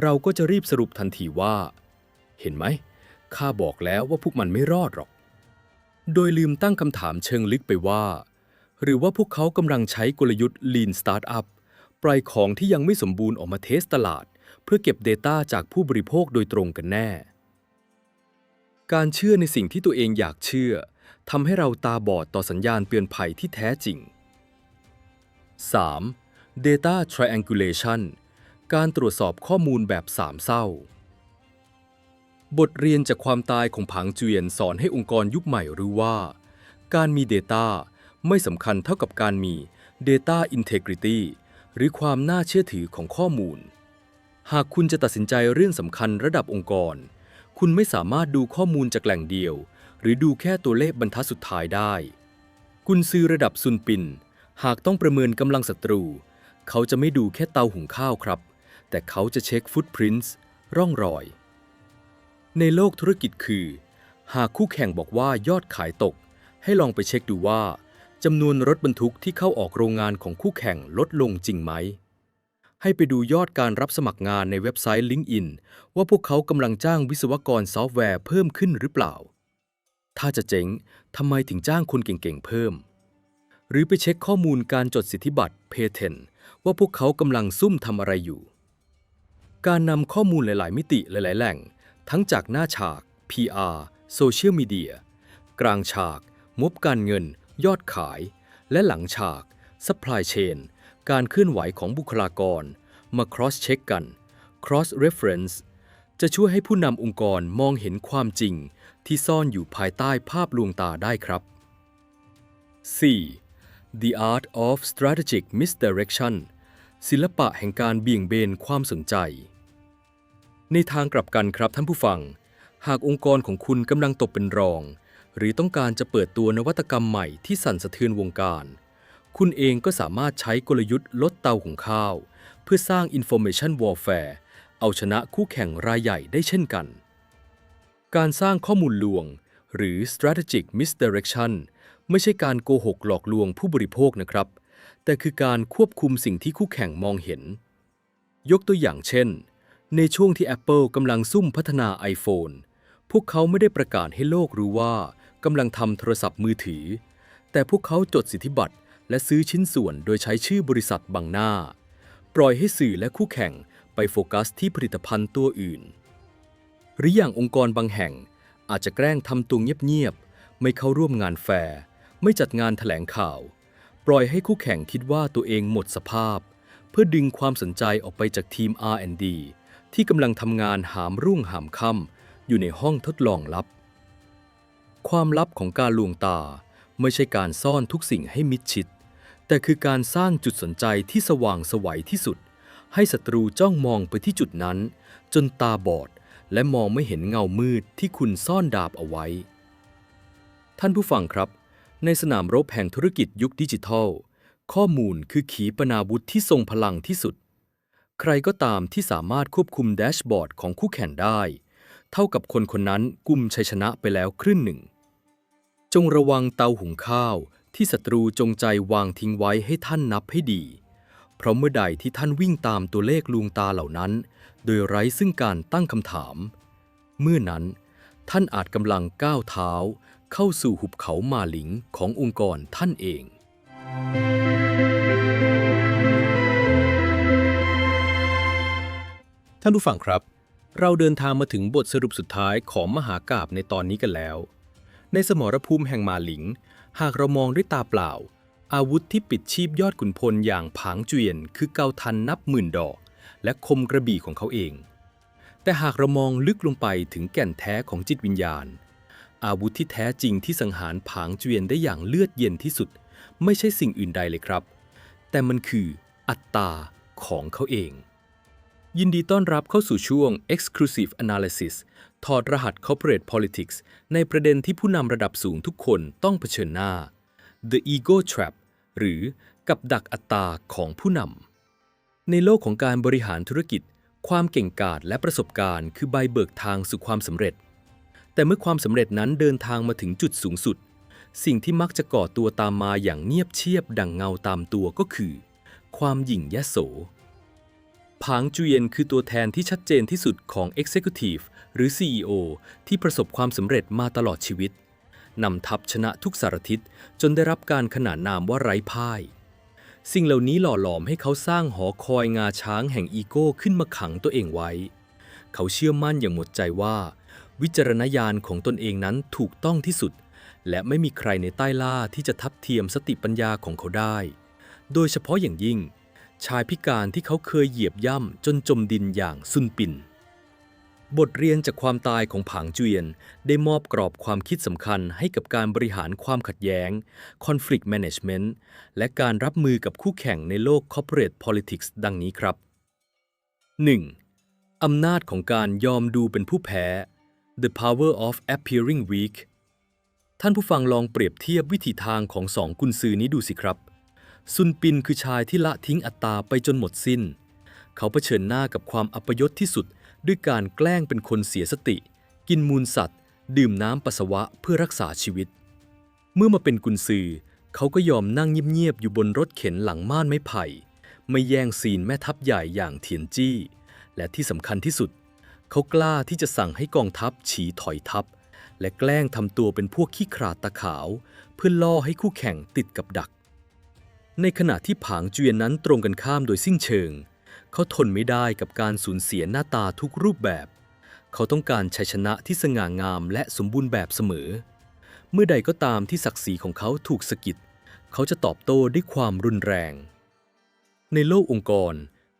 เราก็จะรีบสรุปทันทีว่า เห็นไหม ข้าบอกแล้วว่าพวกมันไม่รอดหรอก โดยลืมตั้งคำถามเชิงลึกไปว่า หรือว่าพวกเขากำลังใช้กลยุทธ์ Lean Startup ปล่อยของที่ยังไม่สมบูรณ์ออกมาเทสตลาด เพื่อเก็บ Data จากผู้บริโภคโดยตรงกันแน่ การเชื่อในสิ่งที่ตัวเองอยากเชื่อทำให้เราตาบอดต่อสัญญาณเตือนภัยที่แท้จริง 3. Data Triangulation การตรวจสอบข้อมูลแบบสามเศร้า บทเรียนจากความตายของผางเจียนสอนให้องค์กรยุคใหม่รู้ว่า การมี Data ไม่สำคัญเท่ากับการมี Data Integrity หรือความน่าเชื่อถือของข้อมูล หากคุณจะตัดสินใจเรื่องสำคัญระดับองค์กร คุณไม่สามารถดูข้อมูลจากแหล่งเดียว หรือดูแค่ตัวเลขบรรทัดสุดท้ายได้กุนซือระดับซุนปินหากต้องประเมินกำลังศัตรู เขาจะไม่ดูแค่เตาหุงข้าวครับ แต่เขาจะเช็คฟุตพริ้นท์ร่องรอย ในโลกธุรกิจคือ หากคู่แข่งบอกว่ายอดขายตก ให้ลองไปเช็คดูว่าจำนวนรถบรรทุกที่เข้าออกโรงงานของคู่แข่งลดลงจริงไหม ให้ไปดูยอดการรับสมัครงานในเว็บไซต์ LinkedIn ว่าพวกเขากำลังจ้างวิศวกรซอฟต์แวร์เพิ่มขึ้นหรือเปล่า ถ้าจะเจ๊งทำไมถึงจ้างคนเก่งๆเพิ่ม หรือไปเช็คข้อมูลการจดสิทธิบัตร Patent ว่าพวกเขากำลังซุ่มทำอะไรอยู่ การนำข้อมูลหลายๆมิติหลายๆแหล่ง ทั้งจากหน้าฉาก PR โซเชียลมีเดียกลางฉากงบการเงิน ยอดขาย และหลังฉาก Supply Chain การเคลื่อนไหวของบุคลากร มา cross check กัน cross reference จะช่วยให้ผู้นำองค์กรมองเห็นความจริงที่ซ่อนอยู่ภายใต้ภาพลวงตาได้ครับ 4. The Art of Strategic Misdirection ศิลปะแห่งการเบี่ยงเบนความสนใจ ในทางกลับกันครับท่านผู้ฟัง หากองค์กรของคุณกำลังตกเป็นรอง หรือต้องการจะเปิดตัวนวัตกรรมใหม่ที่สั่นสะเทือนวงการ คุณเองก็สามารถใช้กลยุทธ์ลดเตาหุงข้าว เพื่อสร้าง Information Warfare เอาชนะคู่แข่งรายใหญ่ได้เช่นกัน การสร้างข้อมูลลวง หรือ Strategic Misdirection ไม่ใช่การโกหกหลอกลวงผู้บริโภคนะครับ แต่คือการควบคุมสิ่งที่คู่แข่งมองเห็น ยกตัวอย่างเช่น ในช่วงที่ Apple กำลังซุ่มพัฒนา iPhone พวกเขาไม่ได้ประกาศให้โลกรู้ว่ากำลังทำโทรศัพท์มือถือ แต่พวกเขาจดสิทธิบัตรและซื้อชิ้นส่วนโดยใช้ชื่อบริษัทบังหน้า ปล่อยให้สื่อและคู่แข่งไปโฟกัสที่ผลิตภัณฑ์ตัวอื่น หรืออย่างองค์กรบางแห่งอาจจะแกล้งทำตัวเงียบๆไม่เข้าร่วมงานแฟร์ไม่จัดงานแถลงข่าว ปล่อยให้คู่แข่งคิดว่าตัวเองหมดสภาพ เพื่อดึงความสนใจออกไปจากทีม R&D ที่กำลังทำงานหามรุ่งหามค่ำอยู่ในห้องทดลองลับ ความลับของการลวงตาไม่ใช่การซ่อนทุกสิ่งให้มิดชิด แต่คือการสร้างจุดสนใจที่สว่างไสวที่สุด ให้ศัตรูจ้องมองไปที่จุดนั้น จนตาบอดและมองไม่เห็นเงามืดที่คุณซ่อนดาบเอาไว้ ท่านผู้ฟังครับ ในสนามรบแห่งธุรกิจยุคดิจิทัล ข้อมูลคือขีปนาวุธที่ทรงพลังที่สุด ใครก็ตามที่สามารถควบคุมแดชบอร์ดของคู่แข่งได้ เท่ากับคนคนนั้นกุมชัยชนะไปแล้วครึ่งหนึ่ง จงระวังเตาหุงข้าวที่ศัตรูจงใจวางทิ้งไว้ให้ท่านนับให้ดี เพราะเมื่อใดที่ท่านวิ่งตามตัวเลขลวงตาเหล่านั้นโดยไร้ซึ่งการตั้งคำถามเมื่อนั้นท่านอาจกำลังก้าวเท้าเข้าสู่หุบเขามาหลิงขององค์กรท่านเอง ท่านผู้ฟังครับ เราเดินทางมาถึงบทสรุปสุดท้ายของมหากาพย์ในตอนนี้กันแล้ว ในสมรภูมิแห่งมาหลิง หากเรามองด้วยตาเปล่า อาวุธที่ปิดชีพยอดขุนพลอย่างผางเจียนคือเกาทันนับหมื่นดอกและคมกระบี่ของเขาเอง แต่หากเรามองลึกลงไปถึงแก่นแท้ของจิตวิญญาณ อาวุธที่แท้จริงที่สังหารผางเจียนได้อย่างเลือดเย็นที่สุดไม่ใช่สิ่งอื่นใดเลยครับ แต่มันคืออัตตาของเขาเอง ยินดีต้อนรับเข้าสู่ช่วง Exclusive Analysis ถอดรหัส Corporate Politics ในประเด็นที่ผู้นำระดับสูงทุกคนต้องเผชิญหน้า The Ego Trap หรือกับดักอัตตาของผู้นำ ในโลกของการบริหารธุรกิจ ความเก่งกาจและประสบการณ์คือใบเบิกทางสู่ความสำเร็จ แต่เมื่อความสำเร็จนั้นเดินทางมาถึงจุดสูงสุด สิ่งที่มักจะก่อตัวตามมาอย่างเงียบเชียบดั่งเงาตามตัวก็คือ ความหยิ่งยโส ผางเจียนคือตัวแทนที่ชัดเจนที่สุดของ Executive หรือ CEO ที่ประสบความสำเร็จมาตลอดชีวิตนำทัพชนะทุกสารทิศจนได้รับการขนานนามว่าไร้พ่าย สิ่งเหล่านี้หล่อหลอมให้เขาสร้างหอคอยงาช้างแห่งอีโก้ขึ้นมาขังตัวเองไว้ เขาเชื่อมั่นอย่างหมดใจว่าวิจารณญาณของตนเองนั้นถูกต้องที่สุดและไม่มีใครในใต้ล่าที่จะทับเทียมสติปัญญาของเขาได้โดยเฉพาะอย่างยิ่งชายพิการที่เขาเคยเหยียบย่ำจนจมดินอย่างซุนปินบทเรียนจากความตายของผางเจียนได้มอบกรอบความคิดสำคัญให้กับการบริหารความขัดแย้ง Conflict Management และการรับมือกับคู่แข่งในโลก Corporate Politics ดังนี้ครับ 1. อำนาจของการยอมดูเป็นผู้แพ้ The Power of Appearing Weak ท่านผู้ฟังลองเปรียบเทียบวิถีทางของสองกุนซือนี้ดูสิครับซุนปินคือชายที่ละทิ้งอัตตาไปจนหมดสิ้นเขาเผชิญหน้ากับความอัปยศที่สุดด้วยการแกล้งเป็นคนเสียสติกินมูลสัตว์ดื่มน้ำปัสสาวะเพื่อรักษาชีวิตเมื่อมาเป็นกุนซือเขาก็ยอมนั่งเงียบๆอยู่บนรถเข็นหลังม่านไม้ไผ่ไม่แย่งซีนแม่ทัพใหญ่อย่างเทียนจี้และที่สำคัญที่สุดเขากล้าที่จะสั่งให้กองทัพฉีถอยทัพและแกล้งทำตัวเป็นพวกขี้ขลาดตาขาวเพื่อล่อให้คู่แข่งติดกับดักในขณะที่ผางเจียนนั้นตรงกันข้ามโดยสิ้นเชิงเขาทนไม่ได้กับการสูญเสียหน้าตาทุกรูปแบบเขาต้องการชัยชนะที่สง่างามและสมบูรณ์แบบเสมอเมื่อใดก็ตามที่ศักดิ์ศรีของเขาถูกสะกิดเขาจะตอบโต้ด้วยความรุนแรงในโลกองค์กร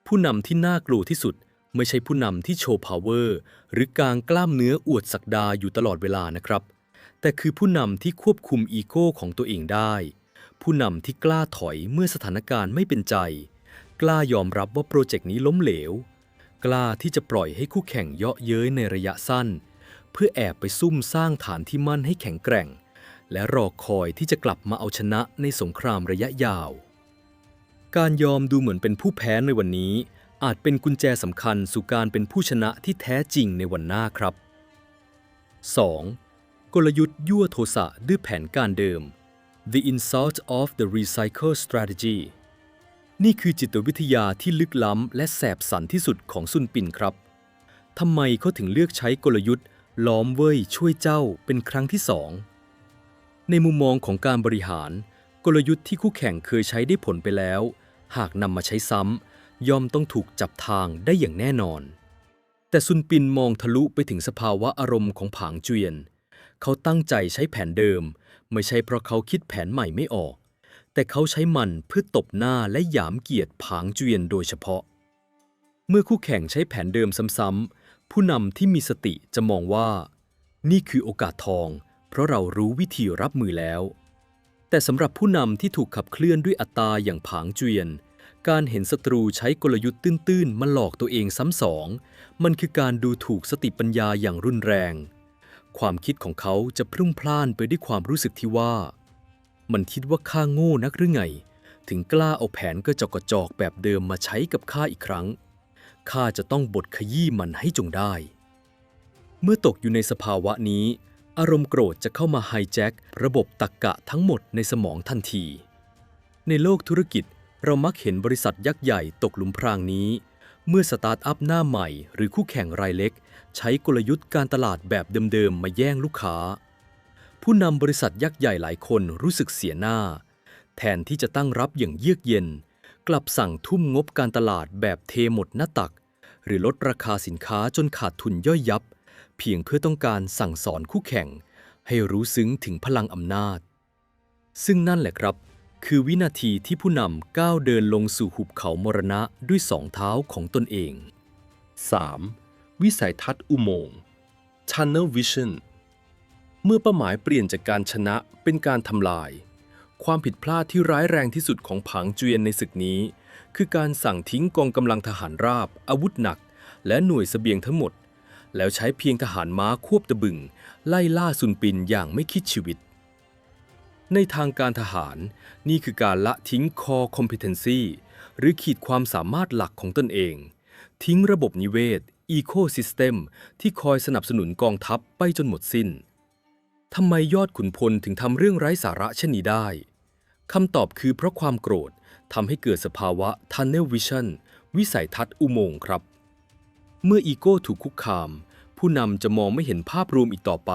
ผู้นำที่น่ากลัวที่สุดไม่ใช่ผู้นำที่โชว์พาวเวอร์หรือกางกล้ามเนื้ออวดศักดาอยู่ตลอดเวลานะครับแต่คือผู้นำที่ควบคุมอีโก้ของตัวเองได้ผู้นำที่กล้าถอยเมื่อสถานการณ์ไม่เป็นใจกล้ายอมรับว่าโปรเจกต์นี้ล้มเหลวกล้าที่จะปล่อยให้คู่แข่งเยาะเย้ยในระยะสั้นเพื่อแอบไปซุ่มสร้างฐานที่มั่นให้แข็งแกร่งและรอคอยที่จะกลับมาเอาชนะในสงครามระยะยาวการยอมดูเหมือนเป็นผู้แพ้ในวันนี้อาจเป็นกุญแจสำคัญสู่การเป็นผู้ชนะที่แท้จริงในวันหน้าครับ 2. กลยุทธ์ยั่วโทสะด้วยแผนการเดิม The Insult of the Recycle Strategy นี่คือจิตวิทยาที่ลึกล้ำและแสบสันที่สุดของซุนปินครับทำไมเขาถึงเลือกใช้กลยุทธ์ล้อมเว่ยช่วยเจ้าเป็นครั้งที่สองในมุมมองของการบริหารกลยุทธ์ที่คู่แข่งเคยใช้ได้ผลไปแล้วหากนำมาใช้ซ้ำย่อมต้องถูกจับทางได้อย่างแน่นอนแต่ซุนปินมองทะลุไปถึงสภาวะอารมณ์ของผางเจียนเขาตั้งใจใช้แผนเดิมไม่ใช่เพราะเขาคิดแผนใหม่ไม่ออกแต่เขาใช้มันเพื่อตบหน้าและหยามเกียรติผางเจียนโดยเฉพาะเมื่อคู่แข่งใช้แผนเดิมซ้ำๆผู้นำที่มีสติจะมองว่านี่คือโอกาสทองเพราะเรารู้วิธีรับมือแล้วแต่สำหรับผู้นำที่ถูกขับเคลื่อนด้วยอัตตาอย่างผางเจียนการเห็นศัตรูใช้กลยุทธ์ตื้นๆมาหลอกตัวเองซ้ำสองมันคือการดูถูกสติปัญญาอย่างรุนแรงความคิดของเขาจะพรุ่งพล่านไปด้วยความรู้สึกที่ว่ามันคิดว่าข้าโง่นักหรือไงถึงกล้าเอาแผนกระจอกแบบเดิมมาใช้กับข้าอีกครั้งข้าจะต้องบดขยี้มันให้จงได้เมื่อตกอยู่ในสภาวะนี้อารมณ์โกรธจะเข้ามาไฮแจ็คระบบตรรกะทั้งหมดในสมองทันทีในโลกธุรกิจ เรามักเห็นบริษัทยักษ์ใหญ่ตกหลุมพรางนี้เมื่อสตาร์ทอัพหน้าใหม่หรือคู่แข่งรายเล็กใช้กลยุทธ์การตลาดแบบเดิมๆมาแย่งลูกค้าผู้นำบริษัทยักษ์ใหญ่หลายคนรู้สึกเสียหน้าแทนที่จะตั้งรับอย่างเยือกเย็นกลับสั่งทุ่มงบการตลาดแบบเทหมดหน้าตักหรือลดราคาสินค้าจนขาดทุนย่อยยับเพียงเพื่อต้องการสั่งสอนคู่แข่งให้รู้ซึ้งถึงพลังอำนาจซึ่งนั่นแหละครับคือวินาทีที่ผู้นำก้าวเดินลงสู่หุบเขามรณะด้วยสองเท้าของตนเอง 3. วิสัยทัศน์อุโมงค์ Tunnel Vision เมื่อเป้าหมายเปลี่ยนจากการชนะเป็นการทำลายความผิดพลาดที่ร้ายแรงที่สุดของผางเจียนในศึกนี้คือการสั่งทิ้งกองกำลังทหารราบอาวุธหนักและหน่วยเสบียงทั้งหมดแล้วใช้เพียงทหารม้าควบตะบึงไล่ล่าซุนปินอย่างไม่คิดชีวิตในทางการทหารนี่คือการละทิ้ง Core Competency หรือขีดความสามารถหลักของตนเองทิ้งระบบนิเวศ Ecosystem ที่คอยสนับสนุนกองทัพไปจนหมดสิ้นทำไมยอดขุนพลถึงทำเรื่องไร้สาระเช่นนี้ได้คำตอบคือเพราะความโกรธทำให้เกิดสภาวะ Tunnel Vision วิสัยทัศน์อุโมงค์ครับเมื่ออีโก้ถูกคุกคามผู้นำจะมองไม่เห็นภาพรวมอีกต่อไป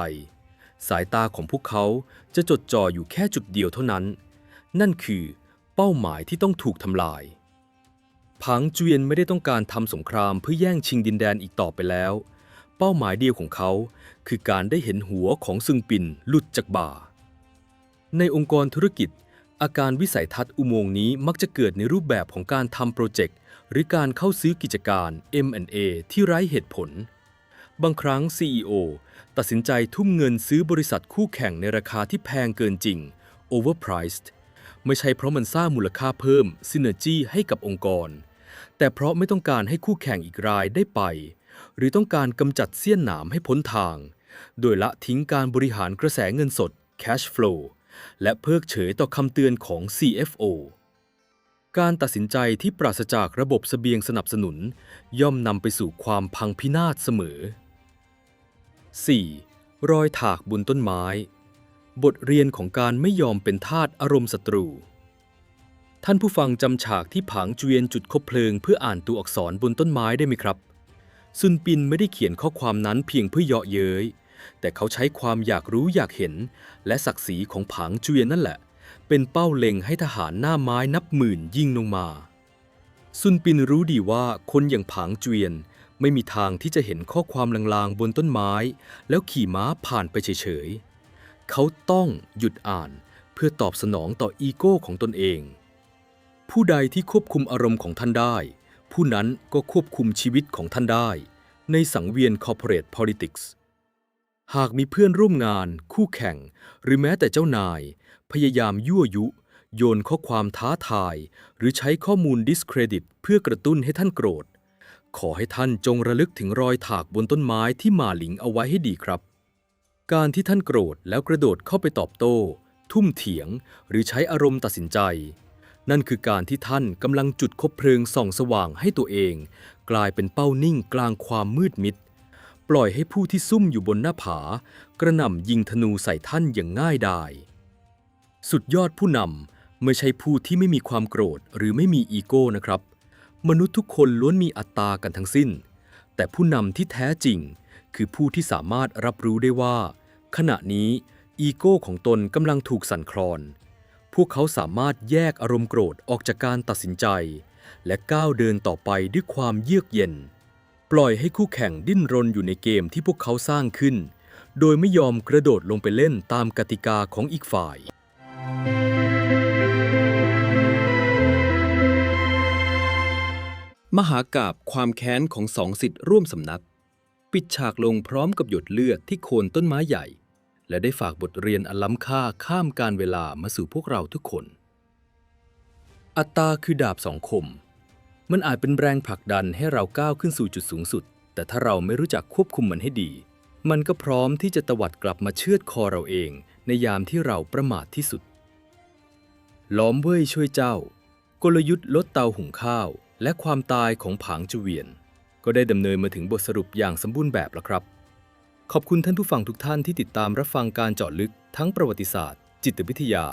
สายตาของพวกเขาจะจดจ่ออยู่แค่จุดเดียวเท่านั้นนั่นคือเป้าหมายที่ต้องถูกทำลายผางเจียนไม่ได้ต้องการทำสงครามเพื่อแย่งชิงดินแดนอีกต่อไปแล้วเป้าหมายเดียวของเขาคือการได้เห็นหัวของซึงปินหลุดจากบ่าในองค์กรธุรกิจอาการวิสัยทัศน์อุโมงค์นี้มักจะเกิดในรูปแบบของการทำโปรเจกต์หรือการเข้าซื้อกิจการ M&A ที่ไร้เหตุผลบางครั้ง CEO ตัดสินใจทุ่มเงินซื้อบริษัทคู่แข่งในราคาที่แพงเกินจริง overpriced ไม่ใช่เพราะมันสร้างมูลค่าเพิ่ม synergy ให้กับองค์กรแต่เพราะไม่ต้องการให้คู่แข่งอีกรายได้ไปหรือต้องการกำจัดเสี้ยนหนามให้พ้นทางโดยละทิ้งการบริหารกระแสเงินสด cash flow และเพิกเฉยต่อคำเตือนของ CFO การตัดสินใจที่ปราศจากระบบเสบียงสนับสนุนย่อมนำไปสู่ความพังพินาศเสมอ 4. รอยถากบนต้นไม้บทเรียนของการไม่ยอมเป็นทาสอารมณ์ศัตรูท่านผู้ฟังจำฉากที่ผางเจียนจุดคบเพลิงเพื่ออ่านตัวอักษรบนต้นไม้ได้ไหมครับซุนปินไม่ได้เขียนข้อความนั้นเพียงเพื่อเยาะเย้ยแต่เขาใช้ความอยากรู้อยากเห็นและศักดิ์ศรีของผางเจียนนั่นแหละเป็นเป้าเล็งให้ทหารหน้าไม้นับหมื่นยิงลงมาซุนปินรู้ดีว่าคนอย่างผางเจียนไม่มีทางที่จะเห็นข้อความลางๆบนต้นไม้แล้วขี่ม้าผ่านไปเฉยๆเขาต้องหยุดอ่านเพื่อตอบสนองต่ออีโก้ของตนเองผู้ใดที่ควบคุมอารมณ์ของท่านได้ผู้นั้นก็ควบคุมชีวิตของท่านได้ในสังเวียน Corporate Politics หากมีเพื่อนร่วมงานคู่แข่งหรือแม้แต่เจ้านายพยายามยั่วยุโยนข้อความท้าทายหรือใช้ข้อมูล discredit เพื่อกระตุ้นให้ท่านโกรธขอให้ท่านจงระลึกถึงรอยถากบนต้นไม้ที่หม่าหลิงเอาไว้ให้ดีครับการที่ท่านโกรธแล้วกระโดดเข้าไปตอบโต้ทุ่มเถียงหรือใช้อารมณ์ตัดสินใจนั่นคือการที่ท่านกำลังจุดคบเพลิงส่องสว่างให้ตัวเองกลายเป็นเป้านิ่งกลางความมืดมิดปล่อยให้ผู้ที่ซุ่มอยู่บนหน้าผากระหน่ำยิงธนูใส่ท่านอย่างง่ายดายสุดยอดผู้นำไม่ใช่ผู้ที่ไม่มีความโกรธหรือไม่มีอีโก้นะครับมนุษย์ทุกคนล้วนมีอัตตากันทั้งสิ้นแต่ผู้นำที่แท้จริงคือผู้ที่สามารถรับรู้ได้ว่าขณะนี้อีโก้ของตนกำลังถูกสั่นคลอนพวกเขาสามารถแยกอารมณ์โกรธออกจากการตัดสินใจและก้าวเดินต่อไปด้วยความเยือกเย็นปล่อยให้คู่แข่งดิ้นรนอยู่ในเกมที่พวกเขาสร้างขึ้นโดยไม่ยอมกระโดดลงไปเล่นตามกติกาของอีกฝ่ายมหากาพย์ความแค้นของสองศิษย์ร่วมสำนักปิดฉากลงพร้อมกับหยดเลือดที่โคนต้นไม้ใหญ่และได้ฝากบทเรียนอันล้ำค่าข้ามกาลเวลามาสู่พวกเราทุกคนอัตตาคือดาบสองคมมันอาจเป็นแรงผลักดันให้เราก้าวขึ้นสู่จุดสูงสุดแต่ถ้าเราไม่รู้จักควบคุมมันให้ดีมันก็พร้อมที่จะตวัดกลับมาเชือดคอเราเองในยามที่เราประมาทที่สุดล้อมเว่ยช่วยเจ้ากลยุทธ์ลดเตาหุงข้าวและความตายของผางเจเวียนก็ได้ดำเนินมาถึงบทสรุปอย่างสมบูรณ์แบบแล้วครับขอบคุณท่านผู้ฟังทุกท่านที่ติดตามรับฟังการเจาะลึกทั้งประวัติศาสตร์จิตวิทยา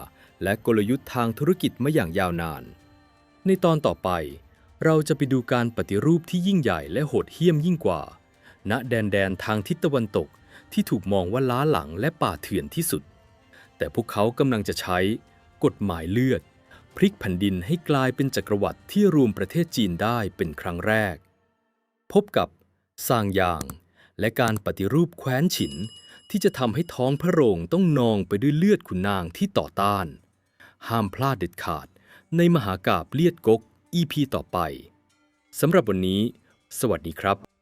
และกลยุทธ์ทางธุรกิจมาอย่างยาวนาน ในตอนต่อไปเราจะไปดูการปฏิรูปที่ยิ่งใหญ่และโหดเหี้ยมยิ่งกว่าณแดนทางทิศตะวันตกที่ถูกมองว่าล้าหลังและป่าเถื่อนที่สุดแต่พวกเขากำลังจะใช้กฎหมายเลือดพลิกแผ่นดินให้กลายเป็นจักรวรรดิที่รวมประเทศจีนได้เป็นครั้งแรกพบกับซางยางและการปฏิรูปแคว้นฉินที่จะทำให้ท้องพระโรงต้องนองไปด้วยเลือดขุนนางที่ต่อต้านห้ามพลาดเด็ดขาดในมหากาพย์เลียดก๊ก EP ต่อไปสำหรับวันนี้สวัสดีครับ